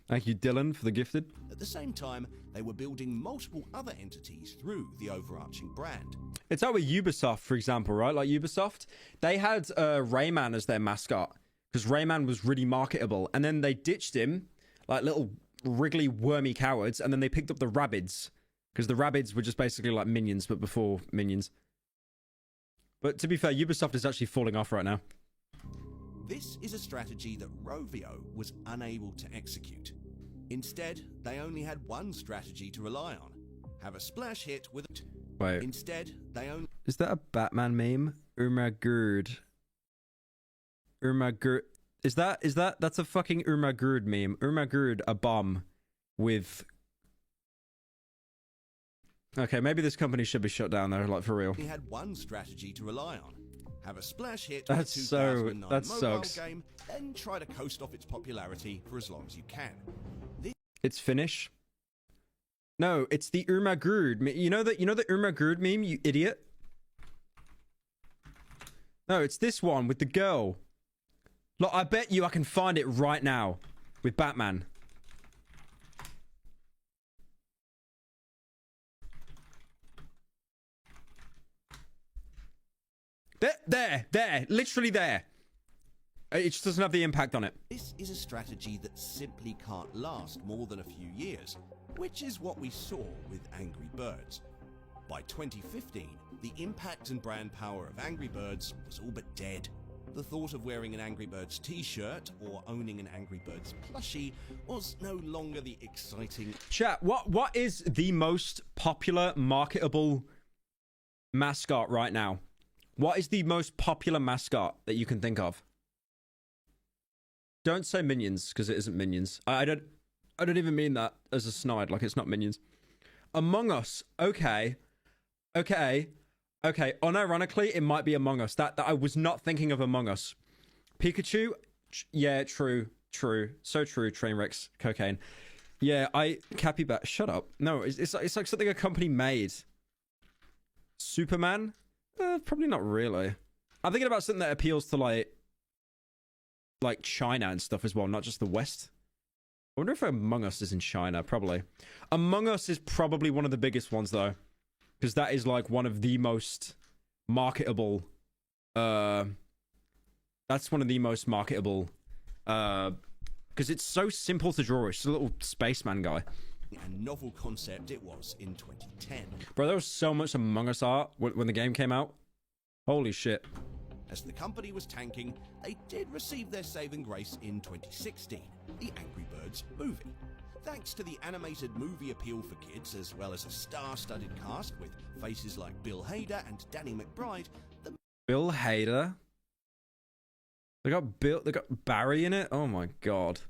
Thank you, Dylan, for the gifted. At the same time, they were building multiple other entities through the overarching brand. It's like with Ubisoft, for example, right? Like Ubisoft, they had Rayman as their mascot because Rayman was really marketable. And then they ditched him like little wriggly, wormy cowards. And then they picked up the Rabbids because the Rabbids were just basically like Minions, but before Minions. But to be fair, Ubisoft is actually falling off right now. This is a strategy that Rovio was unable to execute. Instead, they only had one strategy to rely on. Have a splash hit with it. Wait. Instead, they only... Is that a Batman meme? Urmagurd. That's a fucking Urmagurd meme. Urmagurd, a bomb with... Okay, maybe this company should be shut down though, like for real. He had one strategy to rely on. Have a splash hit That's with a so... 2009 That mobile sucks. game, then try to coast off its popularity for as long as you can. It's Finnish. No, it's the Urmagurd. You know the Urmagurd meme, you idiot? No, it's this one with the girl. Look, I bet you I can find it right now with Batman. There, literally there. It just doesn't have the impact on it. This is a strategy that simply can't last more than a few years, which is what we saw with Angry Birds. By 2015, the impact and brand power of Angry Birds was all but dead. The thought of wearing an Angry Birds t-shirt or owning an Angry Birds plushie was no longer the exciting... Chat, what is the most popular marketable mascot right now? What is the most popular mascot that you can think of? Don't say Minions, because it isn't Minions. I don't even mean that as a snide, like it's not Minions. Among Us, okay. Unironically, it might be Among Us. That I was not thinking of Among Us. Pikachu, yeah, true. So true, Trainwrecks, cocaine. Yeah, Capybara, shut up. No, it's like something a company made. Superman? Probably not really. I'm thinking about something that appeals to like China and stuff as well, not just the West. I wonder if Among Us is in China. Probably. Among Us is probably one of the biggest ones though, because that is like one of the most marketable. That's one of the most marketable. Because it's so simple to draw. It's just a little spaceman guy. And novel concept it was in 2010. Bro, there was so much Among Us art when the game came out. Holy shit. As the company was tanking, they did receive their saving grace in 2016, the Angry Birds movie. Thanks to the animated movie appeal for kids, as well as a star-studded cast with faces like Bill Hader and Danny McBride, Bill Hader? They got Barry in it? Oh my god.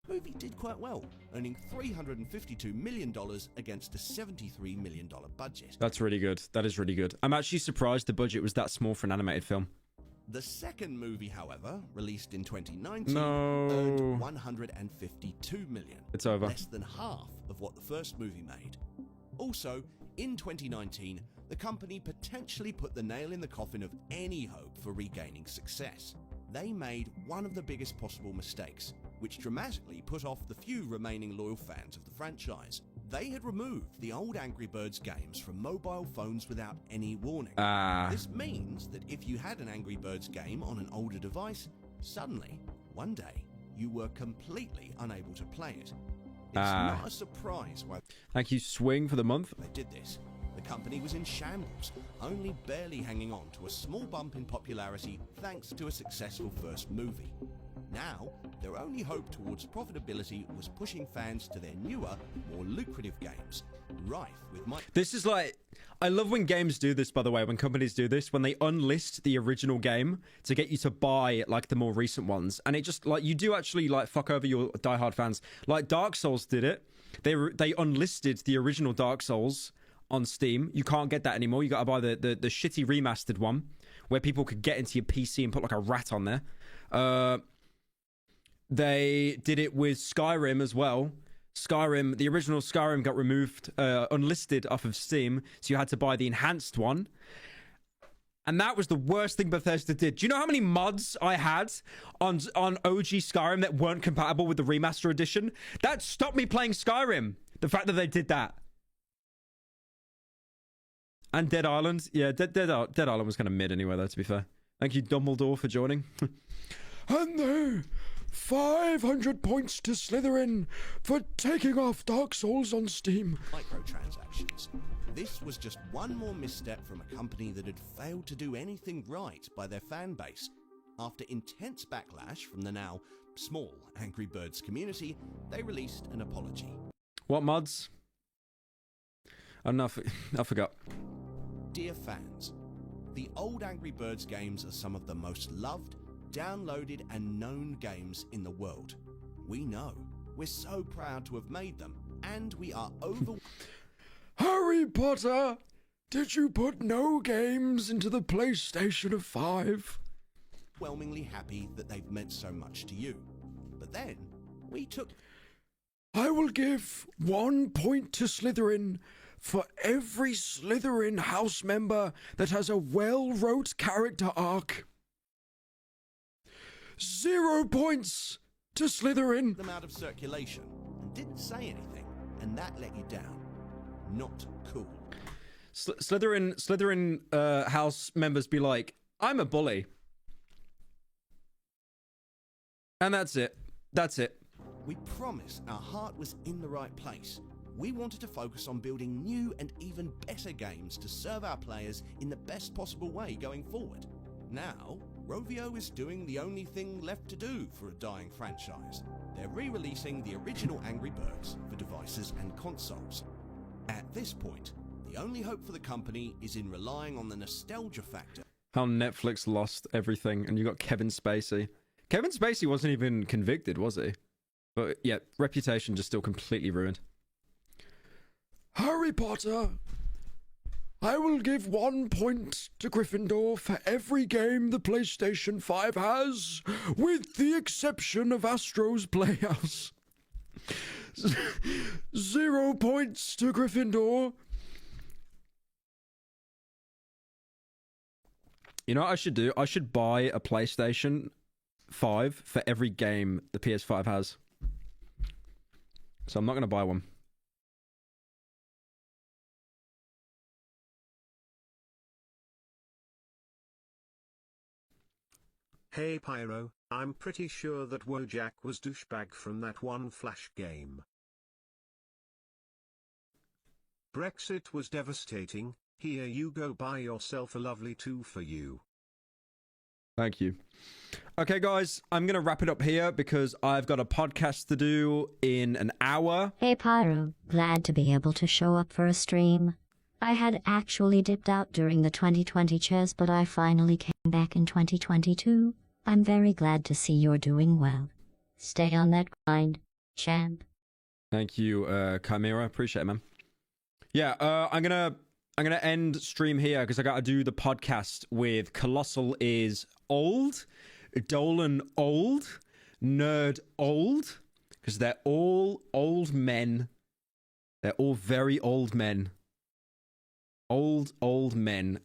movie did quite well, earning $352 million against a $73 million budget. That's really good. That is really good. I'm actually surprised the budget was that small for an animated film. The second movie, however, released in 2019, No. earned $152 million. It's over. Less than half of what the first movie made. Also, in 2019, the company potentially put the nail in the coffin of any hope for regaining success. They made one of the biggest possible mistakes, which dramatically put off the few remaining loyal fans of the franchise. They had removed the old Angry Birds games from mobile phones without any warning. This means that if you had an Angry Birds game on an older device, suddenly, one day, you were completely unable to play it. It's not a surprise why... Thank you, Swing, for the month. They did this. The company was in shambles, only barely hanging on to a small bump in popularity thanks to a successful first movie. Now, their only hope towards profitability was pushing fans to their newer, more lucrative games, rife with This is like... I love when games do this, by the way, when companies do this, when they unlist the original game to get you to buy, like, the more recent ones. And it just, like, you do actually, like, fuck over your diehard fans. Like, Dark Souls did it. They unlisted the original Dark Souls on Steam. You can't get that anymore. You gotta buy the shitty remastered one, where people could get into your PC and put, like, a rat on there. They did it with Skyrim as well. Skyrim, the original Skyrim got removed, unlisted off of Steam, so you had to buy the enhanced one. And that was the worst thing Bethesda did. Do you know how many mods I had on OG Skyrim that weren't compatible with the remaster edition? That stopped me playing Skyrim. The fact that they did that. And Dead Island. Yeah, Dead Island was kind of mid anyway, though, to be fair. Thank you, Dumbledore, for joining. And they... 500 points to Slytherin for taking off Dark Souls on Steam. Microtransactions. This was just one more misstep from a company that had failed to do anything right by their fan base. After intense backlash from the now small Angry Birds community, they released an apology. What mods? Enough. I forgot. Dear fans, the old Angry Birds games are some of the most loved, downloaded and known games in the world. We know. We're so proud to have made them, and we are Harry Potter, did you put no games into the PlayStation 5? overwhelmingly happy that they've meant so much to you. But then, we took... I will give 1 point to Slytherin for every Slytherin house member that has a well-wrote character arc. 0 points to Slytherin. ...them out of circulation and didn't say anything, and that let you down. Not cool. Slytherin house members be like, I'm a bully. And that's it. That's it. We promise our heart was in the right place. We wanted to focus on building new and even better games to serve our players in the best possible way going forward. Now, Rovio is doing the only thing left to do for a dying franchise. They're re-releasing the original Angry Birds for devices and consoles. At this point, the only hope for the company is in relying on the nostalgia factor. How Netflix lost everything, and you got Kevin Spacey. Kevin Spacey wasn't even convicted, was he? But yeah, reputation just still completely ruined. Harry Potter, I will give 1 point to Gryffindor for every game the PlayStation 5 has, with the exception of Astro's Playhouse. 0 points to Gryffindor. You know what I should do? I should buy a PlayStation 5 for every game the PS5 has. So I'm not going to buy one. Hey Pyro, I'm pretty sure that Wojak was douchebag from that one Flash game. Brexit was devastating. Here you go, buy yourself a lovely 2 for you. Thank you. Okay, guys, I'm going to wrap it up here because I've got a podcast to do in an hour. Hey Pyro, glad to be able to show up for a stream. I had actually dipped out during the 2020 chairs, but I finally came back in 2022. I'm very glad to see you're doing well. Stay on that grind, champ. Thank you, Chimera. Appreciate it, man. Yeah, I'm gonna end stream here because I got to do the podcast with Colossal is old, Dolan old, Nerd old, because they're all old men. They're all very old men. Old men.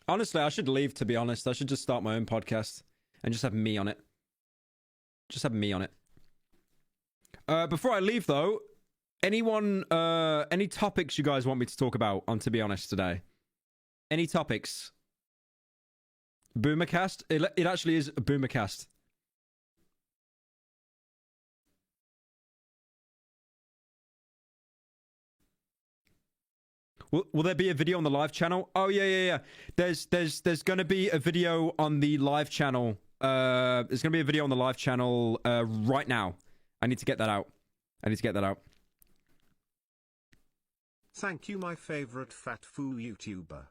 Honestly, I should leave, to be honest. I should just start my own podcast and just have me on it. Just have me on it. Before I leave, though, anyone, any topics you guys want me to talk about on To Be Honest today? Any topics? Boomercast? It actually is a Boomercast. Will there be a video on the live channel? Oh yeah. There's going to be a video on the live channel. There's going to be a video on the live channel right now. I need to get that out. Thank you, my favorite fat foo YouTuber.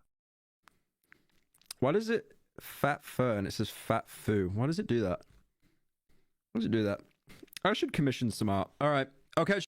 Why does it fat fur and it says fat foo? Why does it do that? I should commission some art. All right. Okay.